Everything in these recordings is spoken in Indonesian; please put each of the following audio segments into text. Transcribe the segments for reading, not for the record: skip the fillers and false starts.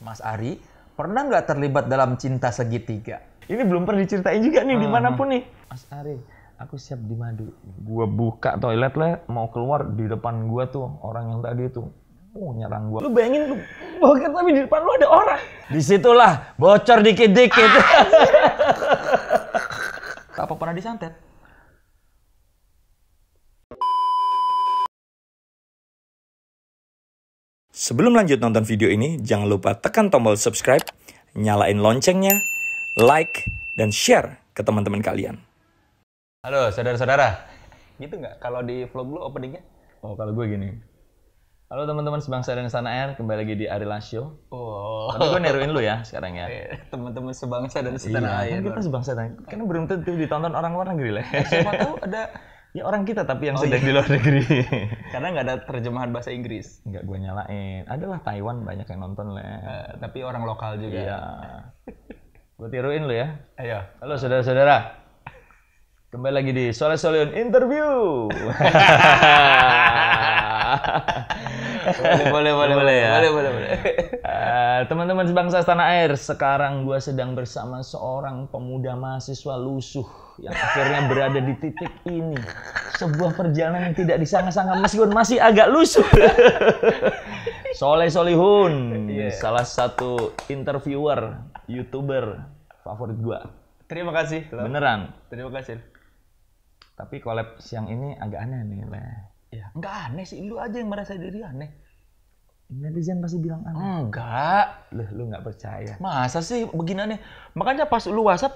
Mas Ari, pernah nggak terlibat dalam cinta segitiga? Ini belum pernah diceritain juga nih dimanapun nih. Mas Ari, aku siap dimadu. Gua buka toilet lah, mau keluar di depan gua tuh orang yang tadi tuh nyerang gua. Lu bayangin lu boker tapi di depan lu ada orang. Disitulah bocor dikit-dikit. Apa pernah disantet? Sebelum lanjut nonton video ini, jangan lupa tekan tombol subscribe, nyalain loncengnya, like, dan share ke teman-teman kalian. Halo saudara-saudara. Gitu nggak kalau di vlog lu openingnya? Oh, kalau gue gini. Halo teman-teman sebangsa dan setanah air, kembali lagi di Ari Lasio. Oh. Tapi gue niruin lu ya sekarang ya. Teman-teman sebangsa dan setanah air. Kan kita sebangsa dan kan belum tentu ditonton orang luar negeri lah. Siapa tahu ada ya orang kita tapi yang sedang di luar negeri. Karena nggak ada terjemahan bahasa Inggris. Nggak gue nyalain. Adalah Taiwan banyak yang nonton lah. Tapi orang lokal juga. Iya. Gue tiruin lu ya. Ayo. Halo saudara-saudara. Kembali lagi di Soleh Solihun Interview. boleh ya. Boleh. Teman-teman sebangsa tanah air, sekarang gue sedang bersama seorang pemuda mahasiswa lusuh yang akhirnya berada di titik ini. Sebuah perjalanan yang tidak disangka-sangka meskipun masih agak lusuh. Soleh Solihun, salah satu interviewer, YouTuber favorit gue. Terima kasih. Beneran. Terima kasih. Tapi collab siang ini agak aneh nih, Le. Ya, enggak aneh sih, lu aja yang merasa diri aneh. Netizen pasti bilang aneh. Enggak. Lu nggak percaya. Masa sih begini aneh? Makanya pas lu WhatsApp,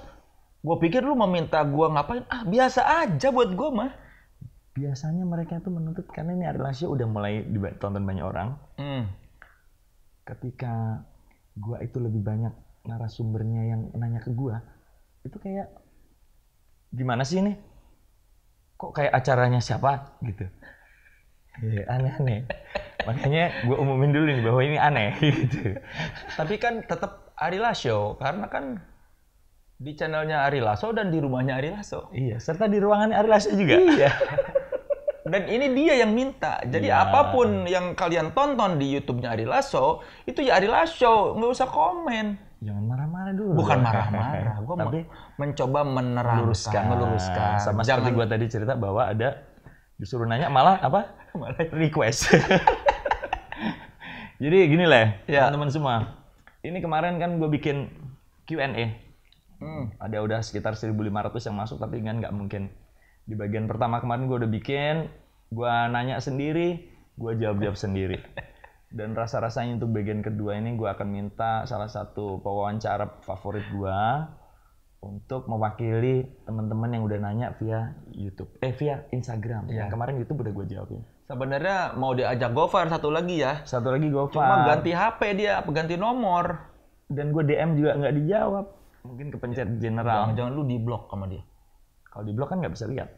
gua pikir lu meminta gua ngapain. Biasa aja buat gua mah. Biasanya mereka tuh menuntut, karena ini Ari Lasio udah mulai ditonton banyak orang. Ketika gua itu lebih banyak narasumbernya yang nanya ke gua, itu kayak gimana sih ini? Kok kayak acaranya siapa gitu? Aneh-aneh. Makanya gue umumin dulu nih bahwa ini aneh gitu. Tapi kan tetap Ari Lasio karena kan di channelnya Ari Lasio dan di rumahnya Ari Lasio. Iya, serta di ruangan Ari Lasio juga. Iya. Dan ini dia yang minta. Jadi apapun yang kalian tonton di YouTube-nya Ari Lasio, itu ya Ari Lasio, nggak usah komen. Jangan marah-marah dulu. Bukan marah-marah. Gue mencoba meluruskan. Sama seperti gue tadi cerita bahwa ada disuruh nanya malah apa? Malah request. Jadi gini lah, teman-teman semua. Ini kemarin kan gue bikin Q&A. Ada udah sekitar 1.500 yang masuk, tapi kan nggak mungkin. Di bagian pertama kemarin gue udah bikin, gue nanya sendiri, gue jawab-jawab sendiri. Dan rasa-rasanya untuk bagian kedua ini gue akan minta salah satu pewawancara favorit gue untuk mewakili teman-teman yang udah nanya via YouTube, via Instagram. Yang kemarin YouTube udah gue jawabin. Sebenarnya mau diajak Gofar satu lagi ya. Satu lagi Gofar. Cuma ganti HP dia, ganti nomor. Dan gue DM juga nggak dijawab. Mungkin kepencet general. Jangan lu di-block sama dia. Kalau di-block kan nggak bisa lihat.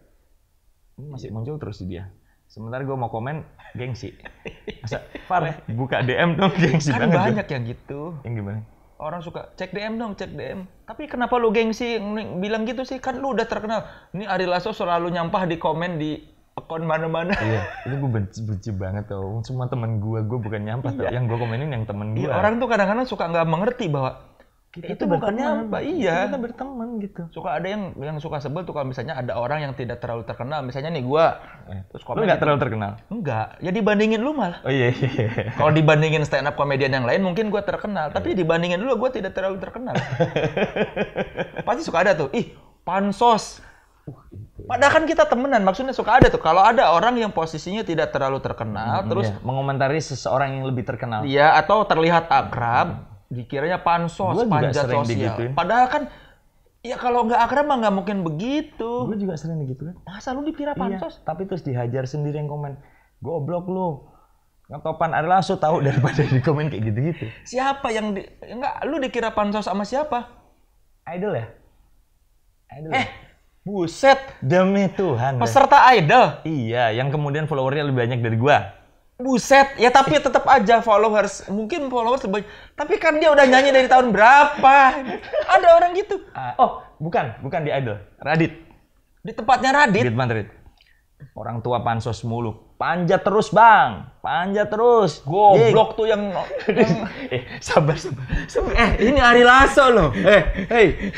Ini masih muncul terus di dia. Sementara gue mau komen, gengsi. Masa, Far, buka DM dong, gengsi kan banget. Kan banyak yang gitu. Yang gimana? Orang suka, cek DM dong, cek DM. Tapi kenapa lu gengsi bilang gitu sih? Kan lu udah terkenal. Ini Ari Lasio selalu nyampah di komen di akun mana-mana. Iya, itu gue benci banget tau. Semua temen gue bukan nyampah tau. Yang gue komenin yang temen gue. Iya, orang tuh kadang-kadang suka nggak mengerti bahwa itu bukan nyampah. Iya. Kita berteman gitu. Suka ada yang suka sebel tuh kalau misalnya ada orang yang tidak terlalu terkenal. Misalnya nih gue. Terus komen. Lu nggak terlalu terkenal? Enggak. Ya dibandingin lu malah. Oh iya. Kalau dibandingin stand up komedian yang lain mungkin gue terkenal. Tapi dibandingin dulu gue tidak terlalu terkenal. Pasti suka ada tuh. Ih, pansos. Padahal kan kita temenan, maksudnya suka ada tuh. Kalau ada orang yang posisinya tidak terlalu terkenal, terus mengomentari seseorang yang lebih terkenal. Iya, atau terlihat akrab, dikiranya pansos, panjat sosial. Padahal kan, ya kalau nggak akrab mah nggak mungkin begitu. Gue juga sering begitu kan. Masa lu dikira pansos? Tapi terus dihajar sendiri yang komen. Goblok lu. Ngetopan Ari Lasio tahu daripada di komen kayak gitu-gitu. Siapa yang lu dikira pansos sama siapa? Idol ya? Idol. Buset, demi Tuhan. Peserta Idol? Iya, yang kemudian followernya lebih banyak dari gua. Buset, ya tapi tetap aja followers. Mungkin followers lebih banyak. Tapi kan dia udah nyanyi dari tahun berapa? Ada orang gitu. Bukan di Idol. Radit. Di tempatnya Radit? Radit Madrid. Orang tua pansos mulu. Panjat terus bang, panjat terus. Goblok tuh yang Sabar. ini Ari Lasso loh. Hey.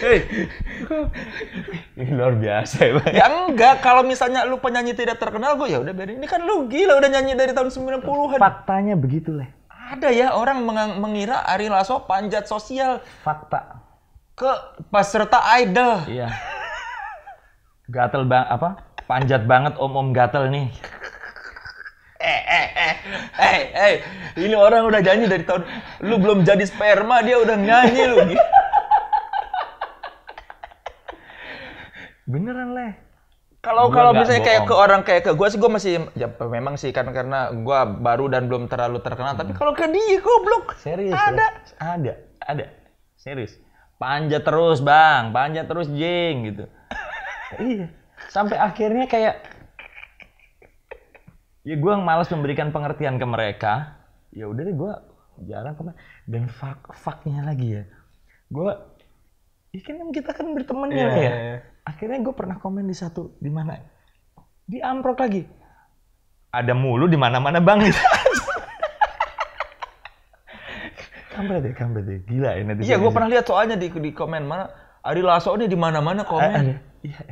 Ini luar biasa ya bang. Ya enggak, kalau misalnya lu penyanyi tidak terkenal, gue ya udah biarin. Ini kan lu gila udah nyanyi dari tahun 90-an. Faktanya begitu lah. Ada ya orang mengira Ari Lasso panjat sosial. Fakta. Ke peserta Idol. Iya. Gatel bang, apa? Panjat banget om gatel nih. Ini orang udah nyanyi dari tahun lu belum jadi sperma dia udah nyanyi lu. Beneran leh. Kalau misalnya kayak ke orang kayak ke gue sih gue masih ya memang sih karena gue baru dan belum terlalu terkenal. Tapi kalau ke dia goblok. Serius. Ada. Serius. Panjat terus bang, panjat terus jing gitu. Iya. Sampai akhirnya kayak ya gue malas memberikan pengertian ke mereka. Ya udah deh gue jarang komen. Dan faknya lagi ya. Gue kan kita kan berteman ya. Akhirnya gue pernah komen di mana? Di Amprok lagi. Ada mulu di mana-mana bang. Kampret deh. Gila ini. Iya, gue pernah lihat soalnya di komen mana Ari Lasso ini di mana-mana komen. Iya.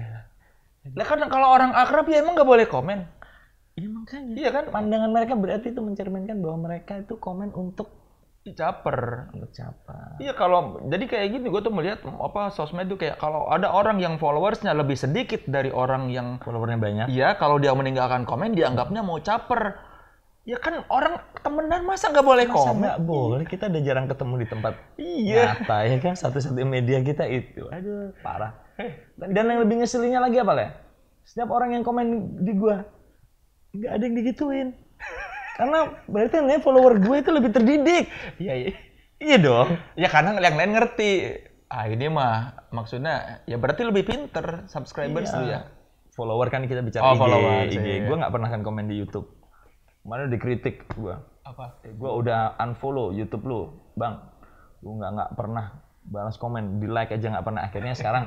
Lah kan kalau orang akrab ya emang nggak boleh komen. Iya makanya. Iya kan? Pandangan mereka berarti itu mencerminkan bahwa mereka itu komen untuk caper. Caper. Iya kalau jadi kayak gini gue tuh melihat sosmed tuh kayak kalau ada orang yang followersnya lebih sedikit dari orang yang followernya banyak. Iya kalau dia meninggalkan komen dianggapnya mau caper. Ya kan orang temenan masa nggak boleh komen? Nggak boleh. Kita udah jarang ketemu di tempat nyata ya kan. Satu-satunya media kita itu. Aduh parah. Dan yang lebih ngeselinnya lagi apa lah? Setiap orang yang komen di gua nggak ada yang digituin. Karena berarti follower gue itu lebih terdidik. Iya dong. Ya karena yang lain ngerti. Ini mah maksudnya ya berarti lebih pinter subscribers tuh ya. Follower kan kita bicara IG. Gue nggak pernah kan komen di YouTube. Mana dikritik gue. Apa? Gue udah unfollow YouTube lu, bang. Gue nggak pernah balas komen, di like aja nggak pernah. Akhirnya sekarang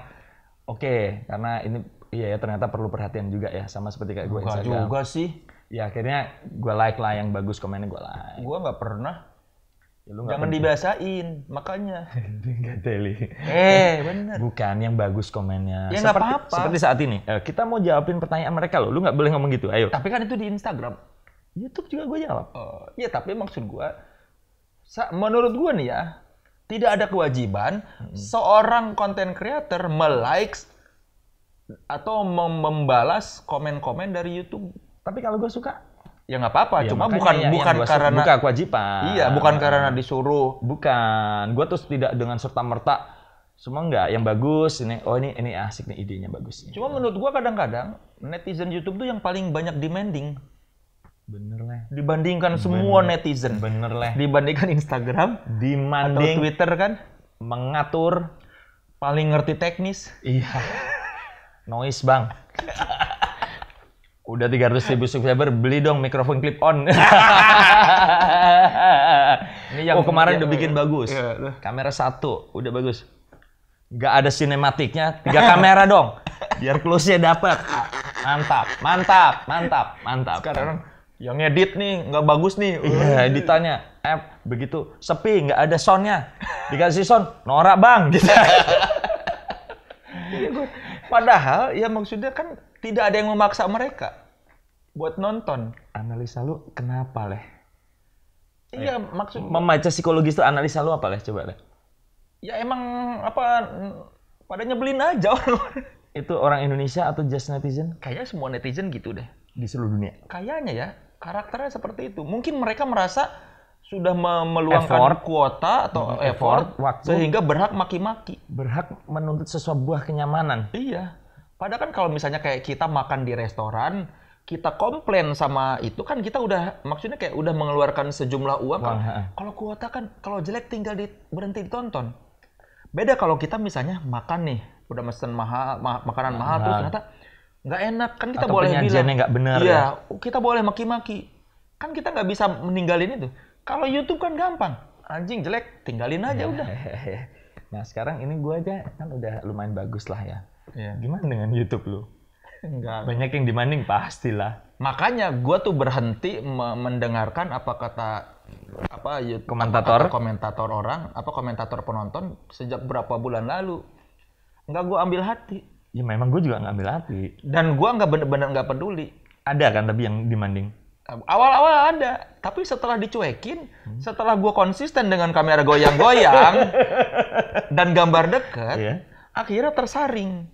oke, karena ini iya ya ternyata perlu perhatian juga ya, sama seperti kayak gue Instagram. Juga sih. Ya akhirnya gue like lah yang bagus, komennya gue like. Gue nggak pernah. Ya, jangan dibiasain, makanya. Nggak teli. Bener. Bukan yang bagus komennya. Ya nggak apa-apa. Seperti saat ini, kita mau jawabin pertanyaan mereka loh. Lu nggak boleh ngomong gitu, ayo. Tapi kan itu di Instagram. YouTube juga gue jawab. Iya tapi maksud gue, menurut gue nih ya, tidak ada kewajiban seorang content creator me-likes atau membalas komen-komen dari YouTube. Tapi kalau gue suka, ya nggak apa-apa. Cuma bukan karena bukan kewajiban. Iya, bukan karena disuruh. Bukan. Gue tuh tidak dengan serta-merta semua nggak yang bagus ini. Ini asik nih idenya bagus. Cuma menurut gue kadang-kadang netizen YouTube tuh yang paling banyak demanding. Bener lah. Dibandingkan semua netizen. Bener lah. Dibandingkan Instagram, atau Twitter kan, mengatur, paling ngerti teknis. Iya. Noise bang. Udah 300.000 subscriber, beli dong mikrofon clip on. Ini yang kemarin udah bikin bagus. Iya. Kamera 1, udah bagus. Gak ada sinematiknya, 3 kamera dong. Biar close-nya dapet. Mantap. Sekarang yang edit nih nggak bagus nih. Iya, editannya begitu sepi, nggak ada soundnya. Dikasih sound, norak bang. Gitu. Padahal ya maksudnya kan tidak ada yang memaksa mereka buat nonton. Analisa lu kenapa leh? Iya maksud membaca psikologis tuh analisa lu apa leh? Coba leh. Ya emang pada nyebelin aja orang. Itu orang Indonesia atau just netizen? Kayaknya semua netizen gitu deh. Di seluruh dunia? Kayaknya ya, karakternya seperti itu. Mungkin mereka merasa sudah meluangkan kuota atau effort waktu, sehingga berhak maki-maki. Berhak menuntut sebuah kenyamanan. Iya. Padahal kan kalau misalnya kayak kita makan di restoran, kita komplain sama itu kan kita udah, maksudnya kayak udah mengeluarkan sejumlah uang. Kalau kuota kan, kalau jelek tinggal berhenti ditonton. Beda kalau kita misalnya makan nih, udah mesen makanan mahal terus ternyata nggak enak, kan kita atau boleh bilang nggak benar. Iya, kita boleh maki-maki. Kan kita nggak bisa meninggalin itu. Kalau YouTube kan gampang, anjing jelek tinggalin aja udah. Nah sekarang ini gue aja kan udah lumayan bagus lah ya. Gimana dengan YouTube lu? Enggak. Banyak yang demanding pastilah. Makanya gue tuh berhenti mendengarkan apa kata YouTube, komentator komentator penonton sejak berapa bulan lalu. Enggak gue ambil hati. Ya memang gue juga nggak ambil hati. Dan gue nggak bener-bener nggak peduli. Ada kan tapi yang demanding. Awal-awal ada, tapi setelah dicuekin, setelah gue konsisten dengan kamera goyang-goyang dan gambar dekat, akhirnya tersaring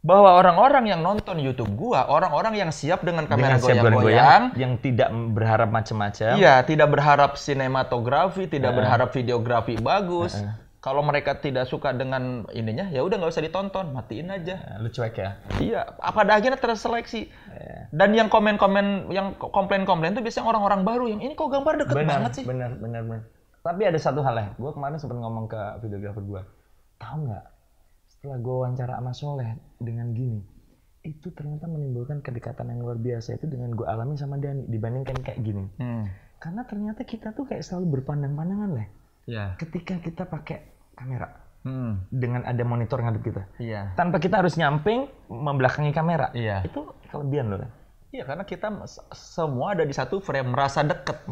bahwa orang-orang yang nonton YouTube gua, orang-orang yang siap dengan kamera goyang-goyang, yang tidak berharap macam-macam. Iya, tidak berharap sinematografi, tidak berharap videografi bagus. Kalau mereka tidak suka dengan ininya, ya udah nggak usah ditonton, matiin aja. Lu cuek ya? Iya, pada akhirnya terseleksi. Dan yang komen-komen, yang komplain-komplain itu biasanya orang-orang baru yang ini kok gambar deket banget sih. Benar. Tapi ada satu hal ya, gue kemarin sempat ngomong ke videografer gue, tahu nggak? Setelah gue wawancara sama Soleh dengan gini, itu ternyata menimbulkan kedekatan yang luar biasa itu dengan gue alami sama Dani dibandingkan kayak gini. Karena ternyata kita tuh kayak selalu berpandang-pandangan lah. Ketika kita pakai kamera dengan ada monitor ngadep kita, tanpa kita harus nyamping membelakangi kamera, itu kelebihan loh. Iya, karena kita semua ada di satu frame, merasa dekat,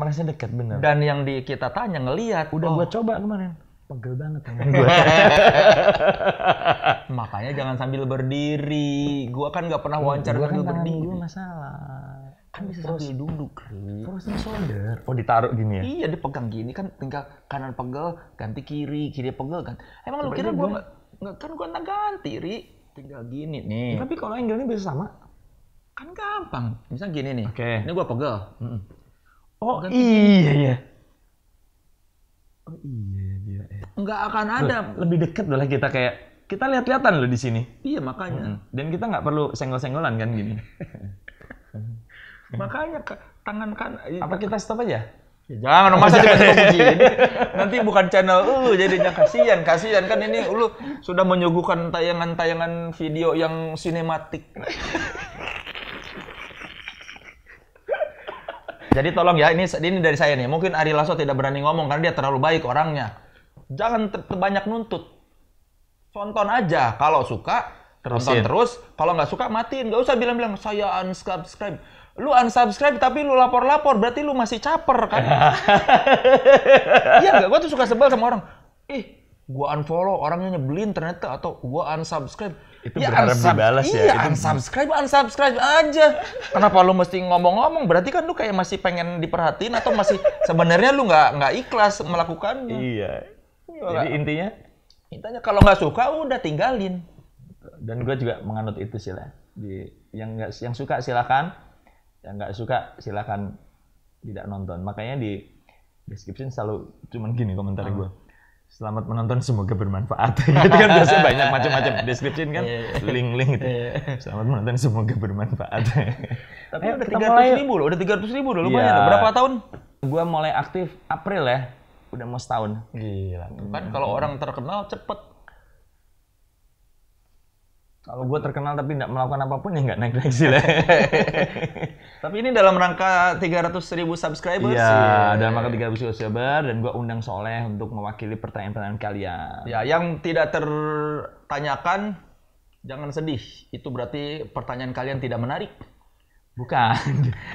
bener. Dan yang kita tanya ngelihat, udah gue coba kemarin, pegel banget tangan gue. Makanya jangan sambil berdiri. Gue kan nggak pernah wawancara sambil berdiri. Gue masalah. Kan bisa sambil duduk. Frozen shoulder. Oh, ditaruh gini ya? Iya, dipegang gini kan, tinggal kanan pegel, ganti kiri pegel kan. Emang lu kira gue nggak kan gue ganti, Ri? Tinggal gini nih. Tapi kalau angle-nya bisa sama. Kan gampang. Misalnya gini nih. Ini gue pegel. Oh iya. Oh iya dia. Nggak akan ada. Lebih dekat lah kita kayak kita lihat-lihatan loh di sini. Iya makanya. Dan kita nggak perlu senggol-senggolan kan gini. Makanya tangan kan. Apa kita stop aja? Ya, jangan masa begini. Nanti bukan channel jadinya kasihan kan ini lu sudah menyuguhkan tayangan-tayangan video yang sinematik. Jadi tolong ya, ini dari saya nih. Mungkin Ari Lasso tidak berani ngomong karena dia terlalu baik orangnya. Jangan banyak nuntut. Tonton aja. Kalau suka, tonton terus. Kalau nggak suka, matiin. Nggak usah bilang-bilang, saya unsubscribe. Lu unsubscribe tapi lu lapor-lapor. Berarti lu masih caper kan? Iya nggak? Gue tuh suka sebel sama orang. Gua unfollow, orangnya nyebelin ternyata. Atau gua unsubscribe. Itu berharap dibalas ya. Iya, unsubscribe aja. Kenapa lu mesti ngomong-ngomong? Berarti kan lu kayak masih pengen diperhatiin atau masih sebenarnya lu nggak ikhlas melakukannya. Iya. Jadi intinya kalau nggak suka udah tinggalin. Dan gue juga menganut itu sih lah. Yang suka silakan, yang nggak suka silakan tidak nonton. Makanya di description selalu cuman gini komentar gue. Selamat menonton, semoga bermanfaat. Itu kan biasanya banyak macam-macam description kan, link-link gitu. Selamat menonton, semoga bermanfaat. Tapi udah 300.000 loh, lumayan. Berapa tahun? Gua mulai aktif April ya, udah mau setahun. Gila. Kan kalau orang terkenal cepet. Kalau gue terkenal tapi nggak melakukan apapun ya nggak naik-naik sih lah. Tapi ini dalam rangka 300.000 subscribers. Iya, dalam rangka 300.000 subscriber dan gue undang Soleh untuk mewakili pertanyaan-pertanyaan kalian. Ya, yang tidak tertanyakan jangan sedih. Itu berarti pertanyaan kalian tidak menarik. Bukan,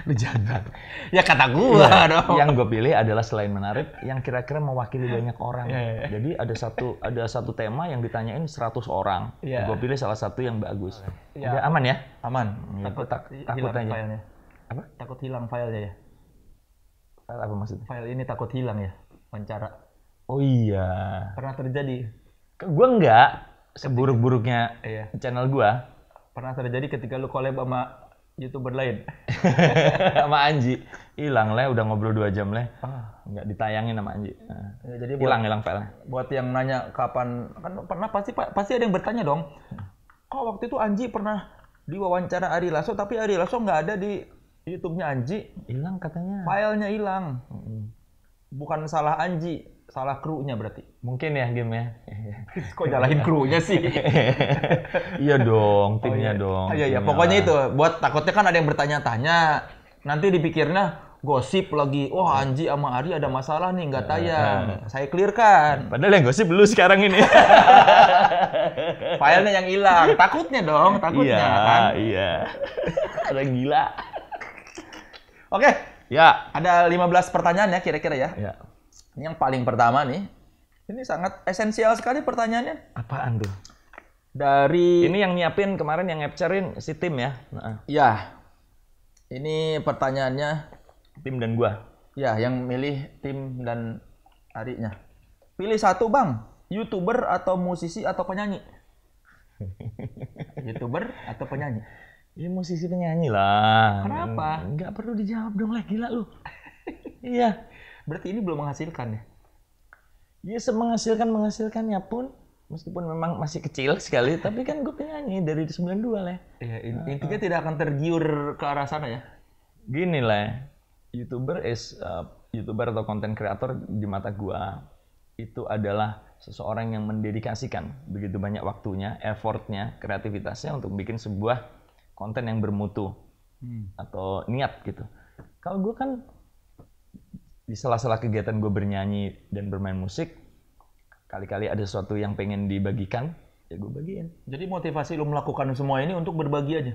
lu jahat banget. Ya kata gua dong. Yang gue pilih adalah selain menarik, yang kira-kira mewakili banyak orang. Jadi ada satu tema yang ditanyain 100 orang. Gue pilih salah satu yang bagus. Udah aman ya? Aman. Takut aja. Filenya. Apa? Takut hilang filenya ya? File apa maksudnya? File ini takut hilang ya? Wawancara. Oh iya. Pernah terjadi? Gue enggak. Seburuk-buruknya channel gue. Pernah terjadi ketika lu collab sama YouTuber lain sama Anji hilang udah ngobrol 2 jam nggak ditayangin sama Anji. Ya, jadi hilang filenya. Buat yang nanya kapan kan pernah pasti ada yang bertanya dong. Kok waktu itu Anji pernah diwawancara Ari Lasso tapi Ari Lasso nggak ada di YouTube-nya Anji. Hilang katanya. Filenya hilang. Bukan salah Anji, salah krunya berarti. Mungkin ya game-nya. Kok nyalahin krunya sih? Iya dong, timnya dong. Iya, pokoknya itu. Buat takutnya kan ada yang bertanya-tanya. Nanti dipikirnya, gosip lagi, wah Anji sama Ari ada masalah nih, nggak tayang. Saya clearkan. Padahal yang gosip lu sekarang ini. Filenya yang hilang. Takutnya dong, takutnya kan. Iya. Ada gila. Oke. Ya. Ada 15 pertanyaan ya kira-kira ya. Ya. Yang paling pertama nih, ini sangat esensial sekali pertanyaannya. Apaan tuh? Dari Ini yang nyiapin kemarin yang ngapcarin si tim ya. Nah, ya. Ini pertanyaannya tim dan gua. ya yang milih tim dan Arinya. Pilih satu, Bang. YouTuber atau musisi atau penyanyi? YouTuber atau penyanyi? Ya musisi penyanyi lah. Kenapa? Nggak perlu dijawab dong lah, gila lu. Iya. Berarti ini belum menghasilkan ya? Ya menghasilkannya pun meskipun memang masih kecil sekali, tapi kan gue penyanyi dari 92 lah. Iya, intinya tidak akan tergiur ke arah sana ya? Gini lah, YouTuber atau content creator di mata gua itu adalah seseorang yang mendedikasikan begitu banyak waktunya, effortnya, kreativitasnya untuk bikin sebuah konten yang bermutu atau niat gitu. Kalau gua kan di sela-sela kegiatan gue bernyanyi dan bermain musik, kali-kali ada sesuatu yang pengen dibagikan, ya gue bagiin. Jadi motivasi lo melakukan semua ini untuk berbagi aja?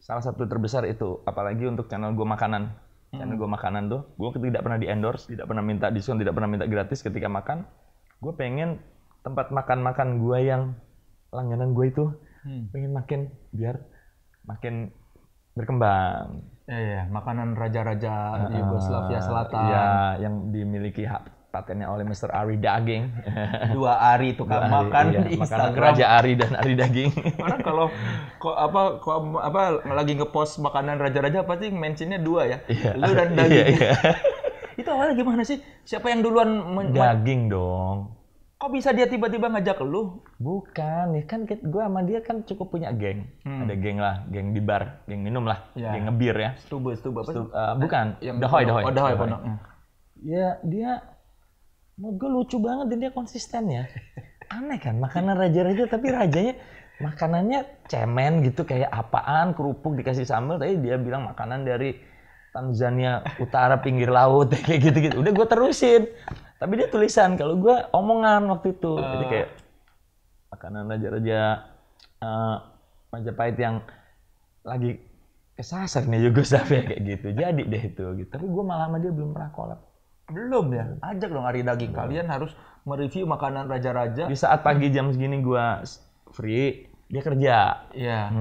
Salah satu terbesar itu, apalagi untuk channel gue makanan. Channel gue makanan tuh, gue tidak pernah di-endorse, tidak pernah minta diskon, tidak pernah minta gratis ketika makan. Gue pengen tempat makan-makan gue yang langganan gue itu, pengen makin biar makin berkembang. Iya, makanan raja-raja Yugoslavia Selatan. Iya, yang dimiliki hak patennya oleh Mr. Ari Daging. 2 Ari tukang makan di makanan Instagram. Raja Ari dan Ari Daging. Karena kalau lagi ngepost makanan raja-raja pasti mentionnya 2 ya. Iya. Lu dan daging. Iya. Itu awalnya gimana sih? Siapa yang duluan Daging dong. Kok bisa dia tiba-tiba ngajak lu? Bukan, ya kan gue sama dia kan cukup punya geng. Ada geng lah, geng di bar, geng minum lah, geng ngebir ya. Stuba apa sih? Bukan, Yang Dahoy. Oh, Dahoy pondoknya. Ya dia, menurut gue lucu banget dan dia konsisten ya. Aneh kan, makanan raja-raja tapi rajanya makanannya cemen gitu, kayak apaan, kerupuk dikasih sambal, tapi dia bilang makanan dari Tanzania Utara pinggir laut, kayak gitu-gitu. Udah gue terusin. Tapi dia tulisan, kalau gue omongan waktu itu. Jadi kayak makanan raja-raja Majapahit yang lagi kesasar nih Yugoslavia kayak gitu. Jadi deh itu gitu. Tapi gue malah sama dia belum pernah collab. Belum ya? Ajak dong Ari Daging. Kalian harus mereview makanan raja-raja. Di saat pagi jam segini gue free, dia kerja. Iya.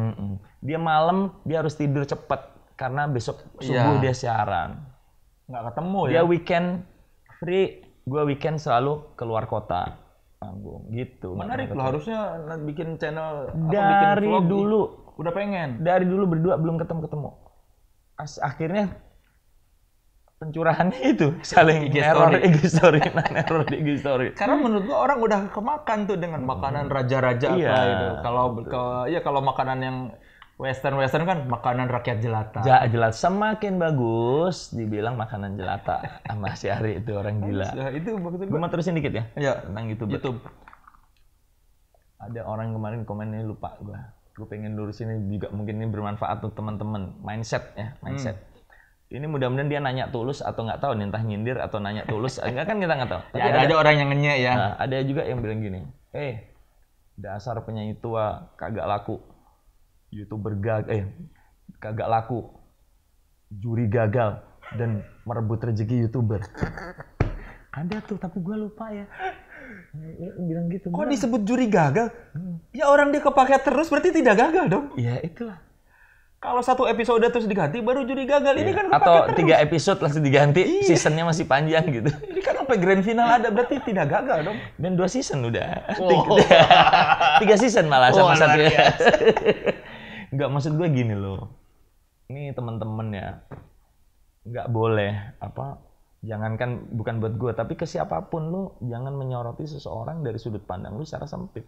Dia malam, dia harus tidur cepet. Karena besok subuh dia siaran. Nggak ketemu ya? Dia weekend free. Gue weekend selalu keluar kota panggung gitu. Menarik loh, harusnya bikin channel dari bikin vlog dulu udah pengen. Dari dulu berdua belum ketemu. Akhirnya pencurahannya itu saling error IG story. Karena menurut gua orang udah kemakan tuh dengan makanan raja-raja apa itu. Kalau makanan yang Western kan makanan rakyat jelata. Jelata semakin bagus dibilang makanan jelata sama si Ari itu orang gila. Ya, itu maksud gue mau terusin dikit ya. Iya, tentang YouTube. Ada orang kemarin komen ini lupa gue. Gue pengen lurus ini juga mungkin ini bermanfaat untuk teman-teman. Mindset. Ini mudah-mudahan dia nanya tulus atau nggak tahu nih, entah nyindir atau nanya tulus. Enggak kan kita nggak tahu. Tapi ada aja orang yang ngenyek ya. Nah, ada juga yang bilang gini, dasar penyanyi tua kagak laku. YouTuber kagak laku, juri gagal, dan merebut rezeki YouTuber. Ada tuh, tapi gue lupa ya. Bilang gitu. Kok disebut juri gagal? Ya orang dia kepake terus berarti tidak gagal dong. Ya itulah. Kalau 1 episode terus diganti baru juri gagal. Ini kan atau 3 episode langsung diganti, seasonnya masih panjang gitu. Ini kan sampai grand final ada, berarti tidak gagal dong. Dan 2 season udah. 3 season malah sama satu. Enggak, maksud gue gini loh. Ini temen-temen ya. Nggak boleh, jangankan bukan buat gue, tapi ke siapapun lu jangan menyoroti seseorang dari sudut pandang lu secara sempit.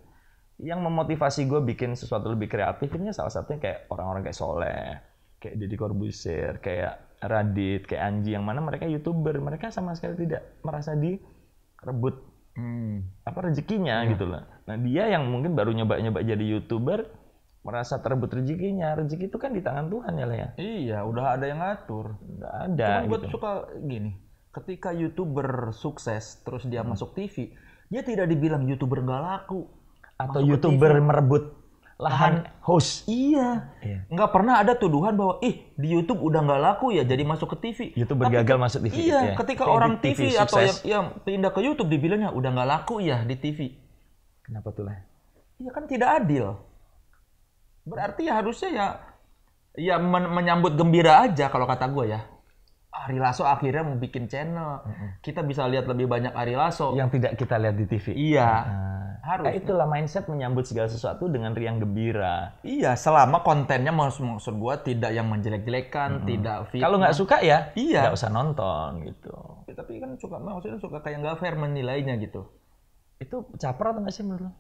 Yang memotivasi gue bikin sesuatu lebih kreatif ini salah satunya kayak orang-orang kayak Soleh, kayak Deddy Corbuzier, kayak Radit, kayak Anji, yang mana mereka YouTuber, mereka sama sekali tidak merasa direbut rezekinya gitu lah. Nah dia yang mungkin baru nyoba-nyoba jadi YouTuber, merasa terebut rezekinya. Rezeki itu kan di tangan Tuhan ya lah ya. Iya, udah ada yang ngatur. Nggak ada. Cuman gue Gitu. suka gini, ketika YouTuber sukses terus dia masuk TV, dia tidak dibilang YouTuber nggak laku. Atau Masuk ke YouTuber TV. merebut lahan host. Iya. Iya. Nggak pernah ada tuduhan bahwa di YouTube udah nggak laku ya jadi masuk ke TV. YouTuber gagal masuk TV. Iya, ya. ketika Kayak orang di TV atau sukses. yang pindah ke YouTube dibilangnya udah nggak laku ya di TV. Kenapa tuh lah? Iya kan tidak adil. Berarti ya harusnya ya menyambut gembira aja kalau kata gue ya. Ari Lasso akhirnya mau bikin channel. Kita bisa lihat lebih banyak Ari Lasso. Yang tidak kita lihat di TV. Iya. Harus. Itulah mindset menyambut segala sesuatu dengan riang gembira. Iya, selama kontennya maksud gue tidak yang menjelek-jelekan, tidak fitnah. Kalau nggak suka ya, Iya. nggak usah nonton gitu. Ya, tapi kan maksudnya suka kayak nggak fair menilainya gitu. Itu caper atau nggak sih menurut lo?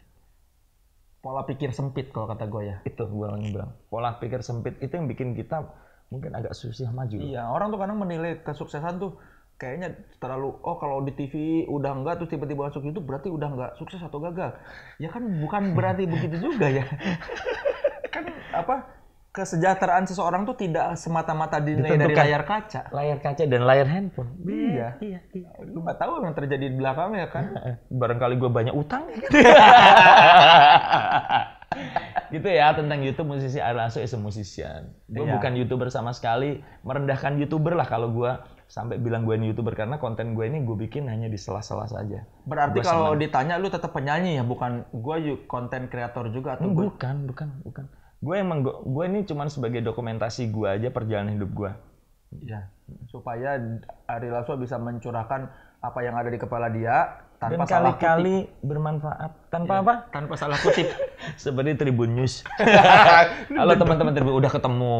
Pola pikir sempit kalau kata gue ya. Itu gue bilang. Pola pikir sempit itu yang bikin kita mungkin agak susah maju. Iya, orang tuh kadang menilai kesuksesan tuh kayaknya terlalu, kalau di TV udah enggak terus tiba-tiba masuk YouTube berarti udah enggak sukses atau gagal. Ya kan bukan berarti begitu juga ya. Kan kesejahteraan seseorang tuh tidak semata-mata dinilai dari layar kaca. Layar kaca dan layar handphone. Iya. Lu nggak tahu yang terjadi di belakangnya kan. Barangkali gue banyak utang. Gitu ya tentang YouTube musisi Ari Lasso is a musician. Gue bukan YouTuber sama sekali, merendahkan YouTuber lah kalau gue sampai bilang gue ini YouTuber karena konten gue ini gue bikin hanya di sela-sela saja. Berarti kalau ditanya lu tetap penyanyi ya, bukan gue konten kreator juga atau bukan. Gue ini cuma sebagai dokumentasi gue aja perjalanan hidup gue. Iya, supaya Ari Lasso bisa mencurahkan apa yang ada di kepala dia tanpa dan salah kali-kali bermanfaat tanpa apa? Tanpa salah kutip. Seperti Tribun News. Halo teman-teman Tribun, udah ketemu.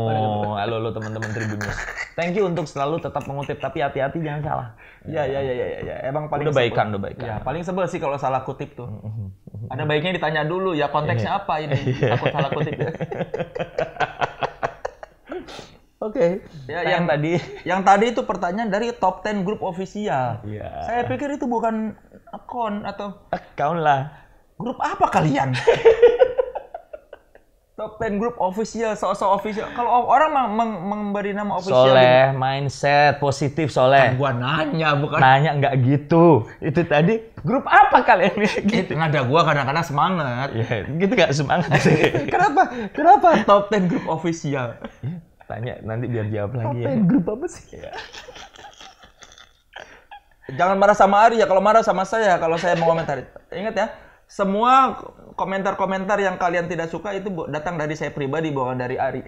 Halo teman-teman Tribun News. Thank you untuk selalu tetap mengutip, tapi hati-hati jangan salah. Iya. Emang paling udah baikan. Ya, paling sebel sih kalau salah kutip tuh. Ada baiknya ditanya dulu ya konteksnya apa ini. Takut salah kutip ya. Oke. Ya, yang tadi itu pertanyaan dari top 10 grup official. Iya. Saya pikir itu bukan akun atau account lah. Grup apa kalian? Top 10 grup official, sosok official. Kalau orang memberi nama official Soleh, mindset positif Soleh. gua nanya bukan. Nanya nggak gitu. Itu tadi grup apa kalian Gitu. Nada gua kadang-kadang semangat. Ya, gitu nggak semangat sih. Kenapa top 10 grup official? Tanya nanti biar jawab lagi ya. Grup apa sih? Jangan marah sama Ari ya, kalau marah sama saya kalau saya mau komentari. Ingat ya, semua komentar-komentar yang kalian tidak suka itu datang dari saya pribadi, bukan dari Ari.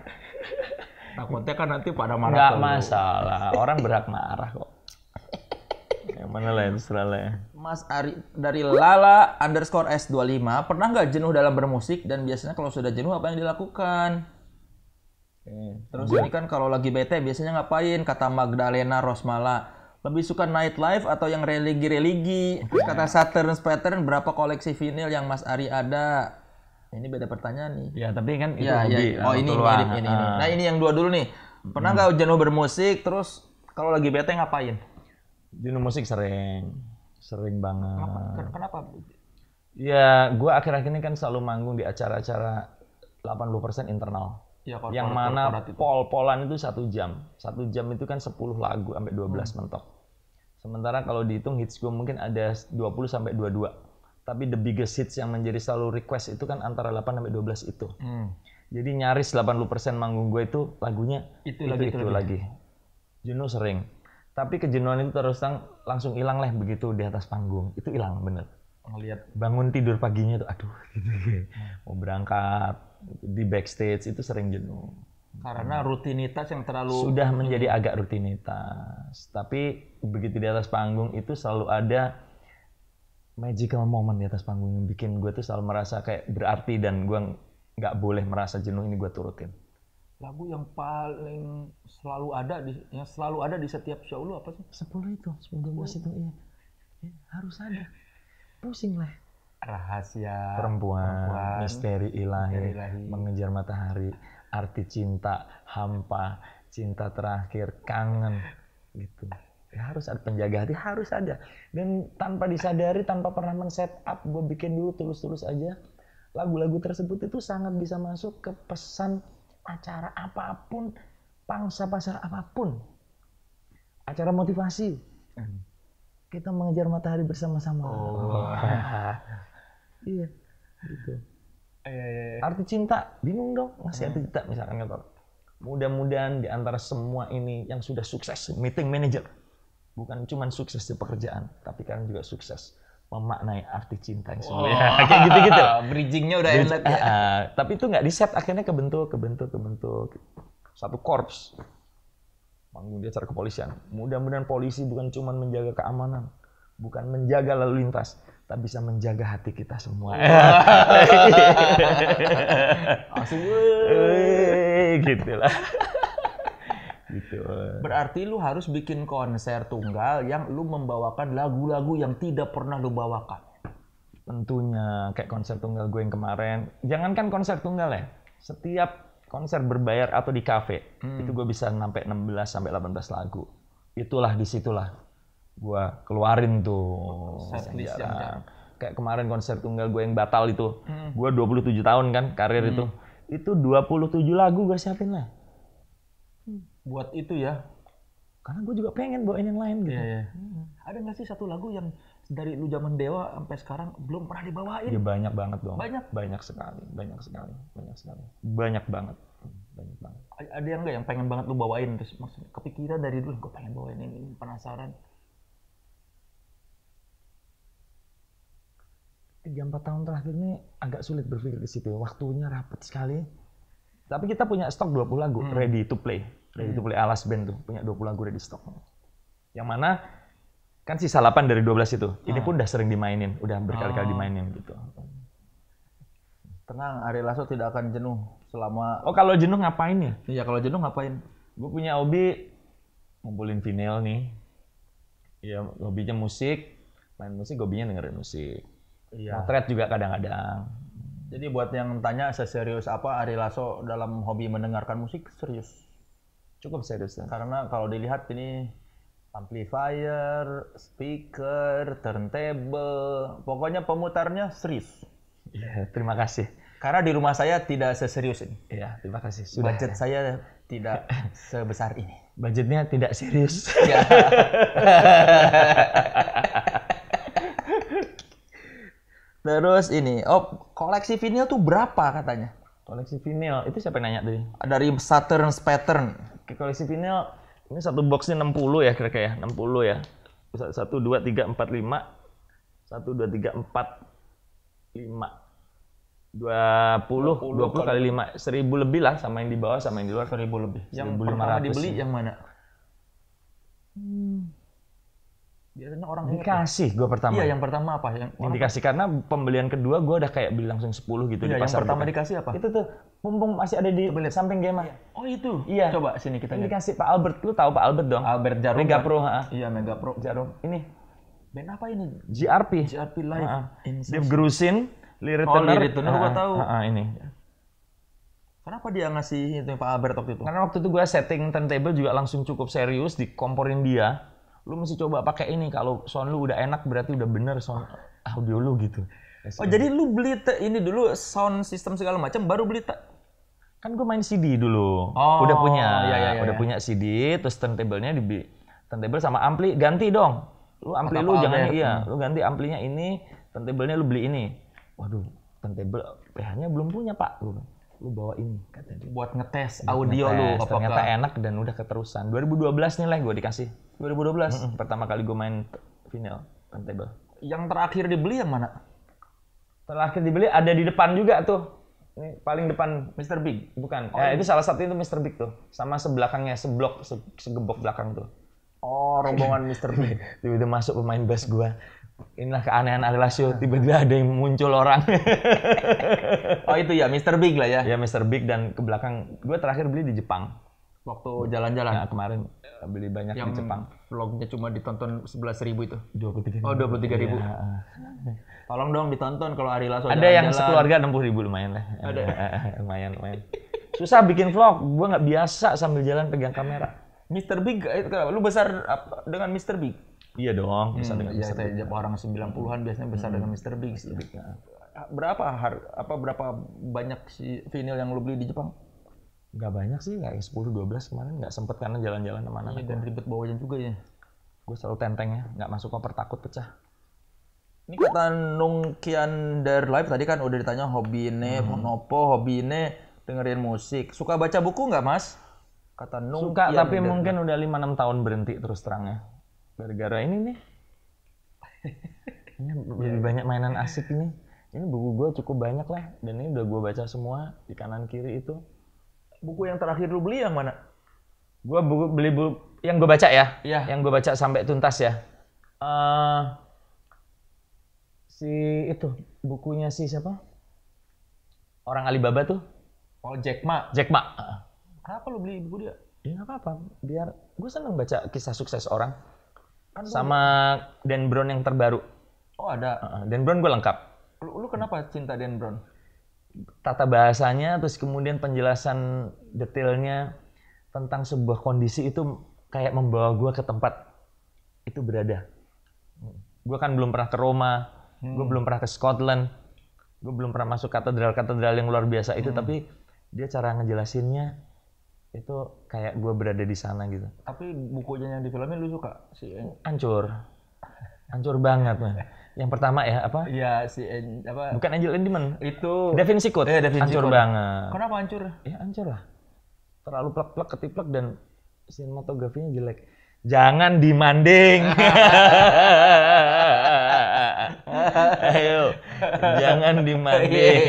Takutnya kan nanti pada marah. Nggak masalah, orang berhak marah kok. Yang mana lah itu serah. Mas Ari dari Lala_S25, pernah nggak jenuh dalam bermusik dan biasanya kalau sudah jenuh apa yang dilakukan? Terus ini kan kalau lagi bete biasanya ngapain? Kata Magdalena Rosmala. Lebih suka nightlife atau yang religi-religi? Kata Saturn Pattern, berapa koleksi vinil yang Mas Ari ada? Ini beda pertanyaan nih. Ya tapi kan itu Ya, hobi. ya. Oh ini mirip ini. Nah ini yang dua dulu nih. Pernah nggak jenuh bermusik? Terus kalau lagi bete ngapain? Jenuh musik sering banget. Kenapa? Ya, gue akhir-akhir ini kan selalu manggung di acara-acara 80% internal. Ya, yang mana pol-polan itu 1 jam. 1 jam itu kan 10 lagu sampai 12 mentok. Sementara kalau dihitung hits gue mungkin ada 20 sampai 22. Tapi the biggest hits yang menjadi selalu request itu kan antara 8 sampai 12 itu. Jadi nyaris 80% manggung gue itu lagunya itu lagi. Jenuh sering. Tapi kejenuhan itu terus langsung hilang lah begitu di atas panggung. Itu hilang bener. Ngelihat bangun tidur paginya tuh aduh gitu. Mau berangkat di backstage itu sering jenuh. Karena rutinitas yang terlalu sudah menjadi agak rutinitas. Tapi begitu di atas panggung itu selalu ada magical moment di atas panggung yang bikin gue tuh selalu merasa kayak berarti dan gue nggak boleh merasa jenuh, ini gue turutin. Lagu yang paling selalu ada di setiap show lu apa sih? 10 itu, 10 itu iya. Ya, harus ada. Pusing lah. Rahasia perempuan, misteri ilahi, mengejar matahari, arti cinta, hampa, cinta terakhir, kangen, gitu. Ya, harus ada penjaga hati, harus ada. Dan tanpa disadari, tanpa pernah men-set up, gue bikin dulu tulus-tulus aja. lagu-lagu tersebut itu sangat bisa masuk ke pesan acara apapun, pangsa pasar apapun. Acara motivasi. Kita mengejar matahari bersama-sama. Iya, gitu. Arti cinta, bingung dong ngasih arti cinta misalkan kata. Mudah-mudahan di antara semua ini yang sudah sukses meeting manager, bukan cuma sukses di pekerjaan, tapi kalian juga sukses memaknai arti cinta yang sebenarnya. Kayak gitu-gitu. Bridgingnya udah enak ya. Tapi itu nggak di set, akhirnya kebentuk. Satu korps. Manggung di acara kepolisian. Mudah-mudahan polisi bukan cuma menjaga keamanan, bukan menjaga lalu lintas, tapi bisa menjaga hati kita semua. Gitulah. Gitu. Berarti lu harus bikin konser tunggal yang lu membawakan lagu-lagu yang tidak pernah lu bawakan. Tentunya kayak konser tunggal gue yang kemarin. Jangankan konser tunggal ya. Setiap konser berbayar atau di kafe, itu gue bisa sampai 16 sampai 18 lagu. Itulah disitulah gue keluarin tuh. Setlist yang kayak kemarin konser tunggal gue yang batal itu. Gue 27 tahun kan karir itu. Itu 27 lagu gue siapin lah. Buat itu ya. Karena gue juga pengen bawain yang lain gitu. Iya. Ada nggak sih satu lagu yang dari lu zaman Dewa sampai sekarang belum pernah dibawain? Ya banyak banget dong. Banyak sekali. Banyak banget. Ada yang nggak yang pengen banget lu bawain terus maksudnya kepikiran dari dulu gue pengen bawain ini, penasaran. 3-4 tahun terakhir ini agak sulit berpikir di situ. Waktunya rapat sekali. Tapi kita punya stok 20 lagu ready to play. Ready to play Alas Band tuh punya 20 lagu ready stock. Yang mana kan sisa 8 dari 12 itu. Ini pun udah sering dimainin, udah berkali-kali dimainin gitu. Tenang, Ari Lasso tidak akan jenuh selama. Oh, kalau jenuh ngapain ya? Iya, kalau jenuh ngapain? Gue punya hobi ngumpulin vinyl nih. Iya, hobinya musik, main musik, hobinya dengerin musik. Iya. Motret juga kadang-kadang. Jadi buat yang tanya seserius apa Ari Lasso dalam hobi mendengarkan musik, serius. Cukup serius ya. Karena kalau dilihat ini amplifier, speaker, turntable, pokoknya pemutarnya serius. Iya, terima kasih. Karena di rumah saya tidak seserius ini. Iya, terima kasih. Sudah. Budget saya tidak sebesar ini. Budgetnya tidak serius. Ya. Terus ini, koleksi vinyl tuh berapa katanya? Koleksi vinyl, itu siapa yang nanya tadi? Dari Saturn Pattern. Koleksi vinyl, ini satu boxnya 60 ya kira-kira ya, 60 ya. 1, 2, 3, 4, 5. 1, 2, 3, 4, 5. 20 kali 5. 1000 lebih lah sama yang di bawah sama yang di luar. 1000 lebih. Yang 1500 pertama dibeli ya. yang mana? Biasanya orang dikasih gue pertama. Iya, yang pertama apa? Yang dikasih karena pembelian kedua gue udah kayak beli langsung 10 gitu di pasar. Yang pertama gitu. dikasih apa? Itu tuh mumpung masih ada di samping game. Oh itu? Iya. Coba sini kita lihat. Dikasih Pak Albert. Lu tahu Pak Albert dong? Albert Jarum. Mega Pro. Iya, Mega Pro. Jarum. Ini. Band apa ini? GRP. GRP Live. Dave Grusin. Lee Ritenour. Lee Ritenour gue tahu. Ini. Kenapa dia ngasih itu Pak Albert waktu itu? Karena waktu itu gue setting turntable juga langsung cukup serius, dikomporin dia. Lu mesti coba pakai ini, kalau sound lu udah enak berarti udah bener sound audio lu gitu. Oh jadi lu beli ini dulu sound system segala macam baru beli kan gue main CD dulu. Oh, udah punya. Iya. Punya CD, terus turntable-nya dibeli. Turntable sama ampli ganti dong. Lu ampli lu jangan lu ganti amplinya ini, turntable-nya lu beli ini. Waduh, turntable PH-nya belum punya, Pak. Lu bawa ini katanya. Buat ngetes audio lu ternyata enak dan udah keterusan. 2012 nih lah gue dikasih. 2012. Pertama kali gue main vinyl turntable. Yang terakhir dibeli yang mana? Terakhir dibeli ada di depan juga tuh. Ini paling depan Mr. Big. Bukan. Itu salah satu itu Mr. Big tuh. Sama sebelakangnya segebok belakang tuh. Oh, rombongan Mr. Big. Tiba-tiba masuk pemain bass gue. Inilah keanehan Ari Lasso, tiba-tiba ada yang muncul orang. Oh itu ya, Mr. Big lah ya? Ya Mr. Big dan ke belakang. Gue terakhir beli di Jepang. Waktu jalan-jalan? Ya kemarin beli banyak di Jepang. Vlognya cuma ditonton 11.000 itu? 23.000. Oh 23.000. Ya. Tolong dong ditonton kalau Ari Lasso ada yang sekeluarga 60.000 lumayan lah. Ada? lumayan. Susah bikin vlog, gue nggak biasa sambil jalan pegang kamera. Mr. Big, lu besar dengan Mr. Big? Iya dong, besar dengan Mr. Big. Orang 90-an biasanya besar dengan Mr. Big. berapa banyak si vinyl yang lu beli di Jepang? Nggak banyak sih, kayak 10-12 kemarin nggak sempet karena jalan-jalan sama anak. Dan ribet bawanya juga ya. Gue selalu tentengnya, nggak masuk koper takut pecah. Ini kata Nung Kian Der Live tadi kan udah ditanya hobi ini, nopo hobi ini dengerin musik. Suka baca buku nggak Mas? Kata Nung Suka, Kian tapi Der mungkin udah 5-6 tahun berhenti terus terangnya. Gara-gara ini nih. Ini lebih banyak mainan asik ini. Ini buku gue cukup banyak lah, dan ini udah gue baca semua di kanan kiri itu. Buku yang terakhir lu beli yang mana? Gue beli buku yang gue baca ya, Iya. yang gue baca sampai tuntas ya. Si itu bukunya si siapa? Orang Alibaba tuh. Oh, Jack Ma. Jack Ma. Kenapa lu beli buku dia? Ya nggak apa-apa, biar gue seneng baca kisah sukses orang. Kan Sama Dan Brown yang terbaru. Oh, ada. Dan Brown gue lengkap. Lu kenapa cinta Dan Brown? Tata bahasanya, terus kemudian penjelasan detailnya tentang sebuah kondisi itu kayak membawa gue ke tempat itu berada. Gue kan belum pernah ke Roma, gue belum pernah ke Scotland, gue belum pernah masuk katedral-katedral yang luar biasa itu, tapi dia cara ngejelasinnya itu kayak gue berada di sana gitu. Tapi bukunya yang di filmnya lu suka? Hancur banget man. Yang pertama ya apa? Iya Bukan Angel and Demon. Itu Da Vinci Code. Hancur banget. Kenapa hancur? Ya hancur lah. Terlalu plek-plek ketiplek dan sinematografinya jelek. Jangan dimanding. Ayo, jangan dimanding.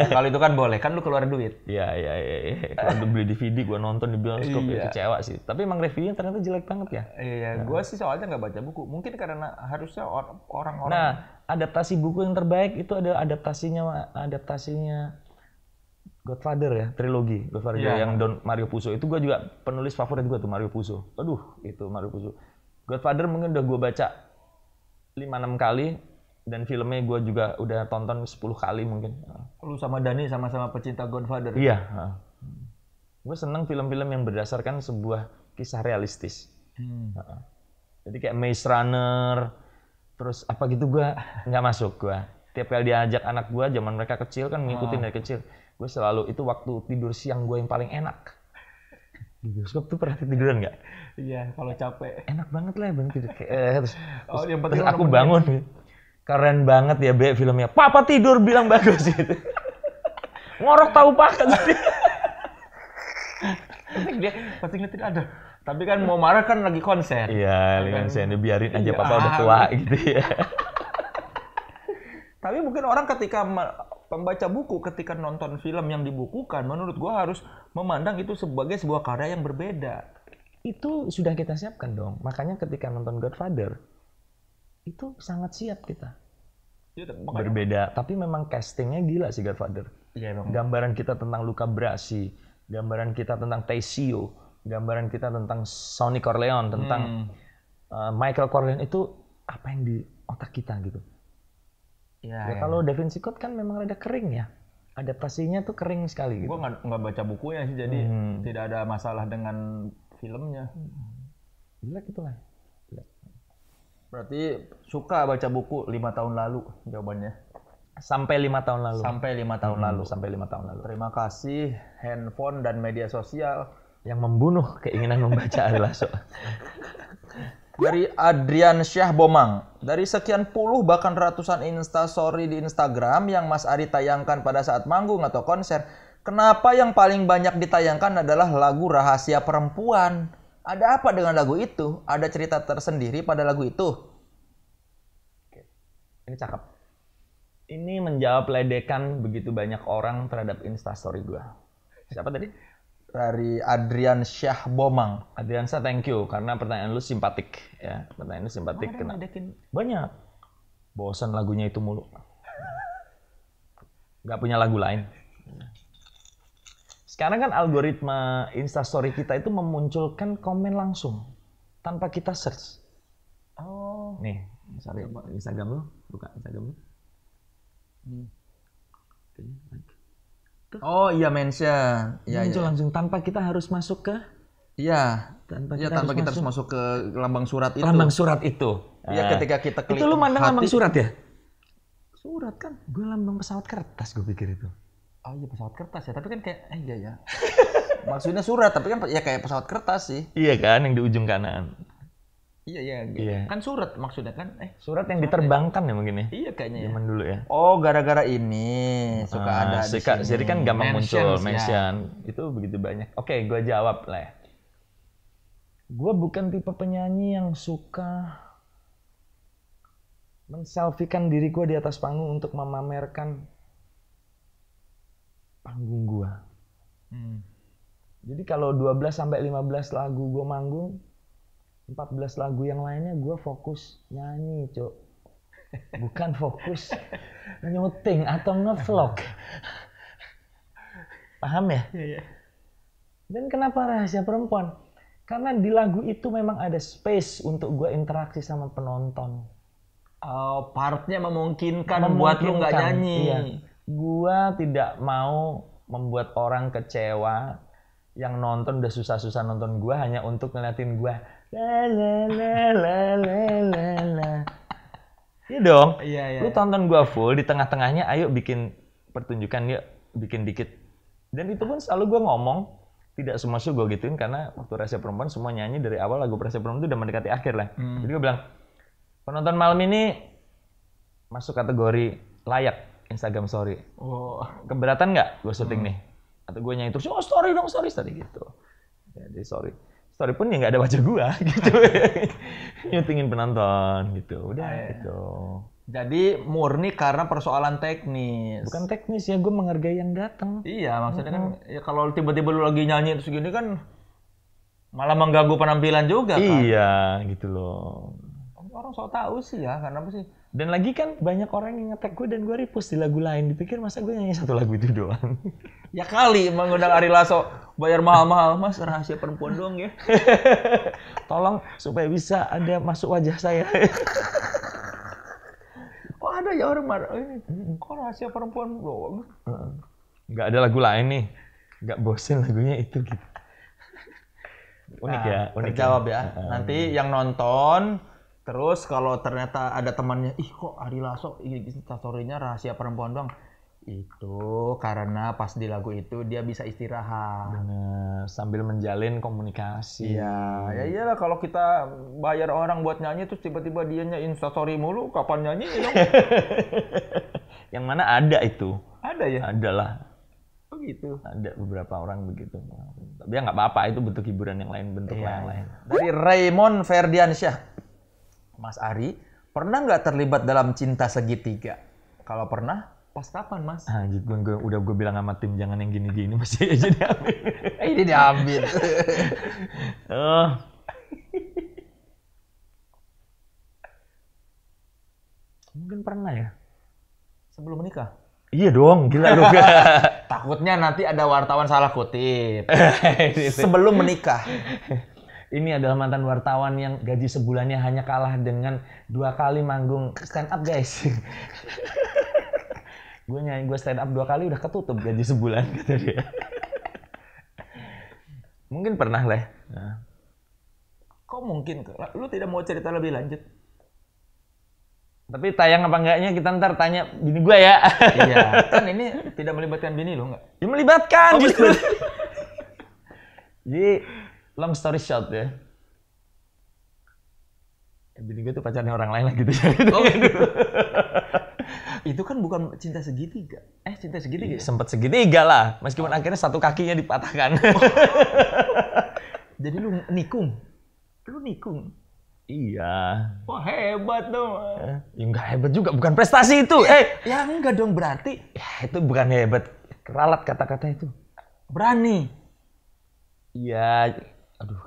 Kalau itu kan boleh, kan lu keluar duit. Iya. Kalau beli DVD gua nonton di bioskop ya kecewa sih. Tapi emang reviewnya ternyata jelek banget ya. Iya, gua sih soalnya nggak baca buku. Mungkin karena harusnya orang-orang. Nah, adaptasi buku yang terbaik itu ada adaptasinya Godfather ya, trilogi Godfather yang Don Mario Puzo. Itu gue juga penulis favorit gue tuh Mario Puzo. Aduh, itu Mario Puzo. Godfather mungkin udah gue baca 5-6 kali dan filmnya gue juga udah tonton 10 kali mungkin. Lu sama Dani sama-sama pecinta Godfather. Iya. Gue seneng film-film yang berdasarkan sebuah kisah realistis. Jadi kayak Maze Runner, terus apa gitu gue nggak masuk gue. Tiap kali diajak anak gue, zaman mereka kecil kan ngikutin dari kecil. Gue selalu, itu waktu tidur siang gue yang paling enak. Di bioskop tuh pernah tiduran nggak? Iya, kalau capek. Enak banget lah, bener tidur. Terus yang penting aku bangun. Keren banget ya, Be, filmnya. Papa tidur bilang bagus gitu. Ngorok tahu pakai. Pasti ngeliatin ada. Tapi kan mau marah kan lagi konser. Iya, lagi konser. Biarin aja, Papa udah tua gitu ya. Tapi mungkin orang ketika pembaca buku, ketika nonton film yang dibukukan, menurut gua harus memandang itu sebagai sebuah karya yang berbeda. Itu sudah kita siapkan dong. Makanya ketika nonton Godfather, itu sangat siap kita. Ya, berbeda, tapi memang castingnya gila sih Godfather. Iya, memang. Gambaran kita tentang Luca Brasi, gambaran kita tentang Tessio, gambaran kita tentang Sonny Corleone, tentang Michael Corleone, itu apa yang di otak kita gitu. Ya, kalau Da Vinci Code kan memang rada kering ya. Adaptasinya tuh kering sekali gitu. Gua nggak baca bukunya sih, jadi tidak ada masalah dengan filmnya. Jelek itu lah. Berarti suka baca buku 5 tahun lalu jawabannya. Sampai 5 tahun lalu. Sampai 5 tahun lalu. Sampai 5 tahun lalu. Terima kasih handphone dan media sosial yang membunuh keinginan membaca adalah Dari Adrian Syah Bomang. Dari sekian puluh bahkan ratusan instastory di Instagram yang Mas Ari tayangkan pada saat manggung atau konser, kenapa yang paling banyak ditayangkan adalah lagu Rahasia Perempuan? Ada apa dengan lagu itu? Ada cerita tersendiri pada lagu itu? Oke. Ini cakep. Ini menjawab ledekan begitu banyak orang terhadap instastory gua. Siapa tadi? Dari Adrian Syah Bomang. Adrian Syah, thank you karena pertanyaan lu simpatik ya. Pertanyaan lu simpatik. Banyak. Bosan lagunya itu mulu. Gak punya lagu lain. Sekarang kan algoritma Instastory kita itu memunculkan komen langsung tanpa kita search. Oh. Nih, misalnya Instagram lu, buka Instagram lu. Oh iya, mention. Iya, muncul langsung tanpa kita harus masuk ke. Iya. Tanpa kita harus masuk ke lambang surat itu. Lambang surat itu. Iya, ketika kita klik itu lu mandang lambang surat ya? Surat kan? Gue lambang pesawat kertas gue pikir itu. Oh iya pesawat kertas ya, tapi kan kayak iya ya. Maksudnya surat, tapi kan ya kayak pesawat kertas sih. Iya kan, yang di ujung kanan. Iya. Kan surat maksudnya kan? Surat yang diterbangkan ya mungkin ya? Iya kayaknya ya. Zaman dulu ya. Oh, gara-gara ini suka ada di sini. Jadi kan gampang muncul, ya. mention. Itu begitu banyak. Oke, gue jawab lah ya. Gue bukan tipe penyanyi yang suka menselfiekan diri gue di atas panggung untuk memamerkan panggung gue. Jadi kalau 12-15 lagu gue manggung, 14 lagu yang lainnya gue fokus nyanyi, Cok. Bukan fokus nyuting atau ngevlog. Paham ya? Iya. Dan kenapa Rahasia Perempuan? Karena di lagu itu memang ada space untuk gue interaksi sama penonton. Oh, partnya memungkinkan buat lu nggak nyanyi. Iya. Gua tidak mau membuat orang kecewa yang nonton udah susah-susah nonton gua hanya untuk ngeliatin gua. La la la la la la la. Iya dong. Iya. Lu tonton gua full, di tengah-tengahnya ayo bikin pertunjukan, yuk bikin dikit. Dan itu pun selalu gua ngomong, tidak semua show gua gituin karena waktu Rahasia Perempuan semua nyanyi dari awal lagu Rahasia Perempuan itu udah mendekati akhir lah. Jadi gua bilang, penonton malam ini masuk kategori layak Instagram story. Oh. Keberatan nggak gue syuting nih? Atau gue nyanyi terus, oh story dong, story gitu. Jadi story pun ya nggak ada wajah gue gitu. Nyutingin penonton gitu, udah gitu. Jadi murni karena persoalan teknis. Bukan teknis ya, gue menghargai yang datang. Iya, maksudnya kan ya kalau tiba-tiba lu lagi nyanyi terus gini kan malah mengganggu penampilan juga kan. Iya, gitu loh. Orang sok tahu sih ya, karena apa sih? Dan lagi kan banyak orang yang nge-tag gue dan gue repost di lagu lain. Dipikir masa gue nyanyi satu lagu itu doang. Ya kali mengundang Ari Lasso bayar mahal-mahal, Mas Rahasia Perempuan doang ya. Tolong supaya bisa ada masuk wajah saya. Oh ada ya orang marah ini. Kok Rahasia Perempuan doang? Nggak ada lagu lain nih. Nggak bosen lagunya itu gitu. Unik ya, unik. Terjawab ya. Nanti yang nonton terus kalau ternyata ada temannya, ih kok Ari Lasso story-nya Rahasia Perempuan doang. Itu karena pas di lagu itu dia bisa istirahat. Bener, sambil menjalin komunikasi. Iya, ya iyalah kalau kita bayar orang buat nyanyi terus tiba-tiba dianya instastory mulu, kapan nyanyi dong? Yang mana ada itu? Ada ya? Ada lah. Oh gitu. Ada beberapa orang begitu. Tapi ya nggak apa-apa, itu bentuk hiburan yang lain, bentuk yang lain. Dari Raymond Ferdiansyah. Mas Ari, pernah nggak terlibat dalam cinta segitiga? Kalau pernah, pas kapan, Mas? Anjir, udah gue bilang sama tim jangan yang gini-gini masih aja diambil. Ini diambil. Mungkin pernah ya. Sebelum menikah? Iya dong, gila lu. Takutnya nanti ada wartawan salah kutip. Sebelum menikah. Ini adalah mantan wartawan yang gaji sebulannya hanya kalah dengan 2 kali manggung stand up, guys. Gue stand up 2 kali udah ketutup gaji sebulan, kata dia. Mungkin pernah lah. Nah. Kok mungkin? Lu tidak mau cerita lebih lanjut? Tapi tayang apa enggaknya kita ntar tanya bini gue ya. Iya, kan ini tidak melibatkan bini lo enggak? Ya melibatkan justru. Jadi long story short ya. Bini gue tuh pacarnya orang lain lah gitu. Oh gitu. Itu kan bukan cinta segitiga. Cinta segitiga? Sempet segitiga lah. Meskipun akhirnya satu kakinya dipatahkan. Jadi lu nikung? Lu nikung? Iya. Wah hebat dong. Ya nggak hebat juga, bukan prestasi itu. Ya enggak dong berarti. Ya itu bukan hebat. Keralat kata-kata itu. Berani. Iya. Aduh.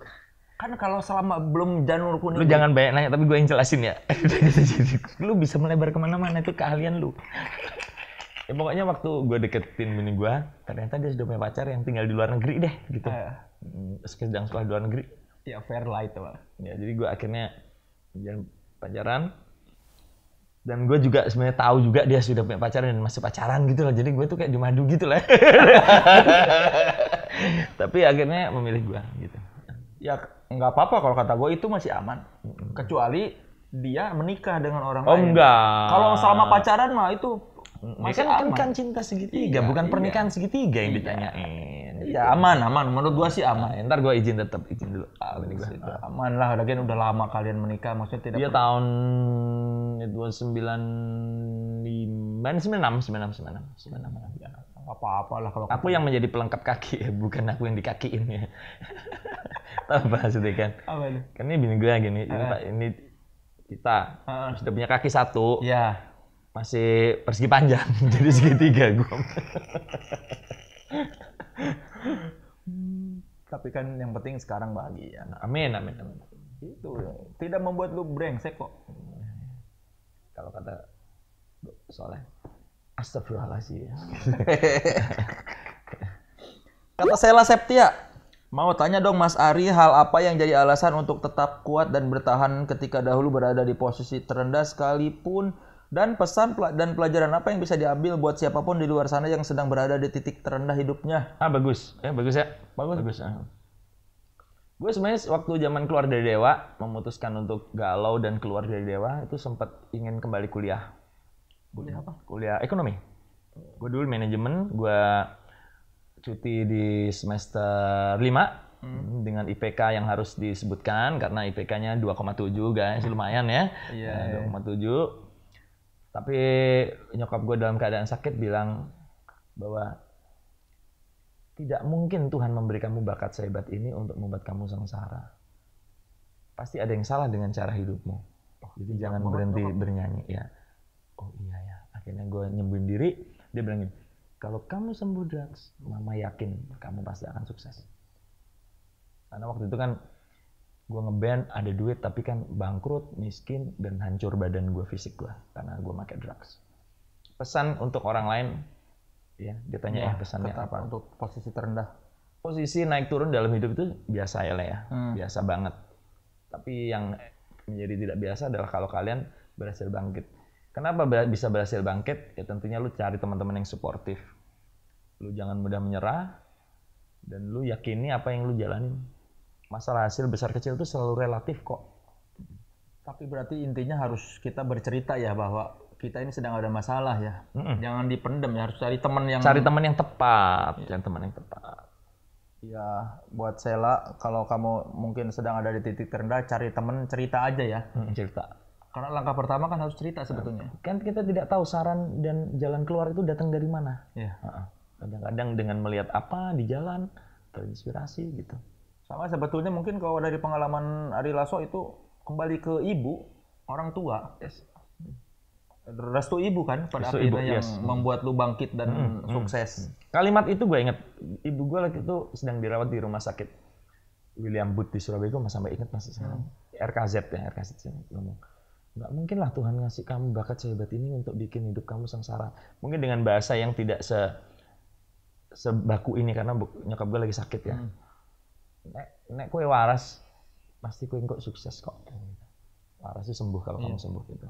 Kan kalau selama belum janur kuning. Lu jangan banyak nanya, tapi gue yang jelasin ya. Lu bisa melebar kemana-mana, itu keahlian lu. Ya pokoknya waktu gue deketin bini gue, ternyata dia sudah punya pacar yang tinggal di luar negeri deh, gitu. Sedang sekolah di luar negeri. Ya fair lah itu. Ya jadi gue akhirnya jalan pacaran. Dan gue juga sebenarnya tahu juga dia sudah punya pacar dan masih pacaran gitu loh. Jadi gue tuh kayak dimadu gitu lah. Tapi akhirnya memilih gue gitu. Ya nggak apa-apa kalau kata gue itu masih aman. Kecuali dia menikah dengan orang Oh lain. enggak. Kalau selama pacaran mah itu masih kan aman. cinta segitiga, bukan pernikahan segitiga yang ditanyain. Iya, aman. Menurut gua sih aman. Ntar gue izin dulu. Ini gua. Itu aman lah, lagian udah lama kalian menikah, maksudnya tidak Dia tahun it was 96. ya, apa-apa lah kalau Aku yang menjadi pelengkap kaki, bukan aku yang dikakiin ya. Tahu maksudnya kan? apa itu? Kan ini bini gue gini, ini kita sudah punya kaki satu, Ya. masih persegi panjang, jadi segitiga gue. Tapi kan yang penting sekarang bahagia. Amin. Itu tidak membuat lu brengsek kok. Kalau kata soalnya, astagfirullahaladzim. Kata Sela Septia, mau tanya dong Mas Ari, hal apa yang jadi alasan untuk tetap kuat dan bertahan ketika dahulu berada di posisi terendah sekalipun, dan pesan dan pelajaran apa yang bisa diambil buat siapapun di luar sana yang sedang berada di titik terendah hidupnya? Bagus ya. Bagus. Gue sebenarnya waktu zaman keluar dari Dewa, memutuskan untuk galau dan keluar dari Dewa, itu sempat ingin kembali kuliah. Kuliah apa? Kuliah ekonomi. Gue dulu manajemen, gue cuti di semester 5 dengan IPK yang harus disebutkan karena IPK-nya 2,7 guys, lumayan ya. Iya. 2,7. Tapi nyokap gue dalam keadaan sakit bilang bahwa tidak mungkin Tuhan memberi kamu bakat sehebat ini untuk membuat kamu sengsara. Pasti ada yang salah dengan cara hidupmu. Jadi jangan berhenti bernyanyi ya. Oh iya ya. Akhirnya gue nyembuhin diri. Dia bilang gini, kalau kamu sembuh drugs, mama yakin kamu pasti akan sukses. Karena waktu itu kan gue ngeband, ada duit, tapi kan bangkrut, miskin, dan hancur badan gue, fisik gue. Karena gue pakai drugs. Pesan untuk orang lain, ya dia tanya pesannya apa? Untuk posisi terendah. Posisi naik turun dalam hidup itu biasa ya lah ya. Biasa banget. Tapi yang menjadi tidak biasa adalah kalau kalian berhasil bangkit. Kenapa bisa berhasil bangkit? Ya tentunya lu cari teman-teman yang suportif. Lu jangan mudah menyerah, dan lu yakini apa yang lu jalanin. Masalah hasil besar kecil itu selalu relatif kok. Tapi berarti intinya harus kita bercerita ya bahwa kita ini sedang ada masalah ya. Jangan dipendam ya, harus cari teman yang tepat. Cari teman yang tepat. Ya, buat Sela, kalau kamu mungkin sedang ada di titik terendah, cari teman, cerita aja ya. Cerita. Karena langkah pertama kan harus cerita sebetulnya. Kan kita tidak tahu saran dan jalan keluar itu datang dari mana. Iya. Kadang-kadang dengan melihat apa di jalan, terinspirasi gitu. Sama sebetulnya mungkin kalau dari pengalaman Ari Lasso itu kembali ke ibu, orang tua. Yes. Restu ibu kan pada Restu akhirnya ibu, yang membuat lu bangkit dan sukses. Kalimat itu gue inget. Ibu gue lagi itu sedang dirawat di rumah sakit William Booth di Surabaya. Gue sampai inget masih sekarang. RKZ ngomong, nggak mungkin lah Tuhan ngasih kamu bakat sehebat ini untuk bikin hidup kamu sengsara. Mungkin dengan bahasa yang tidak sebaku ini karena nyokap gue lagi sakit ya. Nek kue waras, pasti kue kok sukses kok. Waras itu sembuh kalau kamu sembuh gitu.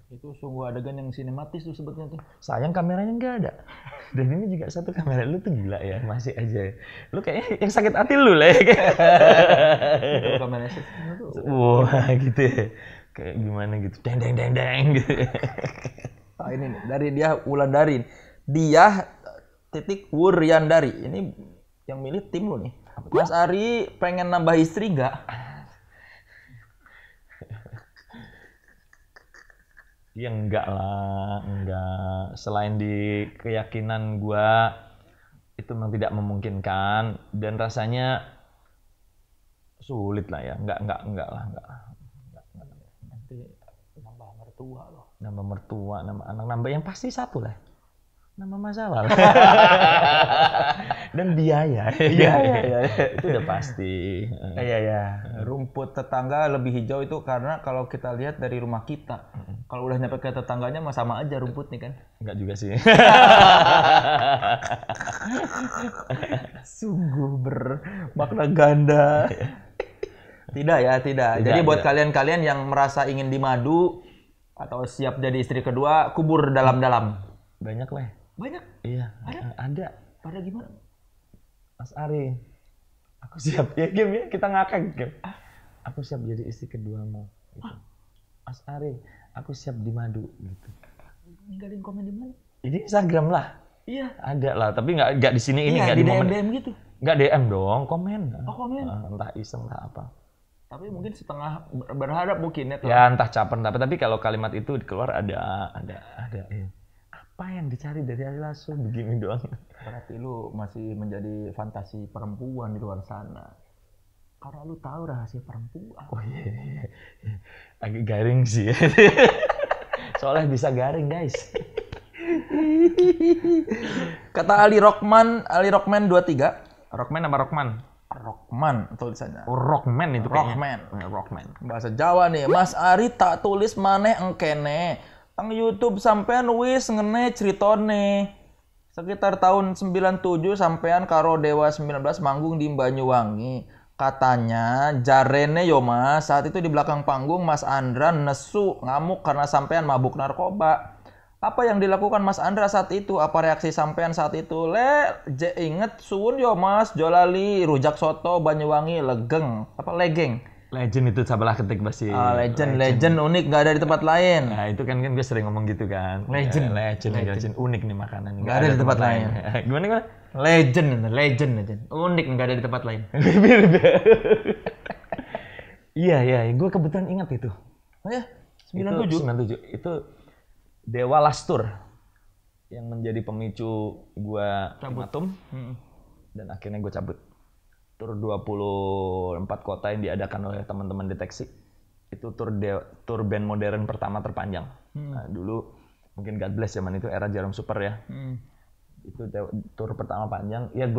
Itu sungguh adegan yang sinematis tuh sebetulnya tuh. Sayang kameranya nggak ada. Dan ini juga satu kamera, lu tuh gila ya, masih aja. Lu kayaknya yang sakit hati lu lah ya. Kameranya Wah gitu ya. Kayak gimana gitu, deng gitu. Nah, ini nih, dari dia Wulandari. Dia titik Wuryandari. Ini yang milih tim lu nih. Mas Ari pengen nambah istri nggak? Ya enggak lah, enggak. Selain di keyakinan gua itu memang tidak memungkinkan dan rasanya sulit lah ya. Enggak lah. Nanti nambah mertua loh. Nambah mertua, nambah anak, nambah yang pasti satu lah. Nambah masalah. Dan biaya. Iya. Itu udah pasti. Iya. Rumput tetangga lebih hijau itu karena kalau kita lihat dari rumah kita. Kalau udah nyampe ke tetangganya mah sama aja rumput nih kan. Enggak juga sih. Sungguh bermakna ganda. Tidak. Jadi buat kalian-kalian yang merasa ingin dimadu atau siap jadi istri kedua, kubur dalam-dalam. Banyak lah. Banyak? Iya. Ada. Pada gimana? Mas Ari, aku siap. Ya game ya, kita ngakak game. Aku siap jadi istri keduamu. Gitu. Mas Ari, aku siap di Madu gitu. Ninggalin komen di mana? Ini Instagram lah. Iya. Ada lah, tapi nggak di sini ini Iya, nggak di di momen. DM gitu. Nggak DM dong, komen. Oh, komen. Entah iseng entah apa. Tapi mungkin setengah berharap mungkin ya. Ya entah caper tapi kalau kalimat itu keluar ada. Ya. Apa yang dicari dari Ari Lasso begini doang. Berarti lu masih menjadi fantasi perempuan di luar sana. Karena lu tahu rahasia perempuan. Oh iya. Agak garing sih. Soalnya bisa garing guys. Kata Ali Rockman 23. Rockman apa Rockman? Rockman tulisannya. Oh, Rockman itu kayaknya. Rockman. Rockman. Bahasa Jawa nih. Mas Ari tak tulis maneh engkene. Ang YouTube sampean wis ngene ceritone. Sekitar tahun 97 sampean karo Dewa 19 manggung di Banyuwangi. Katanya jarene yo Mas, saat itu di belakang panggung Mas Andra nesu ngamuk karena sampean mabuk narkoba. Apa yang dilakukan Mas Andra saat itu? Apa reaksi sampean saat itu? Inget suwun yo Mas, jolali rujak soto Banyuwangi legeng. Apa legeng? Legend itu sabalah ketik pasti. Legend unik nggak ada di tempat lain. Nah itu kan gue sering ngomong gitu kan. Legend unik nih makanan. Nggak ada di tempat lain. Gimana? Legend unik nggak ada di tempat lain. Iya, gue kebetulan ingat itu. Oh ya, 97 itu Dewa Lastur yang menjadi pemicu gue cabut dan akhirnya gue cabut. Tur 24 kota yang diadakan oleh teman-teman Deteksi. Itu tur band modern pertama terpanjang. Nah, dulu mungkin God Bless zaman itu era Jarum Super ya. Itu tur pertama panjang. Ya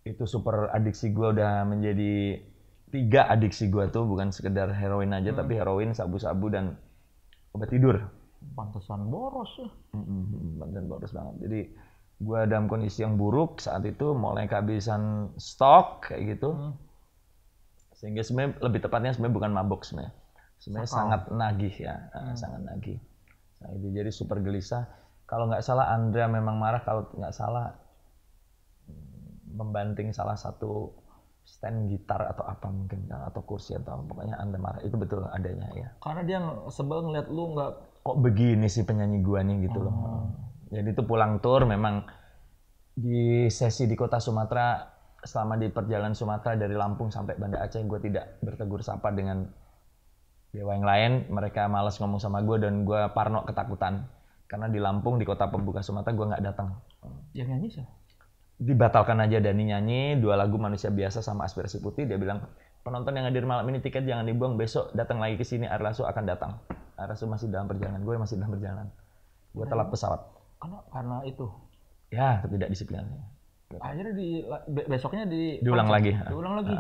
itu super adiksi gue udah menjadi 3 adiksi gue tuh, bukan sekedar heroin aja tapi heroin, sabu-sabu dan obat tidur. Pantesan boros ya. Pantesan boros banget. Jadi gue dalam kondisi yang buruk saat itu, mulai kehabisan stok kayak gitu. Sehingga sebenarnya lebih tepatnya sebenarnya bukan mabok sebenarnya. Sebenarnya sangat nagih ya, sangat nagih. Nah, jadi super gelisah. Kalau nggak salah Andrea memang marah, kalau nggak salah membanting salah satu stand gitar atau apa mungkin, atau kursi atau pokoknya Anda marah. Itu betul adanya ya. Karena dia sebel ngeliat lu nggak, kok begini sih penyanyi gua nih gitu loh. Jadi itu pulang tur memang di sesi di kota Sumatera, selama di perjalanan Sumatera dari Lampung sampai Banda Aceh, gue tidak bertegur sapa dengan dewa yang lain. Mereka malas ngomong sama gue dan gue parno ketakutan. Karena di Lampung, di kota pembuka Sumatera, gue nggak datang. Yang nyanyi sih? Dibatalkan aja. Dani nyanyi 2 lagu Manusia Biasa sama Aspirasi Putih. Dia bilang, penonton yang hadir malam ini tiket jangan dibuang, besok datang lagi ke sini, Ari Lasso akan datang. Ari Lasso masih dalam perjalanan, gue masih dalam perjalanan. Gue telat pesawat. Karena itu? Ya, ketidakdisiplinan. Akhirnya besoknya diulang lagi. Diulang lagi.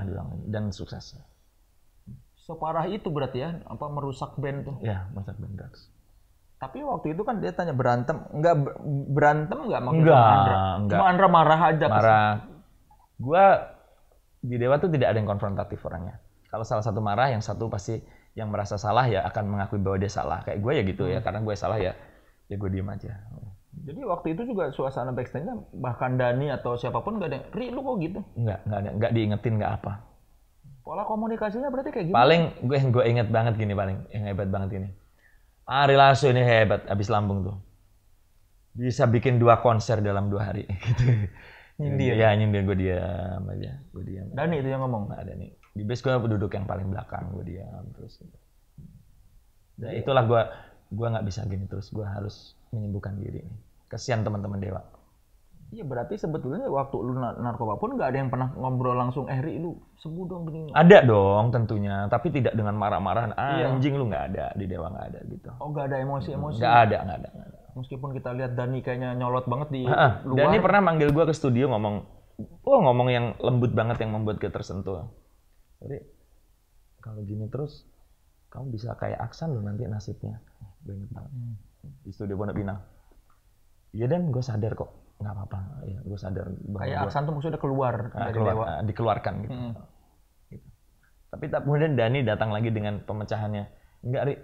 Dan sukses. Separah itu berarti ya, apa merusak band tuh? Ya, merusak band drugs. Tapi waktu itu kan dia tanya berantem nggak maksudnya enggak, Andra? Cuma Andra marah aja. Marah. Gua di Dewa tuh tidak ada yang konfrontatif orangnya. Kalau salah satu marah, yang satu pasti yang merasa salah ya akan mengakui bahwa dia salah. Kayak gue ya gitu ya, karena gue salah ya gue diem aja. Jadi waktu itu juga suasana backstage-nya bahkan Dani atau siapapun nggak ada, Ri lu kok gitu? Nggak diingetin, nggak apa. Pola komunikasinya berarti kayak gimana? Paling gue inget banget gini, paling yang hebat banget ini. Ari Lasso ini hebat, abis Lampung tuh. Bisa bikin 2 konser dalam 2 hari. Gitu. Nyindir? Ya nyindir, gue diam aja. Dani itu yang ngomong? Nggak ada nih. Di base gue duduk yang paling belakang, gue diam terus. Nah, itulah gue nggak bisa gini terus, gue harus menyembuhkan diri nih. Kasihan teman-teman Dewa. Iya berarti sebetulnya waktu lu narkoba pun nggak ada yang pernah ngobrol langsung, Ri lu sembuh dong gini. Ada dong tentunya, tapi tidak dengan marah-marahan. Anjing lu nggak ada, di Dewa nggak ada gitu. Oh nggak ada emosi-emosi? Nggak ada. Meskipun kita lihat Dani kayaknya nyolot banget di luar. Dani pernah manggil gue ke studio ngomong yang lembut banget yang membuat gue tersentuh. Jadi kalau gini terus kamu bisa kayak Aksan lo nanti nasibnya. Gue inget banget. Di studio Pondok Pinang. Iya Dan, gue sadar kok. Nggak apa-apa. Ya, gue sadar. Kayak Aksan tuh maksudnya keluar dari Dewa. Dikeluarkan gitu. Gitu. Tapi kemudian Dani datang lagi dengan pemecahannya. Enggak Ri,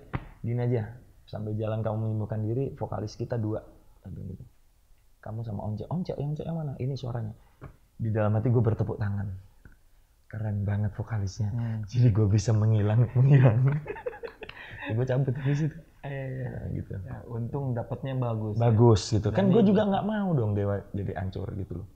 gini aja. Sambil jalan kamu menyembuhkan diri, vokalis kita 2. Gitu. Kamu sama Once yang mana? Ini suaranya. Di dalam hati gue bertepuk tangan. Keren banget vokalisnya. Jadi gue bisa menghilang. gue cabut dari situ. Gitu. Ya, untung dapatnya bagus. Bagus gitu. Kan gue juga nggak mau dong Dewa jadi hancur gitu loh.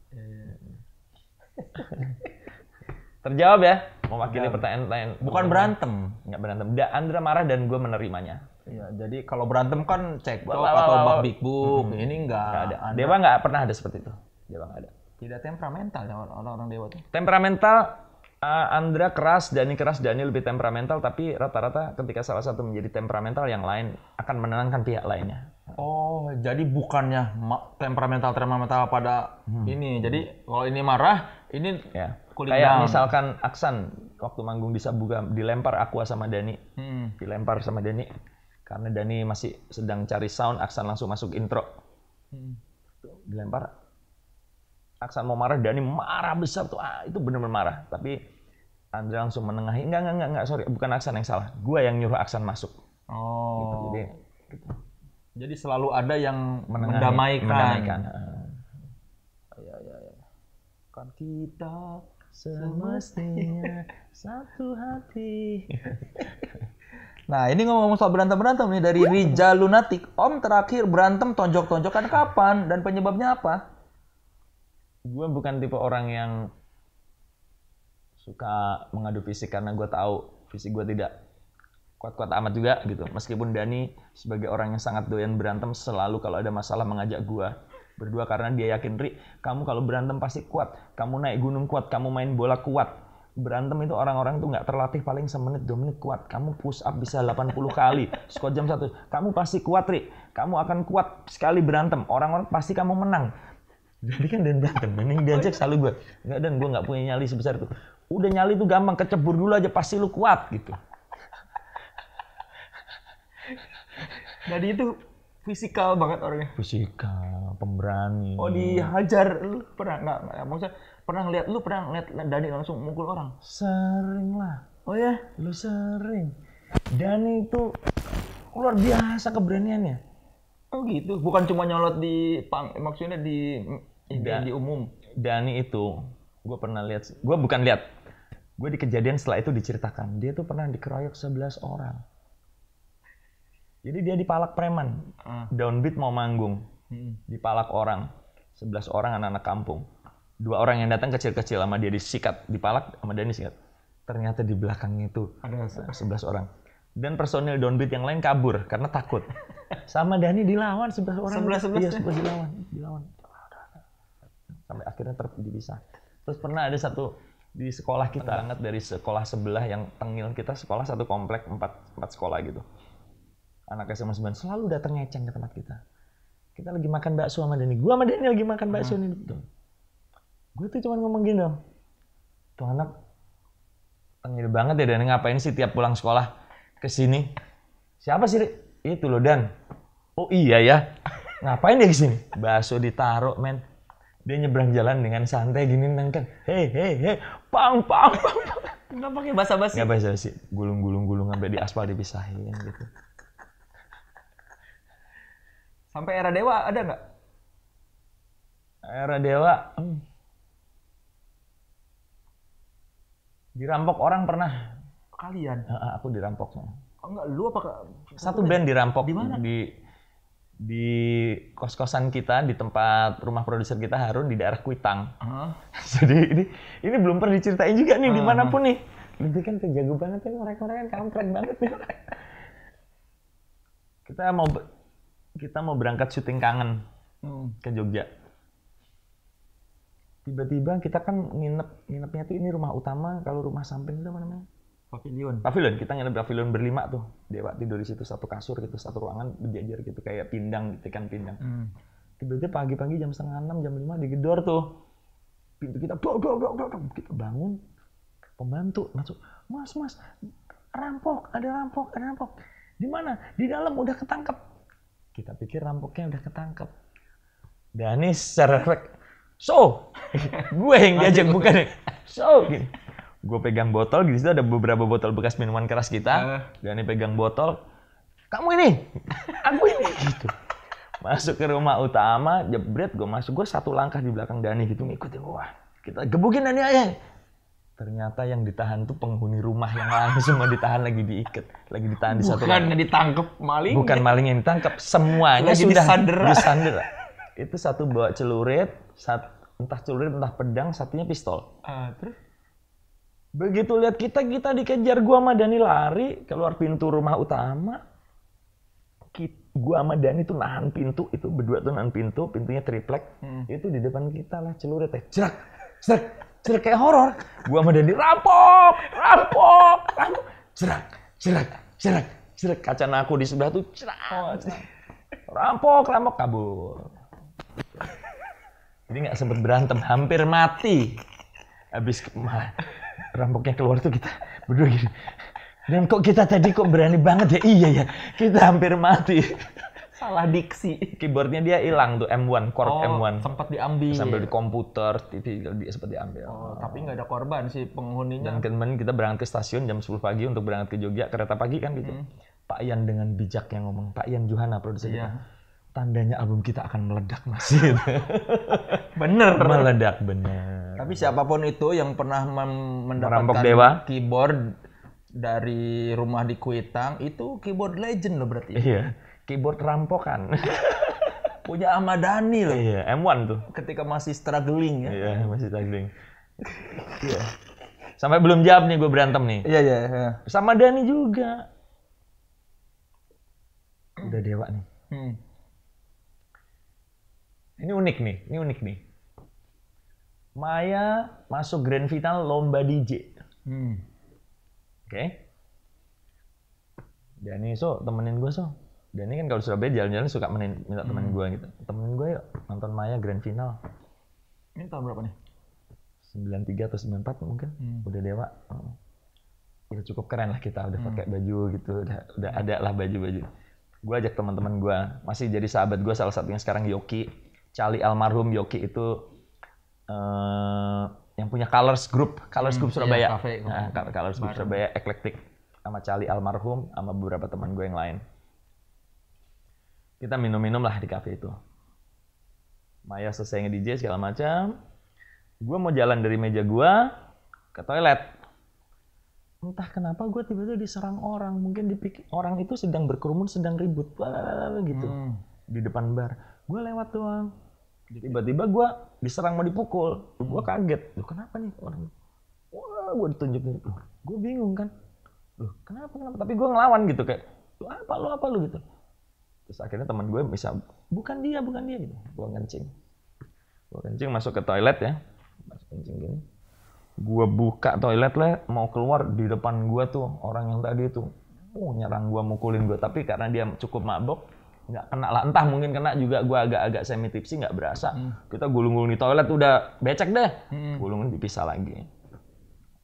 Terjawab ya, mewakili pertanyaan-pertanyaan. Bukan berantem. Nggak berantem. Andra marah dan gue menerimanya. Iya, jadi kalau berantem kan cekcok atau bak-bik-buk. Ini enggak ada. Dewa nggak pernah ada seperti itu. Dewa nggak ada. Tidak temperamental ya orang-orang Dewa tuh. Temperamental, Andra keras, Dani lebih temperamental. Tapi rata-rata ketika salah satu menjadi temperamental, yang lain akan menenangkan pihak lainnya. Oh, jadi bukannya temperamental pada ini. Jadi kalau ini marah, ini Ya. cooling Kayak down. misalkan Aksan waktu manggung di Sabuga dilempar Aqua sama Dani. Dilempar sama Dani. Karena Dani masih sedang cari sound, Aksan langsung masuk intro. Dilempar. Aksan mau marah, Dani marah besar tuh. Itu benar-benar marah. Tapi Andra langsung menengahi. Enggak, sorry. Bukan Aksan yang salah. Gua yang nyuruh Aksan masuk. Oh. Gitu. Jadi selalu ada yang Mendamaikan. mendamaikan. Ya. Kan kita semestinya satu hati. Nah, ini ngomong soal berantem-berantem nih dari Rija Lunatic. Om terakhir berantem tonjok-tonjokan kapan dan penyebabnya apa? Gue bukan tipe orang yang suka mengadu fisik karena gue tahu fisik gue tidak kuat-kuat amat juga gitu. Meskipun Dani sebagai orang yang sangat doyan berantem selalu kalau ada masalah mengajak gue berdua karena dia yakin, Ri, kamu kalau berantem pasti kuat. Kamu naik gunung kuat, kamu main bola kuat. Berantem itu orang-orang tuh nggak terlatih paling semenit 2 menit kuat. Kamu push up bisa 80 kali, squat jam 1. Kamu pasti kuat, Ri. Kamu akan kuat sekali berantem. Orang-orang pasti kamu menang. Jadi kan dan berantem, dan yang diajak selalu gue. Enggak, dan gue nggak punya nyali sebesar itu. Udah nyali itu gampang, kecebur dulu aja pasti lu kuat gitu. Jadi itu fisikal banget orangnya. Fisikal, pemberani. Oh, dihajar lu pernah nggak? Maksudnya pernah ngeliat Dani langsung mukul orang? Sering lah. Oh ya? Lu sering. Dani itu luar biasa keberaniannya. Oh gitu. Bukan cuma nyolot maksudnya di umum. Dani itu, gue pernah lihat. Gue bukan lihat. Gue di kejadian setelah itu diceritakan. Dia tuh pernah dikeroyok 11 orang. Jadi dia dipalak preman. Downbeat mau manggung. Dipalak orang. 11 orang anak-anak kampung. 2 orang yang datang kecil-kecil sama dia disikat, dipalak sama Dani sikat. Ternyata di belakangnya itu ada 11 orang. Dan personil Downbeat yang lain kabur karena takut. Sama Dani dilawan 11 orang. 11 Iya, 11 dilawan. Sampai akhirnya dipisah. Terus pernah ada satu di sekolah kita banget dari sekolah sebelah yang tengil kita, sekolah satu komplek 4 sekolah gitu. Anak SMA 9 selalu datang ngeceng ke tempat kita. Kita lagi makan bakso sama Dani. Gua sama Dani lagi makan bakso nih betul. Gue tuh cuma ngomong gini dong, tuh anak tengil banget ya, Dan ngapain sih tiap pulang sekolah ke sini? Siapa sih, Rik? Itu loh, Dan. Oh iya ya, ngapain dia kesini? Bakso ditaruh, men. Dia nyebrang jalan dengan santai gini nangkang. Hei, pang. Nggak pakai basa-basi. Nggak basa-basi, gulung sampai di aspal dipisahin gitu. Sampai era Dewa ada nggak? Era Dewa, dirampok orang pernah. Kalian? Aku dirampok. Oh, enggak, lu apa? Satu band dirampok. Di mana? Di kos-kosan kita, di tempat rumah produser kita Harun di daerah Kuitang. Jadi ini belum pernah diceritain juga nih dimanapun nih. Lebih kan jago banget kan, mereka kan kampret banget nih. Kita mau berangkat syuting Kangen ke Jogja. Tiba-tiba kita kan nginepnya tuh ini rumah utama, kalau rumah samping itu apa namanya? Pavilion. Kita nginep pavilion berlima tuh. Dewa tidur di situ, satu kasur gitu, satu ruangan berjajar gitu kayak pindang gitu kan, pindang. Tiba-tiba pagi-pagi jam 5:30, jam 5 digedor tuh. Pintu kita dok. Kita bangun. Pembantu masuk. Mas, rampok, ada rampok. Di mana? Di dalam udah ketangkep. Kita pikir rampoknya udah ketangkep. Dani secara refleks, gue yang diajak bukan. Gini. Gue pegang botol, di situ ada beberapa botol bekas minuman keras kita. Dani pegang botol, kamu ini, aku ini, gitu. Masuk ke rumah utama, jebret, gue masuk, gue satu langkah di belakang Dani gitu, ngikutin gue. Kita gebukin Dani aja. Ternyata yang ditahan tuh penghuni rumah yang lain semua ditahan lagi diikat, lagi ditahan di satu. Bukan ditangkap maling. Bukan maling yang ditangkap, semuanya lagi sudah disandera. Itu satu bawa celurit, entah celurit entah pedang, satunya pistol. Terus Begitu lihat kita dikejar, gua sama Dani lari keluar pintu rumah utama. Gua sama Dani tuh nahan pintu, itu berdua tuh nahan pintu, pintunya triplek. Itu di depan kita lah celurit jerak kayak horor. Gua sama Dani rampok. Jerak. Kaca naku di sebelah tuh jerak. Rampok kabur. Jadi nggak sempet berantem, hampir mati. Habis rampoknya keluar tuh kita berdua gini. Dan kok kita tadi berani banget ya? Iya ya, kita hampir mati. salah diksi. Keyboardnya dia hilang tuh M1, Korg M1. Sempat diambil. Sambil di komputer, TV dia sempat diambil. Tapi nggak ada korban sih penghuninya. Dan kemarin kita berangkat ke stasiun jam 10 pagi untuk berangkat ke Jogja, kereta pagi kan gitu. Pak Ian dengan bijaknya ngomong, Pak Ian Johana produser kita. Tandanya album kita akan meledak Mas. Bener. Meledak bener. Tapi siapapun itu yang pernah mendapatkan keyboard dari rumah di Kuitang, itu keyboard legend loh berarti. Iya, keyboard rampokan. Punya Ahmad Dhani loh. Iya, M1 tuh. Ketika masih struggling ya. Iya, masih struggling. Iya. Sampai belum jawab nih gue berantem nih. Iya. Sama Dhani juga. Udah dewa nih. Ini unik nih. Maya masuk grand final lomba DJ. Oke. Dhani temenin gue Dhani kan kalau Surabaya jalan-jalan suka minta temenin gue gitu. Temenin gue yuk nonton Maya grand final. Ini tahun berapa nih? 93 atau 94 mungkin. Udah dewa. Udah cukup keren lah kita, udah pakai baju gitu, udah ada lah baju-baju. Gue ajak teman-teman gue, masih jadi sahabat gue salah satunya sekarang Yoki. Cali almarhum Yoki itu yang punya Colors Group Surabaya. Iya, Colors Group Surabaya, Eclectic. Sama Cali almarhum, sama beberapa teman gue yang lain. Kita minum-minum lah di kafe itu. Maya selesai nge-DJ segala macam. Gue mau jalan dari meja gue ke toilet. Entah kenapa gue tiba-tiba diserang orang. Mungkin dipikir orang itu sedang berkerumun, sedang ribut. Gitu. Di depan bar. Gue lewat doang. Tiba-tiba gue diserang mau dipukul. Gue kaget. Loh kenapa nih orang? Wah, gue ditunjukin. Gue bingung kan. Loh kenapa? Tapi gue ngelawan gitu kayak. Lo apa lu gitu. Terus akhirnya teman gue bisa. Bukan dia gitu. Gue kencing masuk ke toilet ya. Masuk kencing gini. Gue buka toilet lah. Mau keluar di depan gue tuh. Orang yang tadi tuh. Nyerang gue, mukulin gue. Tapi karena dia cukup mabok. Nggak kena lah, entah mungkin kena juga gue agak semi tipsi nggak berasa. Kita gulung-gulung di toilet udah becek deh, gulungin dipisah lagi.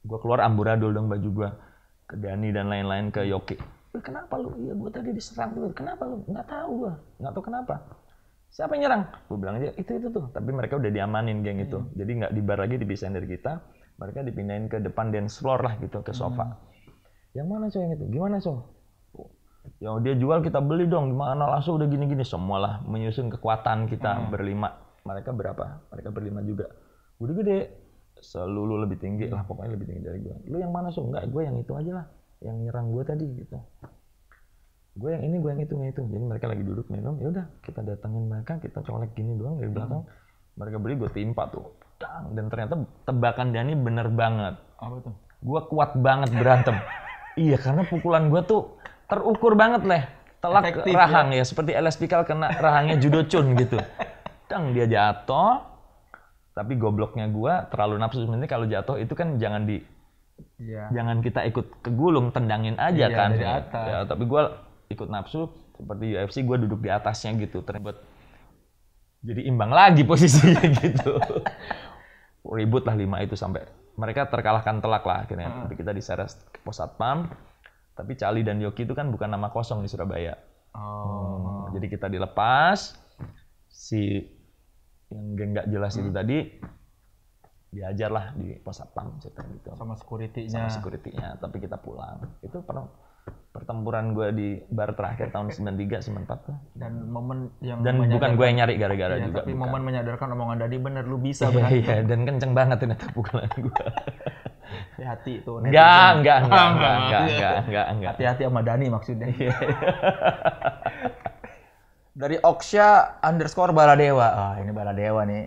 Gue keluar amburadul dong baju gue ke Dhani dan lain-lain ke Yoki. Kenapa lu? Iya gue tadi diserang dulu. Kenapa lu? Nggak tahu kenapa. Siapa yang nyerang? Gue bilang aja itu tuh. Tapi mereka udah diamanin geng itu. Jadi nggak di bar lagi dipisahin dari kita. Mereka dipindahin ke depan dance floor lah gitu ke sofa. Yang mana yang itu? Gimana Yang dia jual kita beli dong, gimana langsung udah gini-gini. Semualah menyusun kekuatan kita berlima. Mereka berapa? Mereka berlima juga. Udah gede, selulu lebih tinggi lah, pokoknya lebih tinggi dari gue. Lu yang mana Enggak, gue yang itu aja lah. Yang nyerang gue tadi gitu. Gue yang ini, gue yang itu. Jadi mereka lagi duduk minum, ya udah kita datengin mereka, kita colek gini doang dari belakang. Mereka beli, gue timpa tuh. Dan ternyata tebakan Dhani bener banget. Apa tuh? Gue kuat banget berantem. Iya, karena pukulan gue tuh terukur banget telak efektif, rahang ya. Seperti LS Pikal kena rahangnya Judo Chun gitu. Dia jatuh, tapi gobloknya gua terlalu nafsu. Sebenarnya kalau jatuh itu kan jangan kita ikut kegulung, tendangin aja kan. Dari atas. Ya, tapi gua ikut nafsu seperti UFC, gua duduk di atasnya gitu. Terlibat jadi imbang lagi posisinya gitu. Ribut lah 5 itu sampai mereka terkalahkan telak lah akhirnya. Tapi kita diseret ke pos satpam. Tapi Cali dan Yoki itu kan bukan nama kosong di Surabaya. Jadi kita dilepas, si yang geng nggak jelas itu tadi diajar lah di pos satpam gitu. Sama security-nya. Tapi kita pulang. Itu pertempuran gue di bar terakhir tahun 93-94 tuh. Dan bukan gue yang nyari gara-gara juga. Tapi bukan. Momen menyadarkan omongan Dhani bener, lu bisa. Iya, dan kenceng banget ternyata pukulan gue. Hati-hati tuh. Enggak. Hati-hati sama Dani maksudnya. Dari Oksya _ Baladewa. Ah, ini Baladewa nih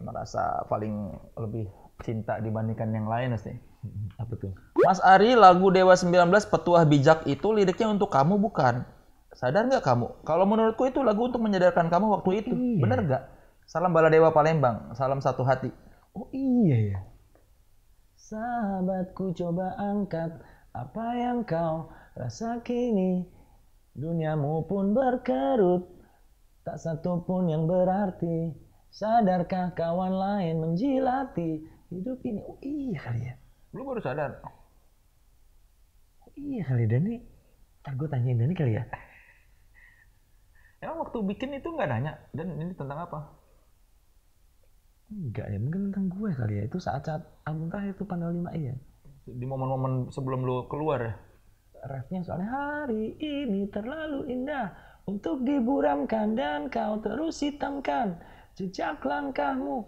merasa paling lebih cinta dibandingkan yang lain pasti. Apa tuh? Mas Ari, lagu Dewa 19 Petuah Bijak itu liriknya untuk kamu bukan? Sadar nggak kamu? Kalau menurutku itu lagu untuk menyadarkan kamu waktu itu. Bener nggak? Salam Baladewa Palembang. Salam satu hati. Oh iya ya. Sahabatku coba angkat apa yang kau rasa kini. Duniamu pun berkerut, tak satu pun yang berarti. Sadarkah kawan lain menjilati hidup ini? Oh iya kali ya. Lu baru sadar? Oh iya kali Dani. Ntar gue tanyain Dani kali ya. Emang waktu bikin itu nggak nanya? Dan ini tentang apa? Enggak ya, mungkin tentang gue kali ya. Itu saat-saat album terakhir itu Panel 5 ya. Di momen-momen sebelum lu keluar ya? Refnya soalnya hari ini terlalu indah untuk diburamkan dan kau terus hitamkan jejak langkahmu.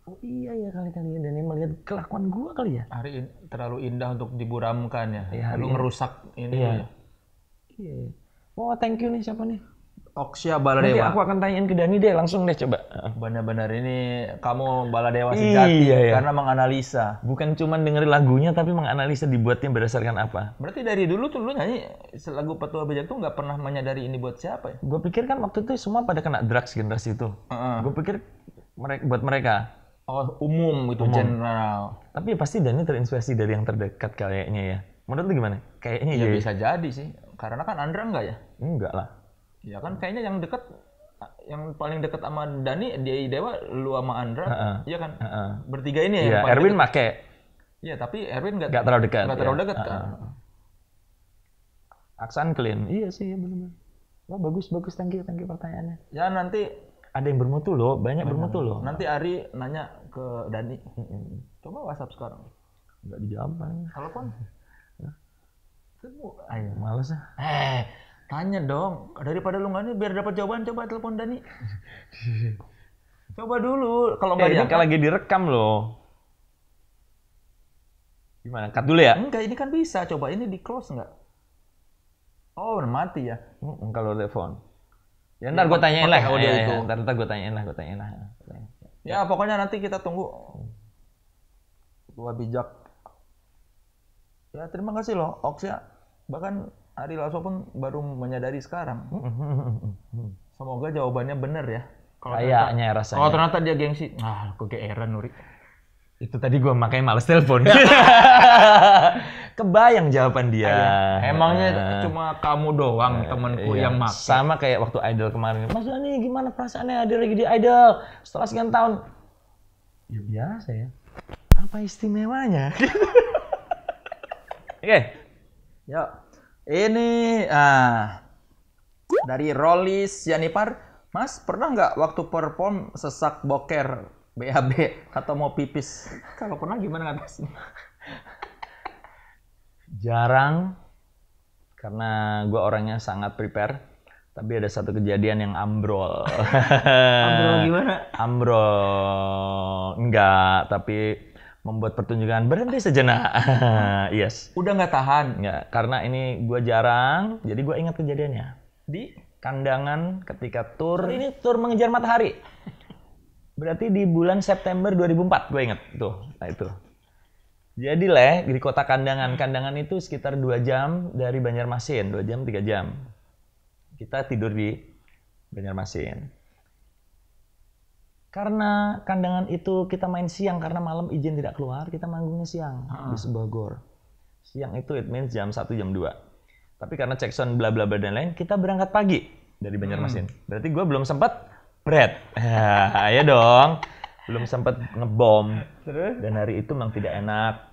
Oh iya ya kali-kali ya, dan ini melihat kelakuan gua kali ya. Hari ini terlalu indah untuk diburamkan ya. Iya, Lu ngerusak ini ya. Iya. Oh thank you nih siapa nih? Oksya Nanti Baladewa. aku akan tanyain ke Dani deh langsung deh coba. Benar-benar ini kamu Baladewa sejati karena menganalisa. Bukan cuma dengerin lagunya tapi menganalisa dibuatnya berdasarkan apa. Berarti dari dulu tuh lu nyanyi lagu Petuah Bijak tuh nggak pernah menyadari ini buat siapa ya? Gue pikir kan waktu itu semua pada kena drugs generasi itu. Gue pikir buat mereka. Oh, umum itu general. Tapi pasti Dani terinspirasi dari yang terdekat kayaknya ya. Menurut lu gimana? Kayaknya Ya ya. bisa jadi sih. Karena kan Andra enggak ya? Enggak lah. Ya kan kayaknya yang dekat, yang paling dekat sama Dani, dia Dewa, lu sama Andra, iya kan? Bertiga ini ya. Iya, yang paling Erwin deket. make. Iya, tapi Erwin nggak terlalu dekat. Nggak terlalu ya. dekat kan? Aksan clean. Iya sih, benar-benar. Wah, bagus. Thank you pertanyaannya. Ya nanti Ada yang bermutu loh, banyak bermutu loh. nanti Ari nanya ke Dani. Coba WhatsApp sekarang. Nggak dijawab. Telepon. Ayo, males ah. Tanya dong. Daripada lu nggak nih, biar dapat jawaban, coba telepon Dani. Coba dulu. Kalau nggak Ini diangkat. kan lagi direkam loh. Gimana? Cut dulu ya? Enggak, ini kan bisa. Coba ini di close nggak? Oh, udah mati ya. Kalau telepon. Ya ntar gue tanyain pakai lah. audio itu. Ntar gue tanyain lah. Ya, pokoknya nanti kita tunggu. Petuah Bijak. Ya, terima kasih loh, Oksya. Bahkan Ari Lasso pun baru menyadari sekarang. Semoga jawabannya benar ya. Kayaknya rasanya. Kalau ternyata dia gengsi. Ah, kegeeran Nuri. Itu tadi gue makanya males telepon. Kebayang jawaban dia. Emangnya cuma kamu doang temanku yang make. Sama kayak waktu Idol kemarin. Mas Dani gimana perasaannya ada lagi di Idol setelah sekian tahun? Ya biasa ya. Apa istimewanya? Oke. Ya. Ini dari Rolis Yanipar. Mas, pernah nggak waktu perform sesak boker BAB atau mau pipis? Kalau pernah gimana ngatasin? Jarang, karena gue orangnya sangat prepare. Tapi ada satu kejadian yang ambrol. Ambrol gimana? Ambrol, enggak, tapi membuat pertunjukan berhenti sejenak. Yes. Udah nggak tahan? Enggak, karena ini gue jarang, jadi gue ingat kejadiannya. Di Kandangan ketika tur, ini tur mengejar matahari. Berarti di bulan September 2004, gue inget tuh. Nah itu. Jadi di kota Kandangan. Kandangan itu sekitar 2 jam dari Banjarmasin, 2 jam 3 jam. Kita tidur di Banjarmasin. Karena Kandangan itu kita main siang karena malam izin tidak keluar, kita manggungnya siang di sebuah gor. Siang itu it means jam 1 jam 2. Tapi karena cek sound bla bla bla dan lain, kita berangkat pagi dari Banjarmasin. Berarti gue belum sempat bread. Ayo dong. Belum sempat ngebom. Dan hari itu memang tidak enak.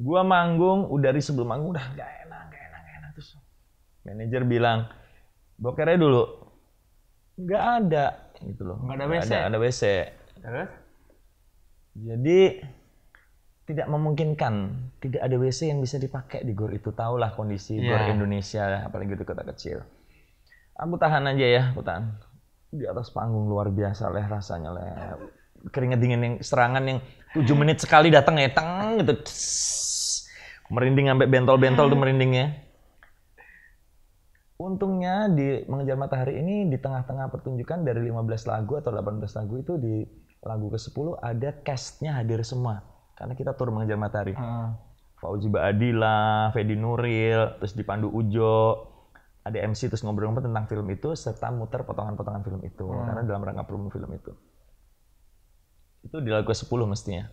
Gua manggung, dari sebelum manggung udah gak enak. Terus manajer bilang, bokernya dulu. Nggak ada, gitu loh. Nggak ada WC. Ada WC. Terus? Jadi tidak memungkinkan, tidak ada WC yang bisa dipakai di gor itu. Tahulah kondisi gor Indonesia, apalagi di kota kecil. Aku tahan aja ya, aku tahan. Di atas panggung luar biasa rasanya keringet dingin yang serangan yang 7 menit sekali datang ya, teng gitu. Merinding sampai bentol-bentol tuh merindingnya. Untungnya di Mengejar Matahari ini di tengah-tengah pertunjukan dari 15 lagu atau 18 lagu itu di lagu ke-10 ada cast-nya hadir semua. Karena kita tur Mengejar Matahari. Fauzi Baadila, Fedi Nuril, terus dipandu Ujo, ada MC terus ngobrol-ngobrol tentang film itu serta muter potongan-potongan film itu karena dalam rangka promo film itu. Itu di lagu ke-10 mestinya.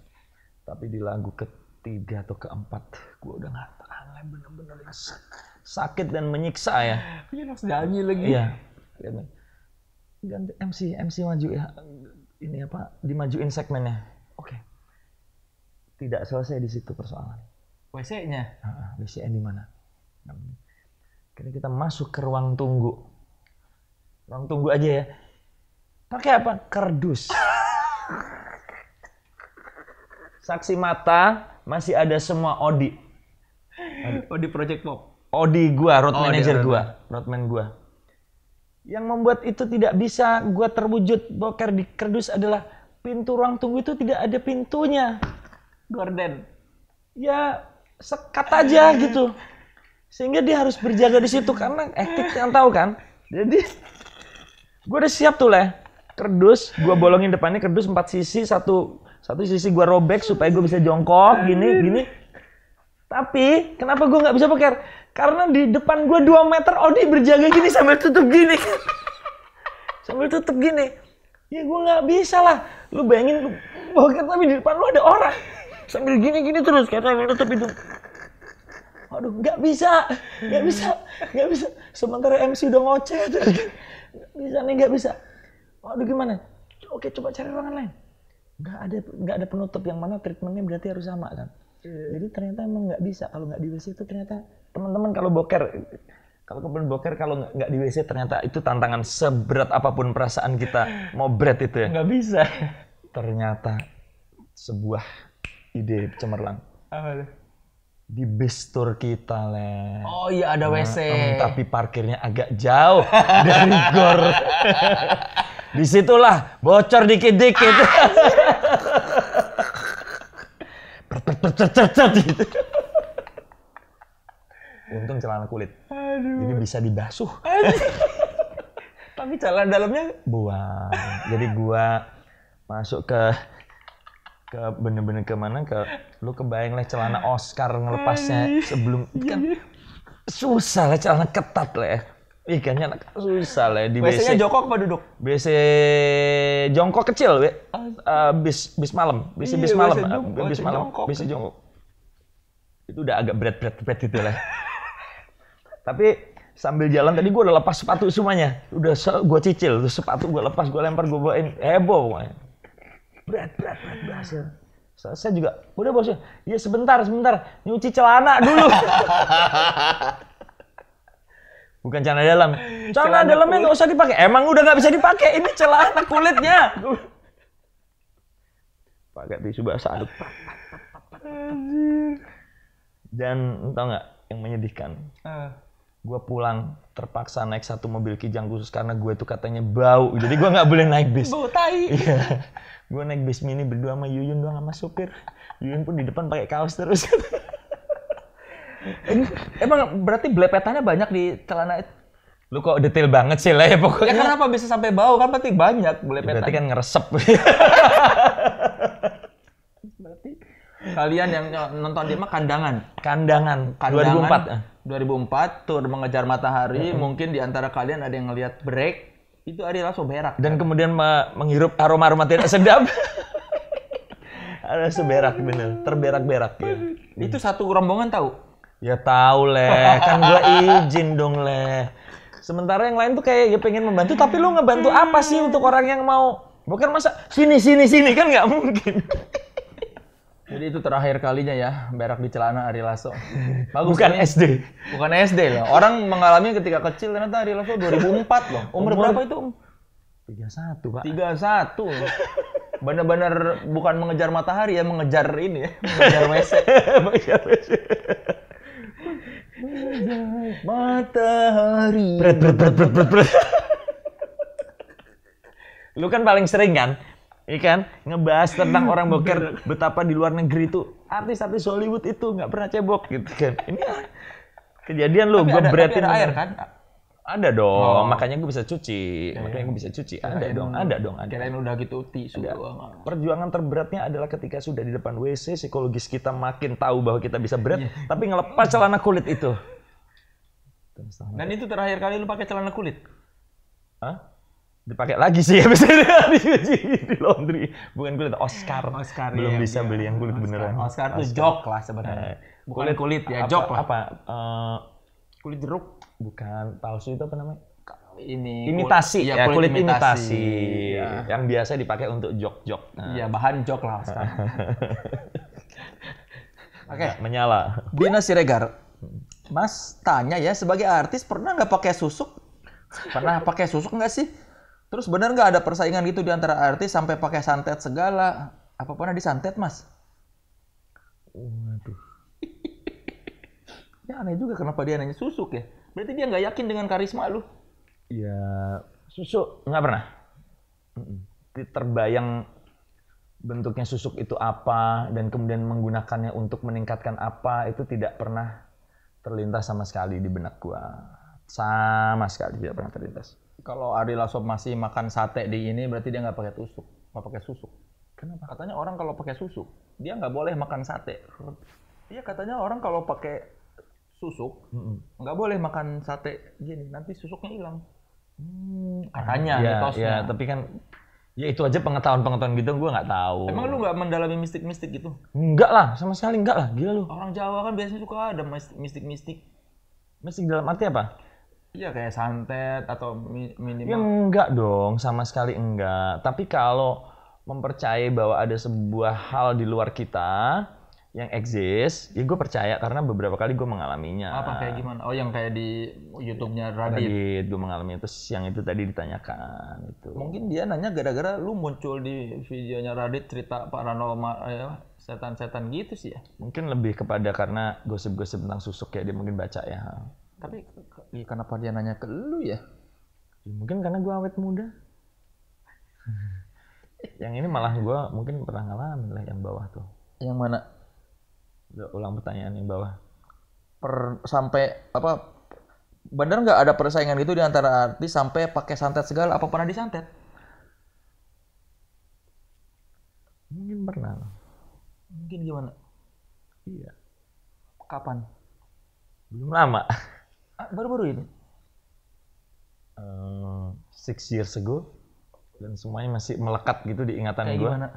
Tapi di lagu ke-3 atau ke-4 gue udah nggak tahan, bener-bener sakit dan menyiksa ya. Iya, harus nyanyi lagi. Iya. Ganti MC maju ya. Ini apa? Dimajuin segmennya. Oke. Tidak selesai di situ persoalan. WC-nya? WC-nya di mana? Kini kita masuk ke ruang tunggu. Ruang tunggu aja ya. Pakai apa? Kardus. Saksi mata masih ada semua Odi. Odi Project Pop. Odi gua, road manager gua, roadman gua. Yang membuat itu tidak bisa gua terwujud boker di kardus adalah pintu ruang tunggu itu tidak ada pintunya. Gorden. Ya sekat aja gitu. Sehingga dia harus berjaga di situ karena etik yang tahu kan. Jadi gua udah siap tuh lah. Kardus, gua bolongin depannya kardus 4 sisi, satu sisi gua robek supaya gua bisa jongkok gini. Tapi kenapa gua nggak bisa boker? Karena di depan gue 2 meter Odi berjaga gini sambil tutup gini. Ya gue nggak bisa lah. Lu bayangin lu boker tapi di depan lu ada orang. Sambil gini terus kayak sambil tutup hidung. Aduh nggak bisa. Sementara MC udah ngoceh terus. Nggak bisa. Aduh gimana? Oke coba cari ruangan lain. Nggak ada penutup yang mana treatmentnya berarti harus sama kan. Jadi ternyata emang nggak bisa. Kalau nggak di WC itu ternyata teman-teman kalau boker kalau nggak di WC ternyata itu tantangan seberat apapun perasaan kita mau berat itu ya. Nggak bisa. Ternyata sebuah ide cemerlang. Apa tuh? Di bis tour kita Le. Oh iya ada WC. Tapi parkirnya agak jauh dari gor. Disitulah bocor dikit-dikit. Gitu. Untung celana kulit. Jadi bisa dibasuh. Tapi celana dalamnya buang. Jadi gua masuk ke bener-bener kemana lu kebayang lah celana Oscar ngelepasnya sebelum kan susah lah celana ketat lah. Ikannya susah lah di WC. WC-nya jongkok apa duduk? WC jongkok kecil, bis malam, bis malam. Jongkok. Itu udah agak berat itu lah. Tapi sambil jalan tadi gue udah lepas sepatu semuanya. Udah gue cicil, terus sepatu gue lepas, gue lempar, gue bawain. Heboh pokoknya. Berat berhasil. Saya juga, udah bosnya. Iya sebentar. Nyuci celana dulu. Bukan celana dalam. Celana dalamnya nggak usah dipakai. Emang udah nggak bisa dipakai. Ini celana kulitnya. Pakai tisu basah. Dan tau nggak yang menyedihkan? Gue pulang terpaksa naik satu mobil Kijang khusus karena gue tuh katanya bau. Jadi gue nggak boleh naik bis. Bau tai. Iya. Gue naik bis mini berdua sama Yuyun doang sama supir. Yuyun pun di depan pakai kaos terus. Emang berarti belepetannya banyak di celana itu? Lu kok detail banget sih lah ya pokoknya. Ya kenapa bisa sampai bau? Kan berarti banyak belepetan. Berarti kan ngeresep. Berarti kalian yang nonton dia mah Kandangan. 2004 tur Mengejar Matahari. Mungkin di antara kalian ada yang ngelihat break. Itu Ari langsung berak. Dan kemudian menghirup aroma tidak sedap. Ada seberak bener. Terberak-berak ya. Itu satu rombongan tahu? Ya tahu Le, kan gua izin dong Le. Sementara yang lain tuh kayak ya pengen membantu, tapi lu ngebantu apa sih untuk orang yang mau? Bukan masa sini kan nggak mungkin. Jadi itu terakhir kalinya ya berak di celana Ari Lasso. Bagus. Bukan SD. Bukan SD loh. Orang mengalami ketika kecil ternyata Ari Lasso 2004 loh. Umur berapa itu? 31 Pak. 31. Bener-bener bukan mengejar matahari ya, mengejar ini ya, mengejar WC. Mengejar WC. Matahari. Lu kan paling sering kan Iya kan? Ngebahas tentang orang boker, betapa di luar negeri itu artis-artis Hollywood itu nggak pernah cebok gitu kan. Ini kejadian lo, gue beratin ada air kan? Ada dong, makanya gue bisa cuci. Ada dong. Kirain udah gitu tisu doang. Perjuangan terberatnya adalah ketika sudah di depan WC, psikologis kita makin tahu bahwa kita bisa berat, tapi ngelepas celana kulit itu. Dan itu terakhir kali lu pakai celana kulit? Hah? Dipakai lagi sih habis itu dicuci di laundry. Bukan kulit, Oscar. Belum bisa beli yang kulit beneran. Oscar tuh jok lah sebenarnya. Bukan kulit ya, jok lah. Apa? Kulit jeruk. Bukan palsu itu apa namanya? Ini imitasi ya, kulit imitasi. Ya. Yang biasa dipakai untuk jok-jok. Iya, bahan jok lah Oscar. Oke. Menyala. Bina Siregar. Mas tanya ya, sebagai artis pernah nggak pakai susuk? Pernah pakai susuk nggak sih? Terus benar nggak ada persaingan gitu di antara artis sampai pakai santet segala? Apa pernah disantet, Mas? Waduh. Ya aneh juga kenapa dia nanya susuk ya? Berarti dia nggak yakin dengan karisma lu? Ya, susuk nggak pernah. Terbayang bentuknya susuk itu apa dan kemudian menggunakannya untuk meningkatkan apa itu tidak pernah terlintas sama sekali di benak gua. Sama sekali tidak pernah terlintas. Kalau Ari Lasso masih makan sate di ini berarti dia nggak pakai tusuk, nggak pakai susuk. Kenapa? Katanya orang kalau pakai susuk dia nggak boleh makan sate. Iya katanya orang kalau pakai susuk nggak boleh makan sate gini, nanti susuknya hilang. Katanya mitosnya. Ya, tapi kan ya itu aja pengetahuan gitu gue nggak tahu. Emang lu nggak mendalami mistik-mistik gitu? Enggak lah, sama sekali enggak lah, gila lu. Orang Jawa kan biasanya suka ada mistik-mistik. Mistik dalam arti apa? Iya kayak santet atau minimal. Ya enggak dong, sama sekali enggak. Tapi kalau mempercayai bahwa ada sebuah hal di luar kita yang exist, ya gue percaya karena beberapa kali gue mengalaminya. Apa kayak gimana? Oh yang kayak di YouTube-nya Radit. Gue mengalami terus yang itu tadi ditanyakan itu. Mungkin dia nanya gara-gara lu muncul di videonya Radit cerita paranormal setan-setan gitu sih ya. Mungkin lebih kepada karena gosip-gosip tentang susuk ya, dia mungkin baca ya. Tapi kenapa dia nanya ke lu ya? Mungkin karena gue awet muda. Yang ini malah gue mungkin pernah ngalamin lah yang bawah tuh. Yang mana? Ulang pertanyaan yang bawah. Sampai apa? Bener nggak ada persaingan gitu di antara artis sampai pakai santet segala? Apa pernah disantet? Mungkin pernah. Mungkin gimana? Iya. Kapan? Belum lama. Baru-baru ini? 6 years ago. Dan semuanya masih melekat gitu di ingatan gue. Kayak gimana?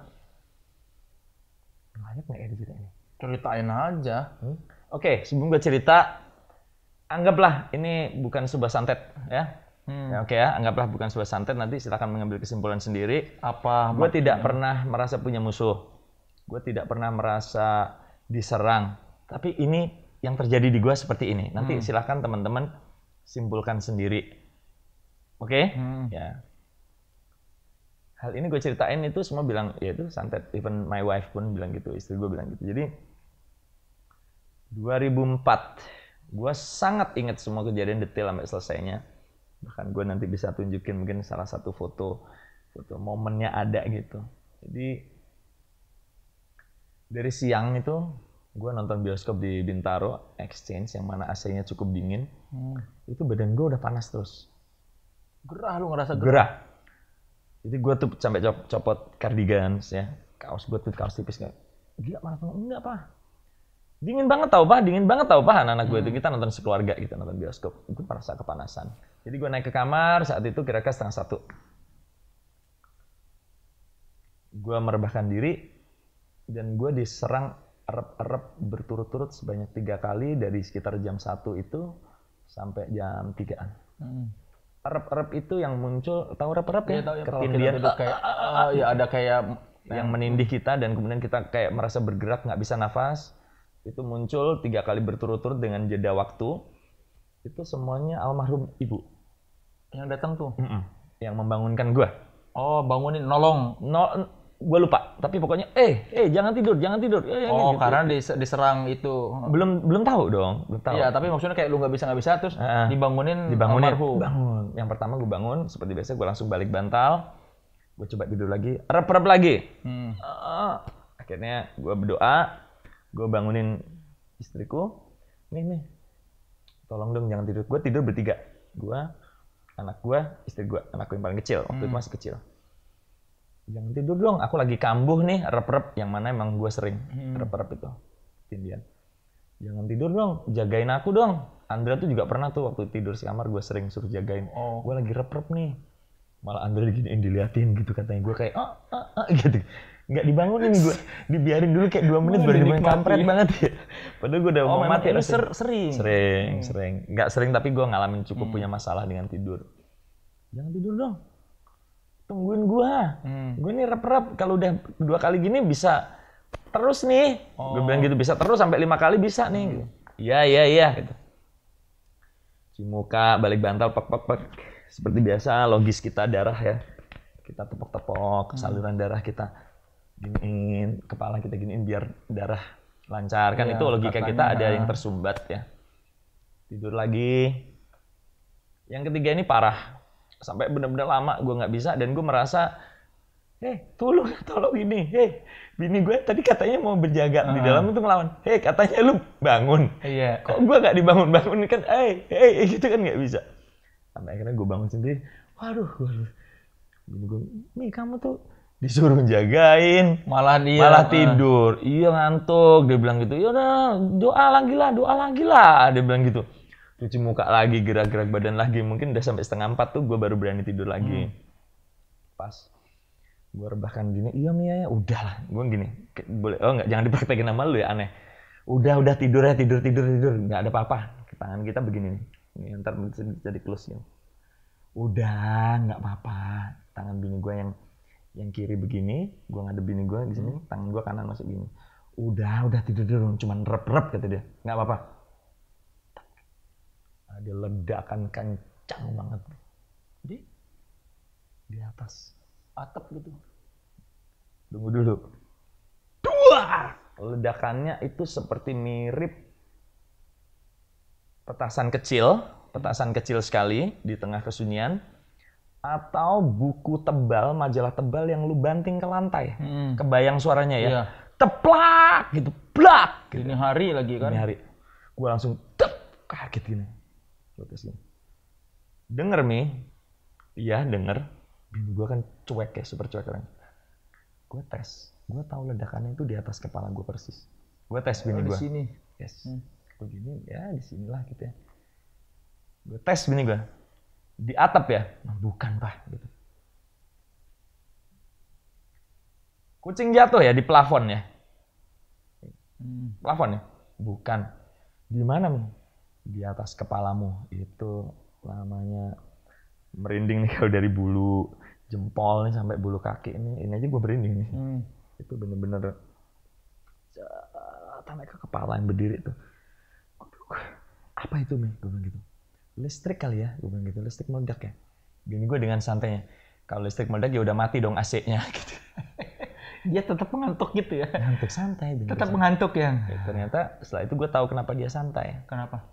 Banyak nggak ya diceritain? Ceritain aja. Oke, sebelum gue cerita, anggaplah ini bukan sebuah santet ya. Ya, oke ya, anggaplah bukan sebuah santet. Nanti silakan mengambil kesimpulan sendiri. Gue tidak pernah merasa punya musuh. Gue tidak pernah merasa diserang. Tapi ini yang terjadi di gue seperti ini. Nanti silakan teman-teman simpulkan sendiri. Oke? Ya. Hal ini gue ceritain itu semua bilang, ya itu santet. Even my wife pun bilang gitu, istri gue bilang gitu. Jadi 2004, gue sangat ingat semua kejadian detail sampai selesainya. Bahkan gue nanti bisa tunjukin mungkin salah satu foto momennya ada gitu. Jadi dari siang itu gue nonton bioskop di Bintaro Exchange yang mana AC-nya cukup dingin. Itu badan gue udah panas terus. Gerah lu ngerasa gerah? Gerah. Jadi gue tuh sampai copot cardigan ya. Kaos gue tuh kaos tipis kayak gila panas banget. Enggak, Pak. Dingin banget tau Pak anak-anak gue itu. Kita nonton sekeluarga gitu, nonton bioskop. Gue merasa kepanasan. Jadi gue naik ke kamar saat itu kira-kira 1:30. Gue merebahkan diri dan gue diserang erep-erep berturut-turut sebanyak 3 kali dari sekitar jam 1 itu sampai jam 3-an. Erep-erep itu yang muncul, tahu erep-erep ya? Ketindihan kayak ya ada kayak yang menindih kita dan kemudian kita kayak merasa bergerak nggak bisa nafas. Itu muncul 3 kali berturut-turut dengan jeda waktu. Itu semuanya almarhum ibu yang datang tuh, yang membangunkan gue. Oh, bangunin, nolong. Gue lupa, tapi pokoknya jangan tidur. Gitu. Karena diserang itu. Belum tahu dong, belum tahu. Iya, tapi maksudnya kayak lu nggak bisa terus dibangunin. Bangun. Yang pertama gue bangun, seperti biasa gue langsung balik bantal. Gue coba tidur lagi, rep-rep lagi. Akhirnya gue berdoa, gue bangunin istriku, nih, tolong dong jangan tidur. Gue tidur bertiga, gue, anak gue, istri gue, anakku yang paling kecil, waktu itu masih kecil. Jangan tidur dong, aku lagi kambuh nih, rep-rep, yang mana emang gue sering rep-rep itu, tindian. Jangan tidur dong, jagain aku dong. Andra tuh juga pernah tuh waktu tidur di kamar gue sering suruh jagain. Gue lagi rep-rep nih. Malah Andra diginiin, diliatin gitu katanya. Gue kayak gitu. Nggak dibangunin gue. Dibiarin dulu kayak 2 menit baru dibangun, kampret banget ya. Padahal gue udah mau mati. Sering? Sering. Nggak sering tapi gue ngalamin cukup punya masalah dengan tidur. Jangan tidur dong. Tungguin gue. Gue nih rep-rep. Kalau udah 2 kali gini bisa terus nih. Gue bilang gitu, bisa terus sampai 5 kali bisa nih. Iya. Gitu. Cuci muka, balik bantal, pek. Seperti biasa, logis kita darah ya. Kita tepok-tepok saluran darah kita. Giniin, kepala kita giniin biar darah lancar. Kan itu logika kita ada yang tersumbat ya. Tidur lagi. Yang ketiga ini parah. Sampai benar-benar lama gue nggak bisa dan gue merasa, tolong ini, bini gue tadi katanya mau berjaga di dalam itu ngelawan, katanya lu bangun, kok gue nggak dibangun kan, gitu kan nggak bisa. Sampai akhirnya gue bangun sendiri, waduh, bini gue, nih kamu tuh disuruh jagain, malah tidur, iya ngantuk, dia bilang gitu, yaudah doa lagi lah, dia bilang gitu. Cuci muka lagi, gerak-gerak badan lagi. Mungkin udah sampai 3:30 tuh gue baru berani tidur lagi. Pas gue rebahkan gini, iya Mia ya, udahlah. Gue gini, boleh, enggak, jangan dipraktekin sama lu ya, aneh. Udah tidur ya, tidur. Nggak ada apa-apa. Tangan kita begini nih. Ini ntar jadi close ya. Udah, nggak apa-apa. Tangan bini gue yang kiri begini, gue ngadep bini gue di sini, tangan gue kanan masuk gini. Udah tidur dulu, cuman rep kata dia. Nggak apa-apa. Ada ledakan kencang banget di atas atap gitu. Tunggu dulu. Ledakannya itu seperti mirip petasan kecil sekali di tengah kesunyian, atau buku tebal, majalah tebal yang lu banting ke lantai. Kebayang suaranya ya? Iya. Teplak gitu, blak. Gitu. Ini hari lagi kan? Ini hari. Gue langsung kaget gini. Denger Mi? Iya denger. Bini gue kan cuek ya, super cuek kan. Gue tes. Gue tahu ledakannya itu di atas kepala gue persis. Gue tes bini gue. Di sini. Yes. Gue gini ya di sinilah gitu ya. Gue tes bini gue. Di atap ya? Bukan Pak. Gitu. Kucing jatuh ya di plafon ya? Plafon ya? Bukan. Di mana Mi? Di atas kepalamu. Itu namanya merinding nih kalau dari bulu jempol nih sampai bulu kaki ini aja gue merinding nih. Itu bener-bener sampai ke kepala yang berdiri tuh. Apa itu Mi? Gue bilang gitu. Listrik kali ya? Gue bilang gitu. Listrik meledak ya? Bini gue dengan santainya. Kalau listrik meledak ya udah mati dong AC-nya gitu. Dia tetap mengantuk gitu ya? Ngantuk santai. Tetap mengantuk ya? Ternyata setelah itu gue tahu kenapa dia santai. Kenapa?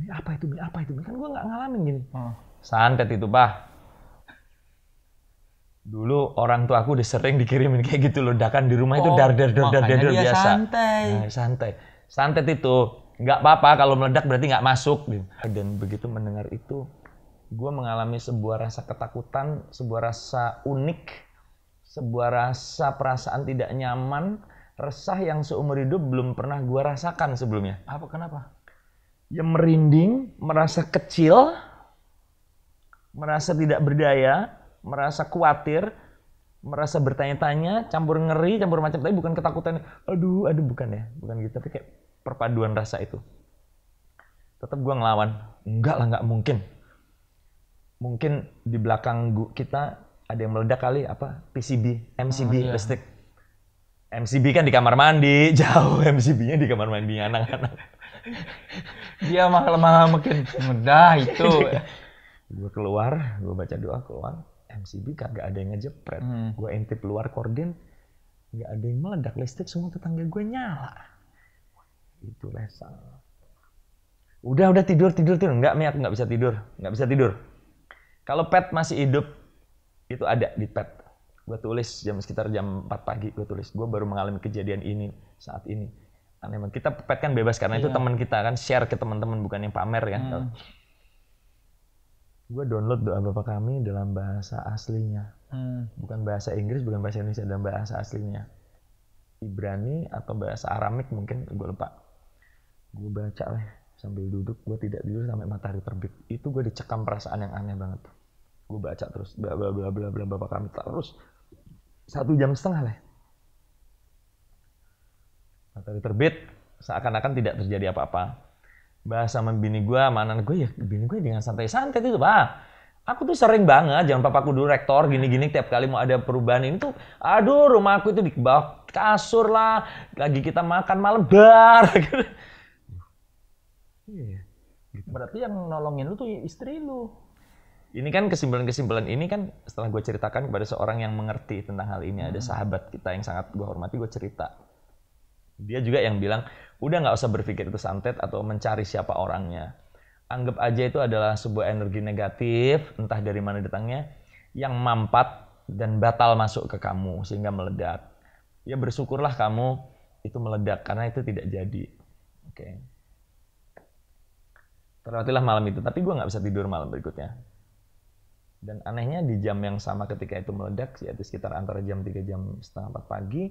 Apa itu? Kan gue nggak ngalamin gini. Santet itu, Pak. Dulu orang tua aku udah sering dikirimin kayak gitu ledakan di rumah itu dar biasa. Santai. Santet itu nggak apa-apa kalau meledak berarti nggak masuk. Dan begitu mendengar itu, gue mengalami sebuah rasa ketakutan, sebuah rasa unik, sebuah rasa perasaan tidak nyaman, resah yang seumur hidup belum pernah gue rasakan sebelumnya. Kenapa? Ya merinding, merasa kecil, merasa tidak berdaya, merasa khawatir, merasa bertanya-tanya, campur ngeri, campur macam, tapi bukan ketakutan, aduh bukan ya, bukan gitu, tapi kayak perpaduan rasa itu. Tetap gue ngelawan, enggak lah, nggak mungkin. Mungkin di belakang kita ada yang meledak kali, PCB, MCB, listrik. MCB kan di kamar mandi, jauh MCB-nya di kamar mandi anak-anak. Dia malah makin mudah itu. Gue keluar, gue baca doa keluar, MCB kagak ada yang ngejepret. Gue intip luar korden, nggak ada yang meledak, listrik semua tetangga gue nyala. Itu lesang. Udah tidur. Enggak Mi, aku nggak bisa tidur. Kalau Pet masih hidup, Itu ada di pet. Gue tulis sekitar jam 4 pagi, gue tulis. Gue baru mengalami kejadian ini saat ini. Aneh banget. Kita pet kan bebas karena itu teman kita kan, share ke teman-teman bukan yang pamer ya. Gue download doa Bapa Kami dalam bahasa aslinya. Bukan bahasa Inggris, bukan bahasa Indonesia, dalam bahasa aslinya. Ibrani atau bahasa Aramik mungkin, gue lupa. Gue baca lah sambil duduk, gue tidak tidur sampai matahari terbit. Itu gue dicekam perasaan yang aneh banget. Gue baca terus, bla bla bla bla bla Bapa Kami terus 1,5 jam lah. Matahari terbit, seakan-akan tidak terjadi apa-apa. Bahas sama bini gue, sama anak gue, ya bini gue dengan santai-santai itu, Pak. Aku tuh sering banget, jangan papaku dulu rektor, gini-gini, tiap kali mau ada perubahan ini tuh, aduh rumahku itu di bawah kasur lah, lagi kita makan malam bar. Berarti yang nolongin lu tuh istri lu. Ini kan kesimpulan-kesimpulan ini kan setelah gue ceritakan kepada seorang yang mengerti tentang hal ini. Ada sahabat kita yang sangat gue hormati, gue cerita. Dia juga yang bilang, udah nggak usah berpikir itu santet atau mencari siapa orangnya. Anggap aja itu adalah sebuah energi negatif, entah dari mana datangnya, yang mampat dan batal masuk ke kamu sehingga meledak. Ya bersyukurlah kamu itu meledak karena itu tidak jadi. Oke. Terlewatilah malam itu, tapi gue nggak bisa tidur malam berikutnya. Dan anehnya di jam yang sama ketika itu meledak, yaitu sekitar antara jam 3 jam setengah 4 pagi.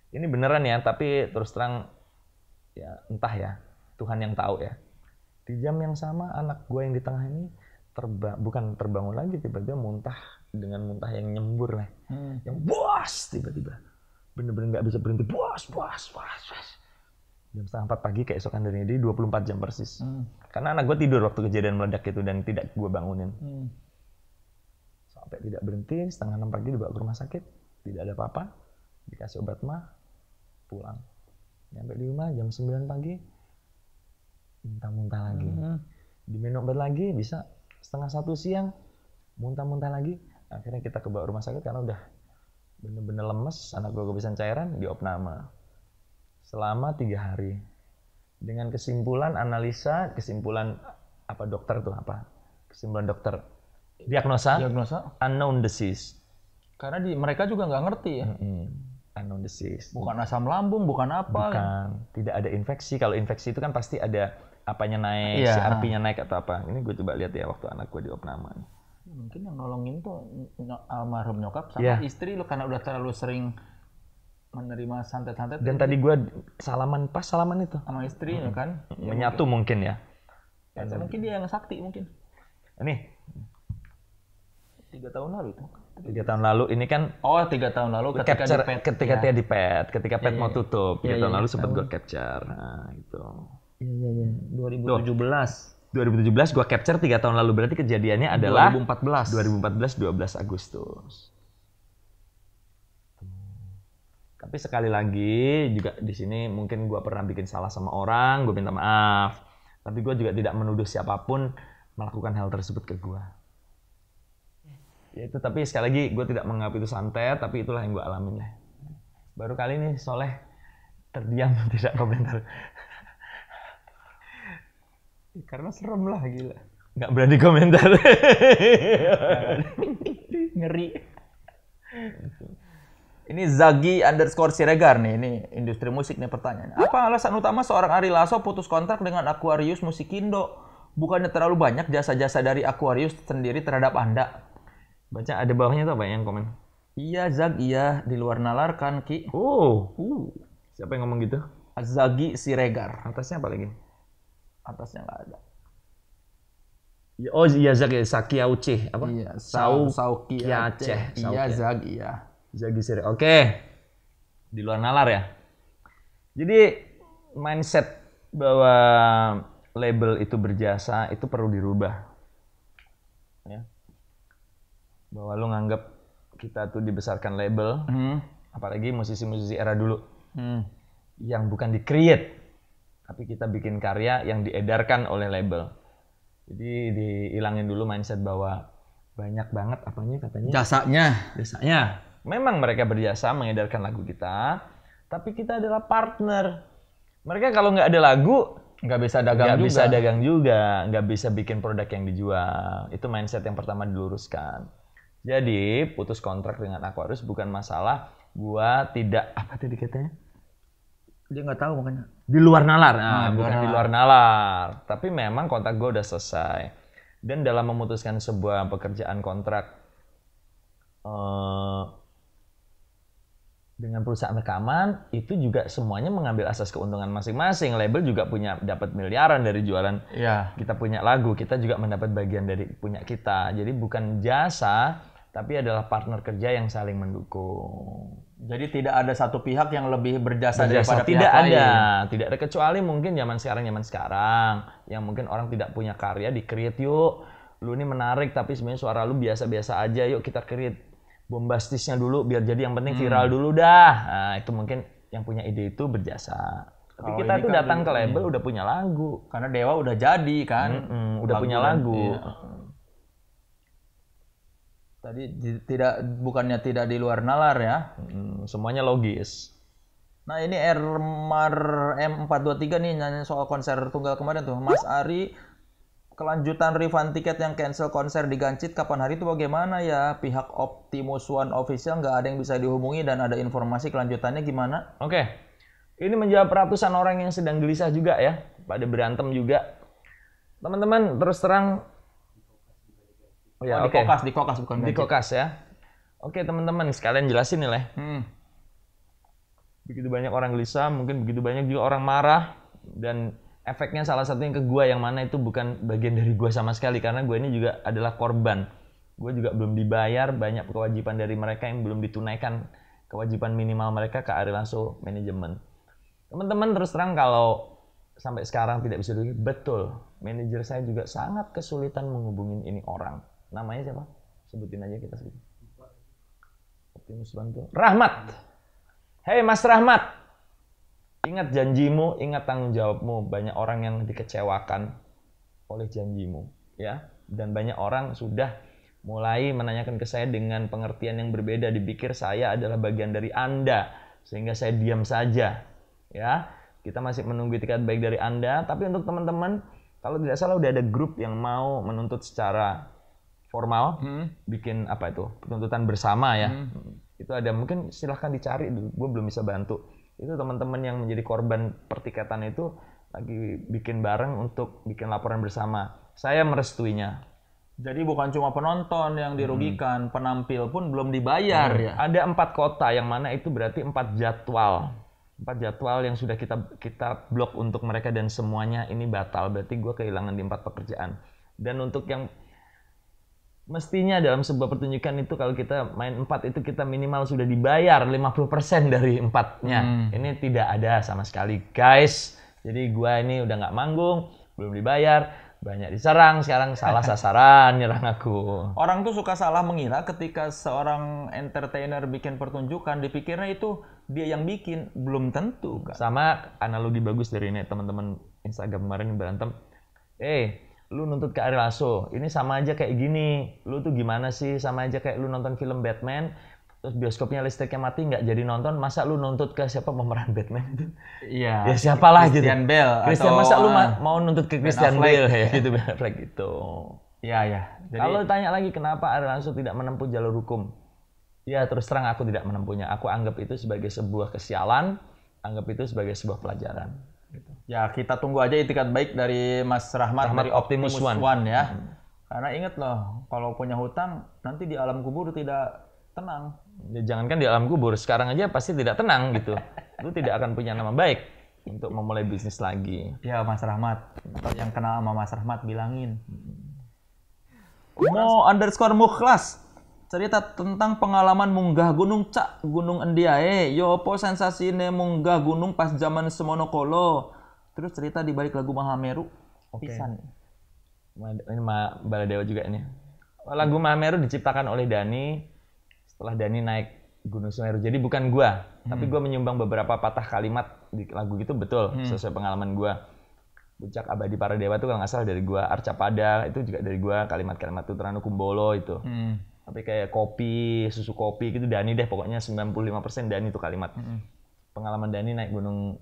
Ini beneran ya, tapi terus terang ya entah ya, Tuhan yang tahu ya. Di jam yang sama anak gue yang di tengah ini bukan terbangun lagi, tiba-tiba muntah dengan muntah yang nyembur lah. Yang buas tiba-tiba. Bener-bener nggak bisa berhenti, buas. Jam setengah 4 pagi keesokan dari ini 24 jam persis. Karena anak gue tidur waktu kejadian meledak itu dan tidak gue bangunin. Sampai tidak berhenti, setengah 6 pagi dibawa ke rumah sakit, tidak ada apa-apa, dikasih obat mah, pulang. Nyampe di rumah jam 9 pagi, muntah-muntah lagi. Diminum obat lagi, bisa setengah 1 siang, muntah-muntah lagi. Akhirnya kita ke bawah rumah sakit karena udah bener-bener lemes, anak gue kehabisan cairan, diopname. Selama 3 hari. Dengan kesimpulan analisa, kesimpulan apa dokter tuh apa? Kesimpulan dokter. Diagnosa unknown disease. Karena mereka juga nggak ngerti ya. Unknown disease. Bukan asam lambung, bukan apa. Bukan. Tidak ada infeksi. Kalau infeksi itu kan pasti ada apanya naik, CRP-nya naik atau apa. Ini gue coba lihat ya waktu anak gue diopname. Mungkin yang nolongin tuh almarhum nyokap sama istri lo karena udah terlalu sering menerima santet-santet. Dan tadi gue salaman itu sama istri kan. Menyatu mungkin ya. Mungkin dia yang sakti mungkin. Ini 3 tahun lalu itu. 3 tahun lalu ini kan 3 tahun lalu ketika dia di pet, ketika pet mau tutup 3 tahun lalu sempat gue capture. Nah, itu. Iya. 2017 gue capture 3 tahun lalu, berarti kejadiannya adalah 2014 12 Agustus. Tapi sekali lagi juga di sini mungkin gue pernah bikin salah sama orang, gue minta maaf. Tapi gue juga tidak menuduh siapapun melakukan hal tersebut ke gue. Ya itu, tapi sekali lagi gue tidak menganggap itu santet, tapi itulah yang gue alamin lah. Baru kali ini Soleh terdiam tidak komentar. Karena serem lah, gila. Nggak berani komentar. Ngeri. Ini Zagi_Siregar nih, ini industri musik nih pertanyaannya. Apa alasan utama seorang Ari Lasso putus kontrak dengan Aquarius Musikindo? Bukannya terlalu banyak jasa-jasa dari Aquarius sendiri terhadap Anda? Baca ada bawahnya tuh apa yang komen? Iya Zag, iya di luar nalar kan Ki. Siapa yang ngomong gitu? Zagi_Siregar. Atasnya apa lagi? Atasnya nggak ada. Oh iya Zag ya, Sakia Uceh apa? Iya, Saukia Aceh. Iya Zag, iya. Zagi_Siregar. Oke. Di luar nalar ya. Jadi mindset bahwa label itu berjasa itu perlu dirubah. Ya. Bahwa lu nganggap kita tuh dibesarkan label, apalagi musisi-musisi era dulu, yang bukan di-create, tapi kita bikin karya yang diedarkan oleh label. Jadi dihilangin dulu mindset bahwa banyak banget apanya katanya? Jasanya. Memang mereka berjasa mengedarkan lagu kita, tapi kita adalah partner. Mereka kalau nggak ada lagu, nggak bisa dagang juga, nggak bisa bikin produk yang dijual. Itu mindset yang pertama diluruskan. Jadi putus kontrak dengan Aquarius bukan masalah gua tidak apa tadi katanya? Dia nggak tahu makanya. Di luar nalar. Nah, bukan di luar nalar. Tapi memang kontrak gue udah selesai. Dan dalam memutuskan sebuah pekerjaan kontrak dengan perusahaan rekaman, itu juga semuanya mengambil asas keuntungan masing-masing. Label juga punya dapat miliaran dari jualan. Iya. Kita punya lagu, kita juga mendapat bagian dari punya kita. Jadi bukan jasa, tapi adalah partner kerja yang saling mendukung. Jadi tidak ada satu pihak yang lebih berjasa daripada tidak pihak lain. Tidak ada kecuali mungkin zaman sekarang yang mungkin orang tidak punya karya di create yuk. Lu ini menarik tapi sebenarnya suara lu biasa-biasa aja, yuk kita create bombastisnya dulu biar jadi yang penting viral dulu dah. Nah, itu mungkin yang punya ide itu berjasa. Tapi Kalau kita ini tuh kan datang ke label udah punya lagu. Karena Dewa udah jadi kan. Udah punya lagu. Tadi bukannya tidak di luar nalar ya. Semuanya logis. Nah ini Ermar M423 nih nanya soal konser tunggal kemarin tuh. Mas Ari, kelanjutan refund tiket yang cancel konser di Gancit kapan hari itu bagaimana ya? Pihak Optimus One Official nggak ada yang bisa dihubungi dan ada informasi kelanjutannya gimana? Oke. Ini menjawab ratusan orang yang sedang gelisah juga ya. Pada berantem juga. Teman-teman terus terang. Ya, di Kokas bukan Gancit. Di Kokas ya. Oke teman-teman sekalian jelasin nih lah. Begitu banyak orang gelisah, mungkin begitu banyak juga orang marah, dan efeknya salah satunya ke gue yang mana itu bukan bagian dari gue sama sekali karena gue ini juga adalah korban. Gue juga belum dibayar, banyak kewajiban dari mereka yang belum ditunaikan, kewajiban minimal mereka ke Ari Lasso manajemen. Teman-teman terus terang kalau sampai sekarang tidak bisa dihubungi, betul. Manajer saya juga sangat kesulitan menghubungin ini orang. Namanya siapa? Sebutin aja kita sebutin. Optimus bantu. Rahmat. Hei Mas Rahmat. Ingat janjimu, ingat tanggung jawabmu. Banyak orang yang dikecewakan oleh janjimu, ya. Dan banyak orang sudah mulai menanyakan ke saya dengan pengertian yang berbeda. Dipikir saya adalah bagian dari Anda, sehingga saya diam saja, ya. Kita masih menunggu itikat baik dari Anda. Tapi untuk teman-teman, kalau tidak salah udah ada grup yang mau menuntut secara formal, bikin apa itu tuntutan bersama ya. Itu ada, mungkin silahkan dicari dulu. Gue belum bisa bantu. Itu teman-teman yang menjadi korban pertikaitan itu lagi bikin bareng untuk bikin laporan bersama. Saya merestuinya. Jadi bukan cuma penonton yang dirugikan, penampil pun belum dibayar ya. Ada 4 kota yang mana itu berarti 4 jadwal. 4 jadwal yang sudah kita blok untuk mereka dan semuanya ini batal. Berarti gue kehilangan di 4 pekerjaan. Dan untuk yang mestinya dalam sebuah pertunjukan itu kalau kita main 4 itu kita minimal sudah dibayar 50% dari 4-nya. Ini tidak ada sama sekali guys. Jadi gua ini udah nggak manggung, belum dibayar, banyak diserang, sekarang salah sasaran nyerang aku. Orang tuh suka salah mengira ketika seorang entertainer bikin pertunjukan, dipikirnya itu dia yang bikin, belum tentu kan. Sama analogi bagus dari ini teman-teman Instagram kemarin yang berantem. Lu nuntut ke Ari Lasso, ini sama aja kayak gini. Lu tuh gimana sih? Sama aja kayak lu nonton film Batman, terus bioskopnya listriknya mati nggak jadi nonton, masa lu nuntut ke siapa pemeran Batman itu? Iya. Ya siapalah gitu. Christian Bale. Christian, atau, masa lu mau nuntut ke Christian Bale ya gitu, Ben Affleck gitu. Iya ya. Jadi, kalau tanya lagi kenapa Ari Lasso tidak menempuh jalur hukum? Ya terus terang aku tidak menempuhnya. Aku anggap itu sebagai sebuah kesialan, anggap itu sebagai sebuah pelajaran. Gitu. Ya kita tunggu aja itikat baik dari Mas Rahmat dari Optimus One ya. Karena ingat loh, kalau punya hutang nanti di alam kubur tidak tenang. Ya, jangankan di alam kubur, sekarang aja pasti tidak tenang gitu. Lu tidak akan punya nama baik untuk memulai bisnis lagi. Ya Mas Rahmat, yang kenal sama Mas Rahmat bilangin. _mukhlas cerita tentang pengalaman munggah gunung gunung endiae. Yo opo sensasine munggah gunung pas zaman semono kolo. Terus cerita di balik lagu Mahameru. Pisan. Ini Baladewa juga ini. Lagu Mahameru diciptakan oleh Dani setelah Dani naik Gunung Semeru. Jadi bukan gua, tapi gua menyumbang beberapa patah kalimat di lagu itu betul sesuai pengalaman gua. Puncak Abadi Para Dewa itu kalau nggak salah dari gua, Arca Pada itu juga dari gua, kalimat-kalimat Tutrano Kumbolo itu. Tapi kayak kopi, susu kopi gitu Dani deh, pokoknya 95% Dani itu kalimat. Pengalaman Dani naik Gunung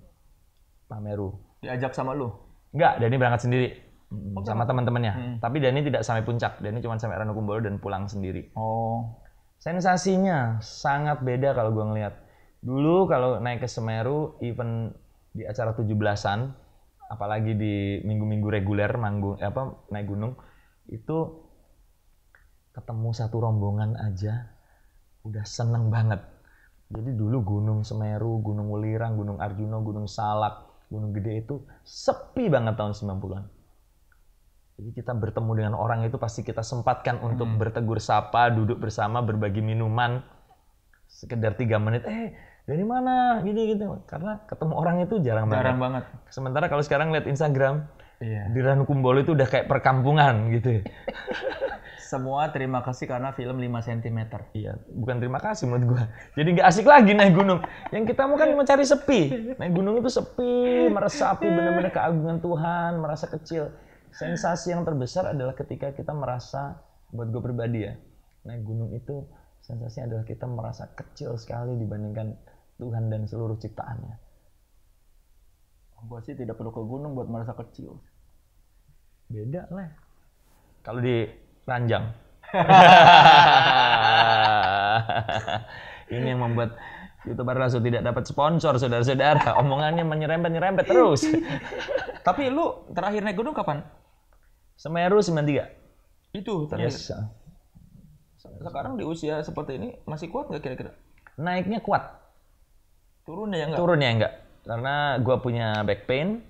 Mahameru. Diajak sama lu? Enggak, Dani berangkat sendiri. sama teman-temannya. Tapi Dani tidak sampai puncak. Dani cuma sampai Ranukumbolo dan pulang sendiri. Oh. Sensasinya sangat beda kalau gue ngeliat. Dulu kalau naik ke Semeru, even di acara 17-an, apalagi di minggu-minggu reguler naik gunung, itu ketemu satu rombongan aja udah seneng banget. Jadi dulu Gunung Semeru, Gunung Welirang, Gunung Arjuna, Gunung Salak, Gunung Gede itu sepi banget tahun 90-an. Jadi kita bertemu dengan orang itu pasti kita sempatkan untuk bertegur sapa, duduk bersama, berbagi minuman. Sekedar 3 menit, dari mana? Gitu. Karena ketemu orang itu jarang banget. Sementara kalau sekarang lihat Instagram, di Ranukumbolo itu udah kayak perkampungan gitu. Semua terima kasih karena film 5 cm. Iya, bukan terima kasih menurut gua. Jadi nggak asik lagi naik gunung. Yang kita mau kan mencari sepi. Naik gunung itu sepi, meresapi benar-benar keagungan Tuhan, merasa kecil. Sensasi yang terbesar adalah ketika kita merasa, buat gue pribadi ya, naik gunung itu sensasinya adalah kita merasa kecil sekali dibandingkan Tuhan dan seluruh ciptaannya. Gue sih tidak perlu ke gunung buat merasa kecil. Beda lah. Kalau di Ranjang. Ini yang membuat YouTuber Raso tidak dapat sponsor, saudara-saudara. Omongannya menyerempet terus. Tapi lu terakhir naik gunung kapan? Semeru 93. Itu terakhir. Yes. Sekarang di usia seperti ini masih kuat nggak kira-kira? Naiknya kuat. Turunnya ya enggak? Turunnya enggak. Karena gue punya back pain.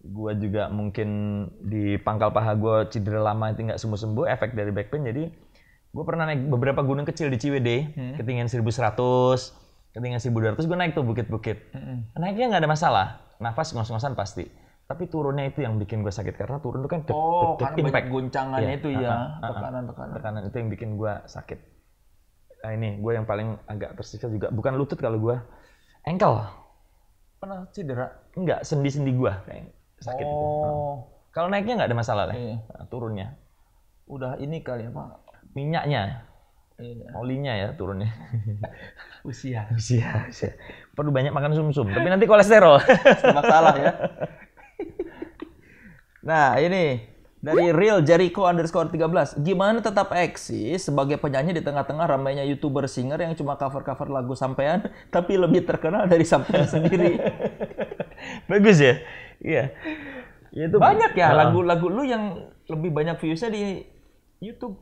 Gue juga mungkin di pangkal paha gue cedera lama itu nggak sembuh-sembuh, efek dari back pain. Jadi gue pernah naik beberapa gunung kecil di Ciwidey, ketinggian 1100, ketinggian 1200, gue naik tuh bukit-bukit. Naiknya nggak ada masalah, nafas ngos-ngosan pasti. Tapi turunnya itu yang bikin gue sakit, karena turun itu kan karena banyak guncangannya itu ya, tekanan-tekanan. Tekanan itu yang bikin gue sakit. Nah ini, gue yang paling agak tersiksa juga, bukan lutut kalau gue, ankle. Pernah cedera? Enggak, sendi-sendi gue kayak sakit itu. Kalau naiknya nggak ada masalah lah, turunnya. Udah ini kali ya Pak? Minyaknya, olinya ya turunnya. Usia. Perlu banyak makan sumsum, tapi nanti kolesterol. Masalah ya. Nah ini dari Real Jericho _13. Gimana tetap eksis sebagai penyanyi di tengah-tengah ramainya YouTuber singer yang cuma cover-cover lagu sampean tapi lebih terkenal dari sampean sendiri? Bagus ya? Iya. Ya, itu banyak ya lagu-lagu lu yang lebih banyak views-nya di YouTube.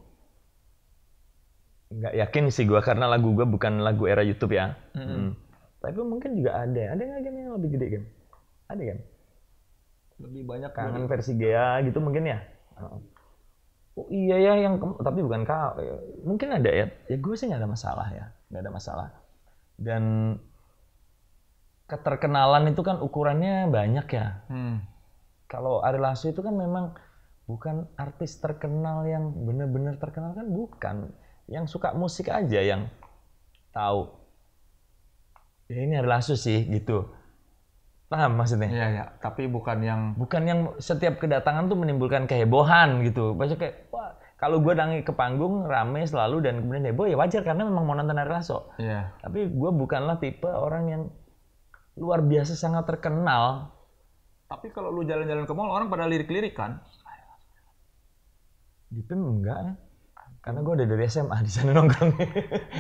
Nggak yakin sih gua karena lagu gua bukan lagu era YouTube ya. Tapi mungkin juga ada. Ada nggak game yang lebih gede kan? Ada kan? Lebih banyak Kangen versi Gea gitu mungkin ya. Oh iya ya yang tapi bukan kau. Mungkin ada ya. Ya gue sih nggak ada masalah ya. Nggak ada masalah. Dan keterkenalan itu kan ukurannya banyak ya. Kalau Ari Lasso itu kan memang bukan artis terkenal yang benar-benar terkenal kan bukan. Yang suka musik aja yang tahu. Ya ini Ari Lasso sih gitu. Paham maksudnya? Iya. Tapi bukan yang setiap kedatangan tuh menimbulkan kehebohan gitu. Maksudnya kayak, wah, kalau gue dangi ke panggung rame selalu dan kemudian heboh ya wajar karena memang mau nonton Ari Lasso. Iya. Tapi gue bukanlah tipe orang yang luar biasa sangat terkenal. Tapi kalau lu jalan-jalan ke mall orang pada lirik-lirik kan? Di PIM enggak ya. Karena gue udah dari SMA di sana nongkrong.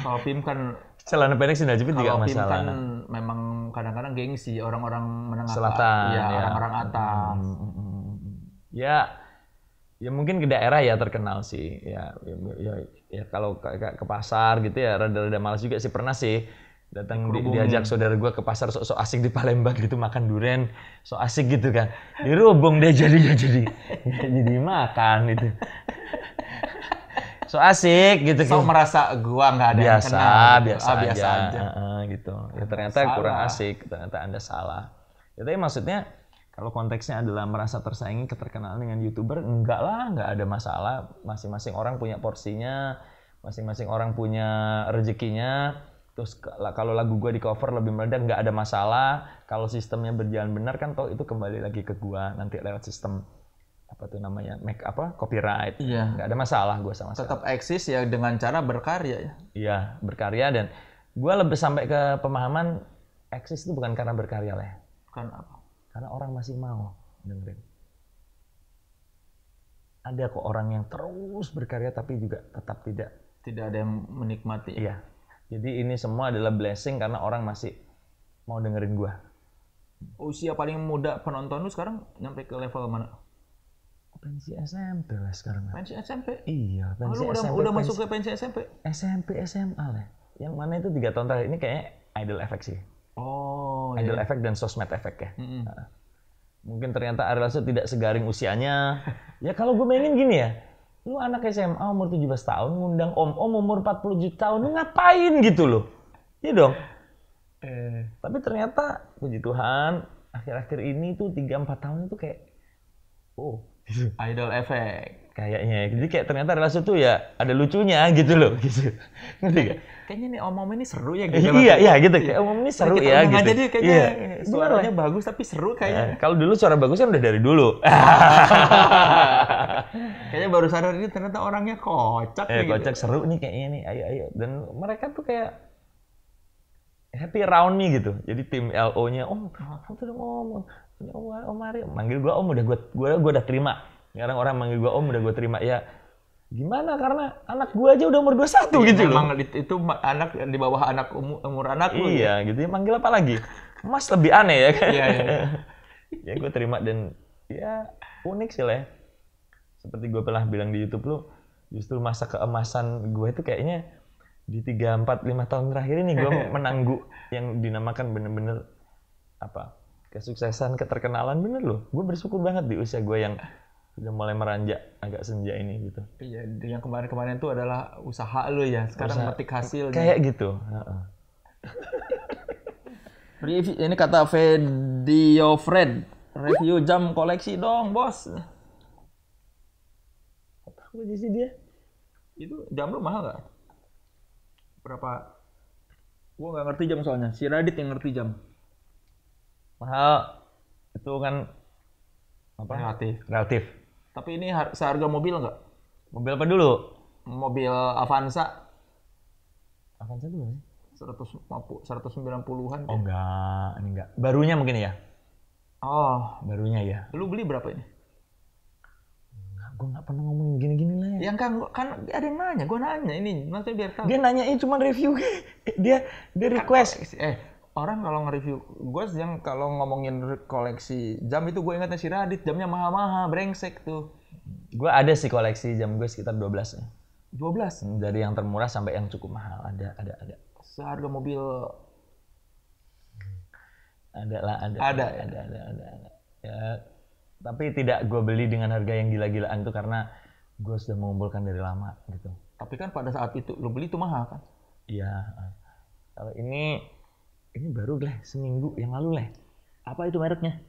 Kalau PIM kan celana pendek sendal jepit juga masalah. Kalau PIM kan memang kadang-kadang gengsi orang-orang menengah selatan, ya, orang-orang atas. Ya mungkin ke daerah ya terkenal sih. Ya kalau ke pasar gitu ya rada-rada malas juga sih, pernah sih datang diajak saudara gue ke pasar sok-sok asik di Palembang gitu makan durian sok asik gitu kan. Dirubung deh jadi makan gitu. So asik gitu. So merasa gua nggak ada biasa, yang kenal. Biasa aja. Gitu. Ya ternyata salah. Kurang asik, ternyata Anda salah. Ya, tapi maksudnya kalau konteksnya adalah merasa tersaingi keterkenalan dengan YouTuber, enggak lah, nggak ada masalah. Masing-masing orang punya porsinya, masing-masing orang punya rezekinya. Terus kalau lagu gua di cover lebih meledak nggak ada masalah. Kalau sistemnya berjalan benar kan toh itu kembali lagi ke gua nanti lewat sistem apa tuh namanya copyright. Iya. Nggak ada masalah gue sama sekali. Tetap eksis ya dengan cara berkarya ya. Iya, berkarya, dan gue lebih sampai ke pemahaman eksis itu bukan karena berkarya lah. Bukan apa? Karena orang masih mau dengerin. ada kok orang yang terus berkarya tapi juga tetap tidak ada yang menikmati. Iya. Jadi ini semua adalah blessing karena orang masih mau dengerin gua. Usia paling muda penonton lu sekarang nyampe ke level mana? Pensi SMP lah sekarang. Pensi SMP? Iya, pensi lu SMP. udah masuk ke pensi SMP? SMP, SMA lah. Yang mana itu 3 tahun terakhir ini kayaknya Idol Effect sih. Oh, Idol Effect dan Sosmed Effect ya. Nah, mungkin ternyata Ariel Lasso tidak segaring usianya. Ya kalau gue mainin gini ya, lu anak SMA umur 17 tahun ngundang om-om umur 47 tahun, lu ngapain gitu loh? Iya dong. Tapi ternyata puji Tuhan akhir-akhir ini tuh 3-4 tahun itu kayak Idol Effect kayaknya. Jadi kayak ternyata Ariel Lasso tuh ya ada lucunya gitu loh gitu. Ngerti gak? Kayaknya nih om-om ini seru ya gitu. Iya gitu. Kayak om ini seru ya gitu. Jadi kayaknya suaranya bagus tapi seru kayaknya. Kalau dulu suara bagus kan udah dari dulu. Kayaknya baru sadar ini ternyata orangnya kocak nih. Kocak gitu. Seru nih kayaknya nih. Ayo. Dan mereka tuh kayak happy around me gitu. Jadi tim LO-nya, kamu tuh om Mario. Manggil gua om gua udah terima. Sekarang orang manggil gua om udah gua terima. Ya gimana karena anak gua aja udah umur 21 gitu loh. Emang itu anak di bawah anak umur anak lu. Iya gitu ya, manggil apa lagi? Mas lebih aneh ya kan. Iya. Ya gua terima dan ya unik sih lah ya. Seperti gua pernah bilang di YouTube lu, justru masa keemasan gue itu kayaknya di 3, 4, 5 tahun terakhir ini gue menanggu yang dinamakan bener-bener kesuksesan, keterkenalan bener loh. Gue bersyukur banget di usia gue yang udah mulai meranjak agak senja ini gitu. Iya, yang kemarin-kemarin itu adalah usaha lo ya. Sekarang metik hasilnya. Kayak gitu. Review ini kata Video Fred, review jam koleksi dong, bos. Apa sih dia? Itu jam lu mahal nggak? Berapa? Gua nggak ngerti jam soalnya. Si Radit yang ngerti jam. Mahal. Itu kan Relatif. Tapi ini seharga mobil nggak? Mobil apa dulu? Mobil Avanza. Avanza itu berapa sih? 190-an. Oh enggak, ini enggak. Barunya mungkin ya? Oh, barunya ya. Lu beli berapa ini? Gue nggak pernah ngomongin gini-gini lah ya. Yang kan ada yang nanya, gue nanya ini, maksudnya biar tahu. Dia nanyain cuma review, dia request. Orang kalau nge-review, gue yang kalau ngomongin koleksi jam itu gue ingatnya si Radit, jamnya mahal-mahal, brengsek tuh. Gue ada sih koleksi jam gue sekitar 12 ya. 12? Dari yang termurah sampai yang cukup mahal, ada. Seharga mobil? Ada. Ya. Tapi tidak gue beli dengan harga yang gila-gilaan tuh karena gue sudah mengumpulkan dari lama gitu. Tapi kan pada saat itu lo beli itu mahal kan? Iya. Kalau ini baru lah seminggu yang lalu lah. Apa itu mereknya?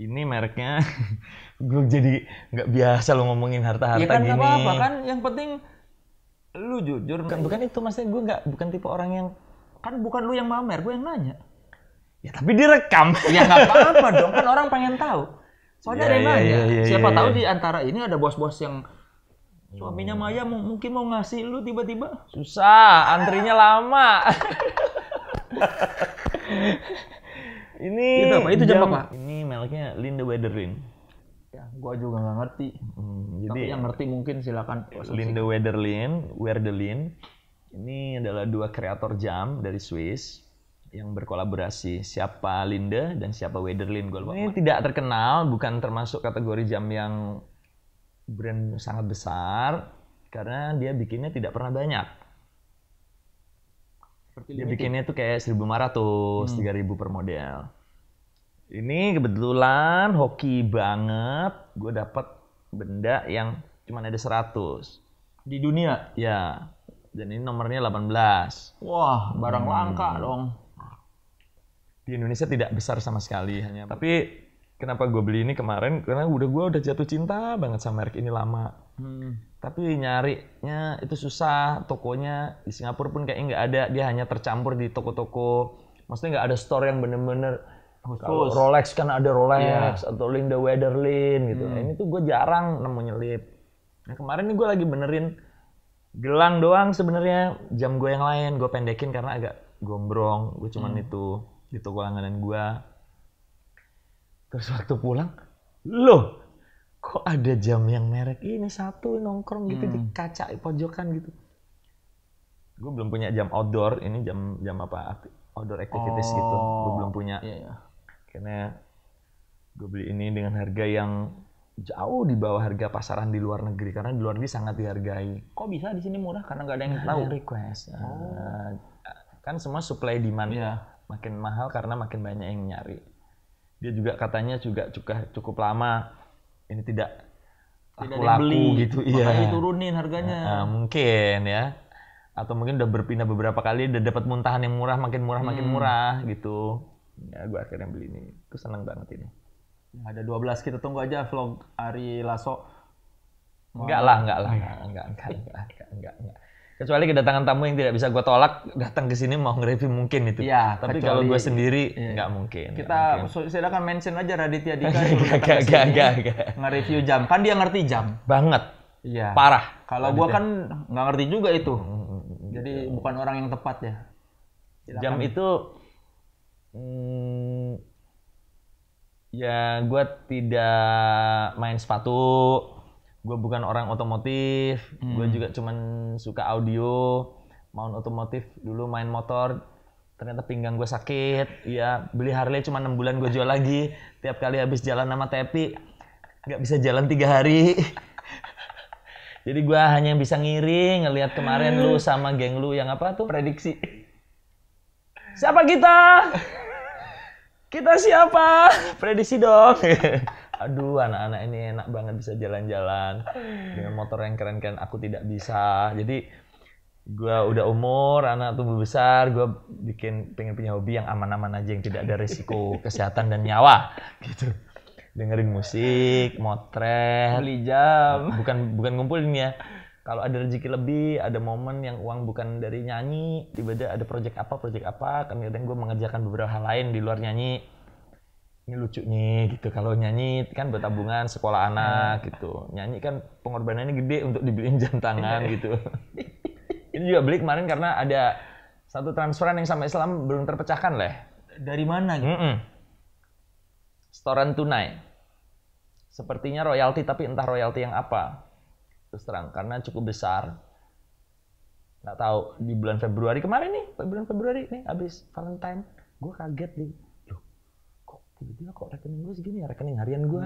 Ini mereknya gue jadi nggak biasa lo ngomongin harta-harta ya kan, gini. Apa-apa kan yang penting lu jujur. Bukan itu maksudnya gue bukan tipe orang yang kan bukan lu yang mamer, gue yang nanya. Ya tapi direkam. Ya nggak apa-apa dong, kan orang pengen tahu. Soalnya ada yang nanya, siapa tahu di antara ini ada bos-bos yang suaminya Maya mungkin mau ngasih lu tiba-tiba. Susah, antrinya lama. Ini itu apa? Itu jam apa? Ini mereknya Linde Weatherlin. Ya, gua juga nggak ngerti. Jadi yang ngerti mungkin silakan. Linde Weatherlin. Ini adalah 2 kreator jam dari Swiss yang berkolaborasi, siapa Linde dan siapa Weatherlin. Ini tidak terkenal, bukan termasuk kategori jam yang brand sangat besar karena dia bikinnya tidak pernah banyak. Dia bikinnya tuh kayak 1.500, 3.000 per model. Ini kebetulan hoki banget, gue dapet benda yang cuma ada 100 di dunia. Ya, dan ini nomornya 18. Wah, barang langka dong. Di Indonesia tidak besar sama sekali hanya. Tapi kenapa gue beli ini kemarin? Karena gue udah jatuh cinta banget sama merek ini lama. Tapi nyarinya itu susah. Tokonya di Singapura pun kayaknya nggak ada. Dia hanya tercampur di toko-toko. Maksudnya nggak ada store yang bener-bener. Kalau Rolex kan ada Rolex atau Linde Weatherlin gitu. Nah, ini tuh gue jarang nemu nyelip. Nah kemarin nih gue lagi benerin gelang doang sebenarnya. Jam gue yang lain gue pendekin karena agak gombrong. Gue cuman itu di toko langganan gua. Terus waktu pulang, loh, kok ada jam yang merek ini satu nongkrong gitu di kaca pojokan gitu. Gue belum punya jam outdoor, ini jam apa outdoor activities gitu. Gue belum punya. Iya. Karena gue beli ini dengan harga yang jauh di bawah harga pasaran di luar negeri, karena di luar negeri sangat dihargai. Kok bisa di sini murah? Karena nggak ada yang Ada tahu. yang request. Kan semua supply demand makin mahal karena makin banyak yang nyari. Dia juga katanya juga cukup lama ini tidak laku gitu. Makanya diturunin harganya. Mungkin ya. Atau mungkin udah berpindah beberapa kali, udah dapat muntahan yang murah, makin murah gitu. Ya gue akhirnya beli ini. Gue seneng banget ini. Ada 12, kita tunggu aja vlog Ari Lasso. Enggak. Kecuali kedatangan tamu yang tidak bisa gue tolak, datang ke sini mau nge-review mungkin itu. Iya, tapi kalau gue sendiri nggak mungkin. Kita silakan mention aja Raditya Dika. Gak. Nge-review jam, kan dia ngerti jam. Banget. Iya. Parah. Kalau gue kan nggak ngerti juga itu. Jadi bukan orang yang tepat ya. Silakan. Jam itu ya gue tidak main sepatu, gue bukan orang otomotif, gue juga cuman suka audio, mau otomotif dulu main motor, ternyata pinggang gue sakit, ya beli Harley cuma 6 bulan gue jual lagi, tiap kali habis jalan sama Tepi nggak bisa jalan 3 hari. Jadi gue hanya bisa ngiring, ngelihat kemarin lu sama geng lu yang apa tuh? Prediksi. Siapa kita? Kita siapa? Prediksi dong. Aduh, anak-anak ini enak banget bisa jalan-jalan dengan motor yang keren-keren. Aku tidak bisa. Jadi gue udah umur, anak tumbuh besar, gue pengen punya hobi yang aman-aman aja, yang tidak ada risiko kesehatan dan nyawa. Gitu. Dengerin musik, motret, beli jam. Bukan ngumpulin ya. Kalau ada rezeki lebih, ada momen yang uang bukan dari nyanyi, tiba-tiba ada project apa, kadang-kadang gue mengerjakan beberapa hal lain di luar nyanyi. Ini lucu nih gitu, kalau nyanyi kan buat tabungan sekolah anak gitu. Nyanyi kan pengorbanannya gede untuk dibeliin jam tangan gitu. Ini juga beli kemarin karena ada satu transferan yang sampai Islam belum terpecahkan lah. Dari mana gitu? Setoran tunai. Sepertinya royalti, tapi entah royalti yang apa. Terus terang, karena cukup besar. Nggak tahu, di bulan Februari kemarin nih, bulan Februari nih, habis Valentine. Gue kaget nih. Loh, kok tiba-tiba kok rekening gue segini ya, rekening harian gue.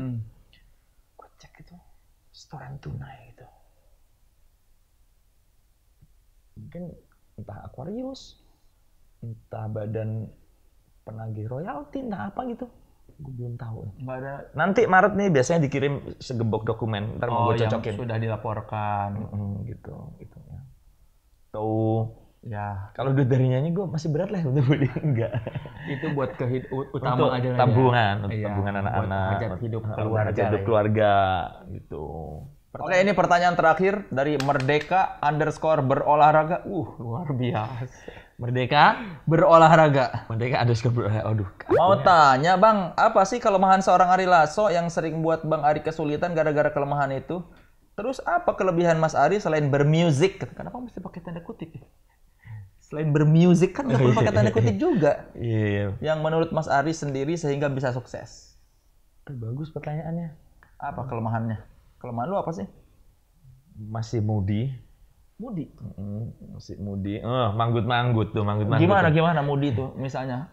Gue cek itu, setoran tunai gitu. Mungkin entah Aquarius, entah badan penagih royalti, entah apa gitu. Gue belum tahu. Nggak ada. Nanti Maret nih biasanya dikirim segembok dokumen, ntar mau gue cocokin. Sudah dilaporkan. Gitu ya. Tuh. Ya. Kalau duit dari nyanyi gue masih berat lah untuk beli, enggak. Itu buat utama untuk aja tabungan, ya. untuk tabungan anak-anak, hajat hidup keluarga. Hajat hidup keluarga gitu. Oke, ini pertanyaan terakhir dari Merdeka_berolahraga. Luar biasa. Merdeka berolahraga. Aduh. Mau tanya Bang, apa sih kelemahan seorang Ari Lasso yang sering buat Bang Ari kesulitan gara-gara kelemahan itu? Terus apa kelebihan Mas Ari selain bermusik? Kenapa mesti pakai tanda kutip? Selain bermusik kan nggak perlu pakai tanda kutip juga. Iya. Yang menurut Mas Ari sendiri sehingga bisa sukses. Bagus pertanyaannya. Apa kelemahannya? Kelemahan lu apa sih? Masih moody. Moody. Masih moody. Manggut-manggut. Gimana moody tuh misalnya?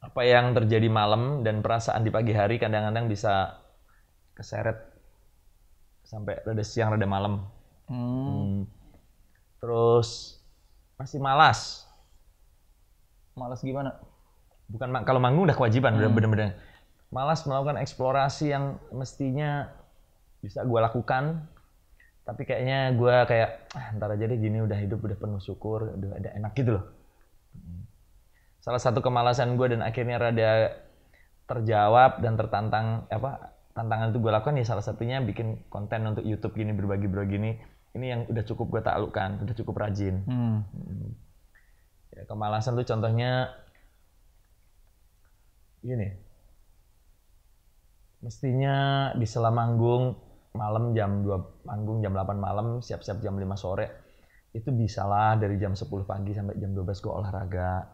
Apa yang terjadi malam dan perasaan di pagi hari kadang-kadang bisa keseret sampai rada siang, rada malam. Terus masih malas. Malas gimana? Bukan kalau manggung udah kewajiban, udah bener-bener malas melakukan eksplorasi yang mestinya bisa gue lakukan. Tapi kayaknya gue ntar aja deh, gini udah hidup, udah penuh syukur, udah ada enak gitu loh. Salah satu kemalasan gue dan akhirnya rada terjawab dan tertantang, tantangan itu gue lakukan ya salah satunya bikin konten untuk YouTube gini, berbagi gini. Ini yang udah cukup gue taklukkan, udah cukup rajin. Ya, kemalasan tuh contohnya gini. Mestinya di sela manggung malam jam 2 manggung jam 8 malam, siap-siap jam 5 sore. Itu bisalah dari jam 10 pagi sampai jam 12 gue olahraga.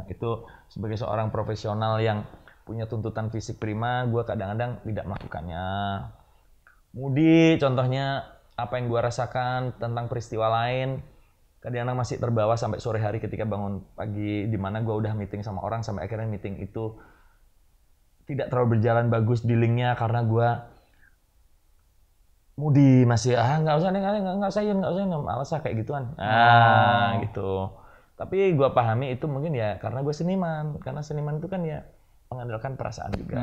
Itu sebagai seorang profesional yang punya tuntutan fisik prima, gue kadang-kadang tidak melakukannya. Moody contohnya, apa yang gue rasakan tentang peristiwa lain, kadang-kadang masih terbawa sampai sore hari ketika bangun pagi, di mana gue udah meeting sama orang, sampai akhirnya meeting itu tidak terlalu berjalan bagus dealingnya karena gue moody masih nggak usah malas kayak gituan gitu. Tapi gue pahami itu mungkin ya karena gue seniman, karena seniman itu kan ya mengandalkan perasaan juga.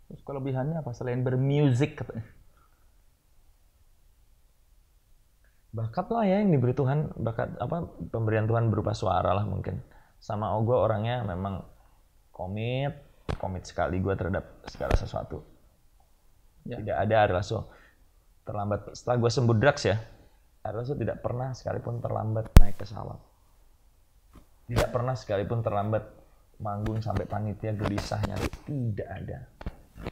Terus kelebihannya apa selain bermusik katanya? Bakat lah ya yang diberi Tuhan, bakat apa pemberian Tuhan berupa suara lah mungkin. Sama gue orangnya memang komit sekali gue terhadap segala sesuatu. Ya. Tidak ada Ari Lasso terlambat. Setelah gue sembuh drugs ya, Ari Lasso tidak pernah sekalipun terlambat naik pesawat. Tidak pernah sekalipun terlambat manggung sampai panitia gelisah nyari. Tidak ada.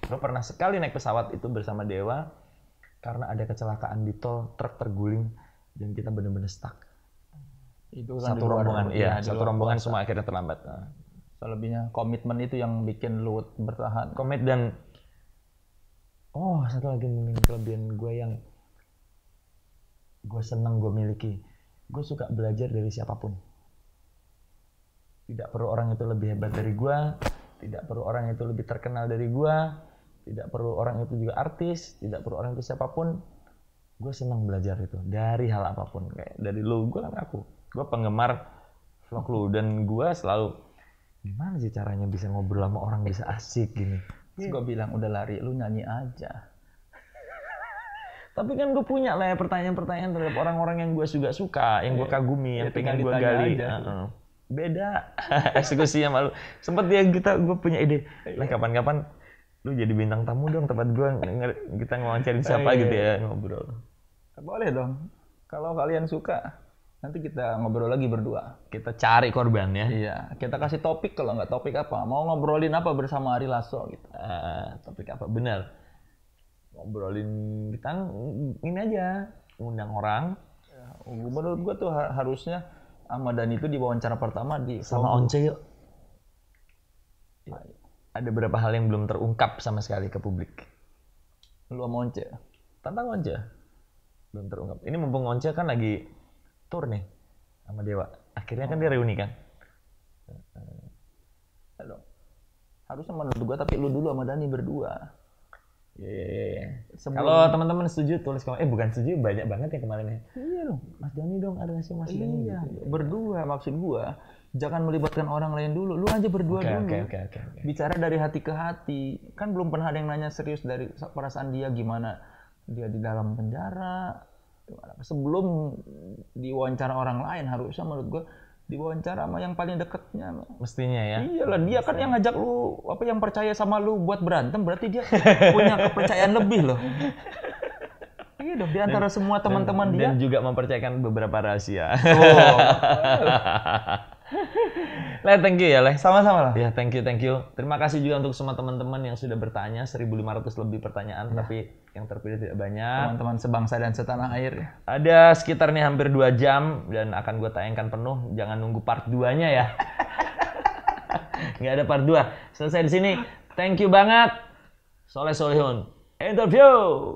Gue pernah sekali naik pesawat itu bersama Dewa karena ada kecelakaan di tol, truk terguling dan kita benar-benar stuck. Itu kan satu rombongan, iya, satu rombongan semua akhirnya terlambat. Selebihnya komitmen itu yang bikin lu bertahan. Komit dan satu lagi mungkin kelebihan gue yang gue senang gue miliki. Gue suka belajar dari siapapun. Tidak perlu orang itu lebih hebat dari gue, tidak perlu orang itu lebih terkenal dari gue, tidak perlu orang itu juga artis, tidak perlu orang itu siapapun. Gue senang belajar itu dari hal apapun. Kayak dari lu, gue penggemar vlog lu dan gue selalu gimana sih caranya bisa ngobrol sama orang bisa asik gini. Terus gue bilang udah lari, lu nyanyi aja. Tapi kan gue punya lah ya pertanyaan-pertanyaan terhadap orang-orang yang gue juga suka, yang gue kagumi, yang pengen gue gali. Beda eksekusinya malu. Sempet ya gue punya ide. Lah kapan-kapan lu jadi bintang tamu dong tempat gue, kita ngawacarin siapa gitu ya ngobrol. Boleh dong. Kalau kalian suka, nanti kita ngobrol lagi berdua. Kita cari korban ya. Iya, kita kasih topik, kalau nggak topik apa. Mau ngobrolin apa bersama Ari Lasso gitu. Topik apa? Benar. Ngobrolin kita ini aja, undang orang. Ya, menurut gua tuh harusnya Ahmad Dhani itu di wawancara pertama sama Once yuk. Ya, ada beberapa hal yang belum terungkap sama sekali ke publik. Lu sama Once? Tentang Once belum terungkap. Ini mumpung Once kan lagi tour nih sama Dewa. Akhirnya kan dia reuni kan. Harusnya menurut gua tapi lu dulu sama Dhani berdua. Iya. Kalau teman-teman setuju tulis komen. Bukan setuju, banyak banget ya kemarin ya. Iya dong. Mas Dhani dong, ada nggak sih Mas Dhani? Iya. Gitu. Berdua maksud gua. Jangan melibatkan orang lain dulu. Lu aja berdua dulu. Oke. Bicara dari hati ke hati. Kan belum pernah ada yang nanya serius dari perasaan dia gimana. Dia di dalam penjara. Sebelum diwawancara orang lain harusnya menurut gua diwawancara sama yang paling deketnya. Mestinya ya. Iyalah, dia kan yang ngajak lu, yang percaya sama lu buat berantem, berarti dia punya kepercayaan lebih loh. Iya dong, di antara semua teman-teman dia. Dan juga mempercayakan beberapa rahasia. Leh, thank you ya Leh. Sama-sama lah. Ya, thank you. Terima kasih juga untuk semua teman-teman yang sudah bertanya, 1.500 lebih pertanyaan, tapi yang terpilih tidak banyak. Teman-teman sebangsa dan setanah air ya. Ada sekitar nih hampir 2 jam dan akan gue tayangkan penuh. Jangan nunggu part 2-nya ya. Nggak ada part 2. Selesai di sini. Thank you banget. Soleh Solihun. Interview.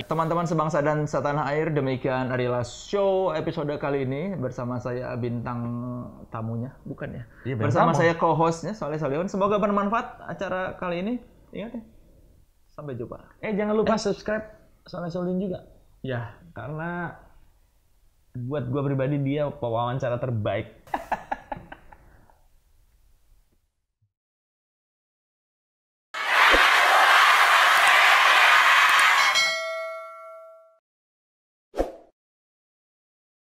Teman-teman sebangsa dan setanah air, demikian Ari Lasso episode kali ini bersama saya bintang tamunya, bukan ya? Iya, bersama saya co-hostnya Soleh Solihun. Semoga bermanfaat acara kali ini. Ingat ya. Sampai jumpa. Jangan lupa subscribe Soleh Solihun juga. Ya, karena buat gue pribadi dia pewawancara terbaik.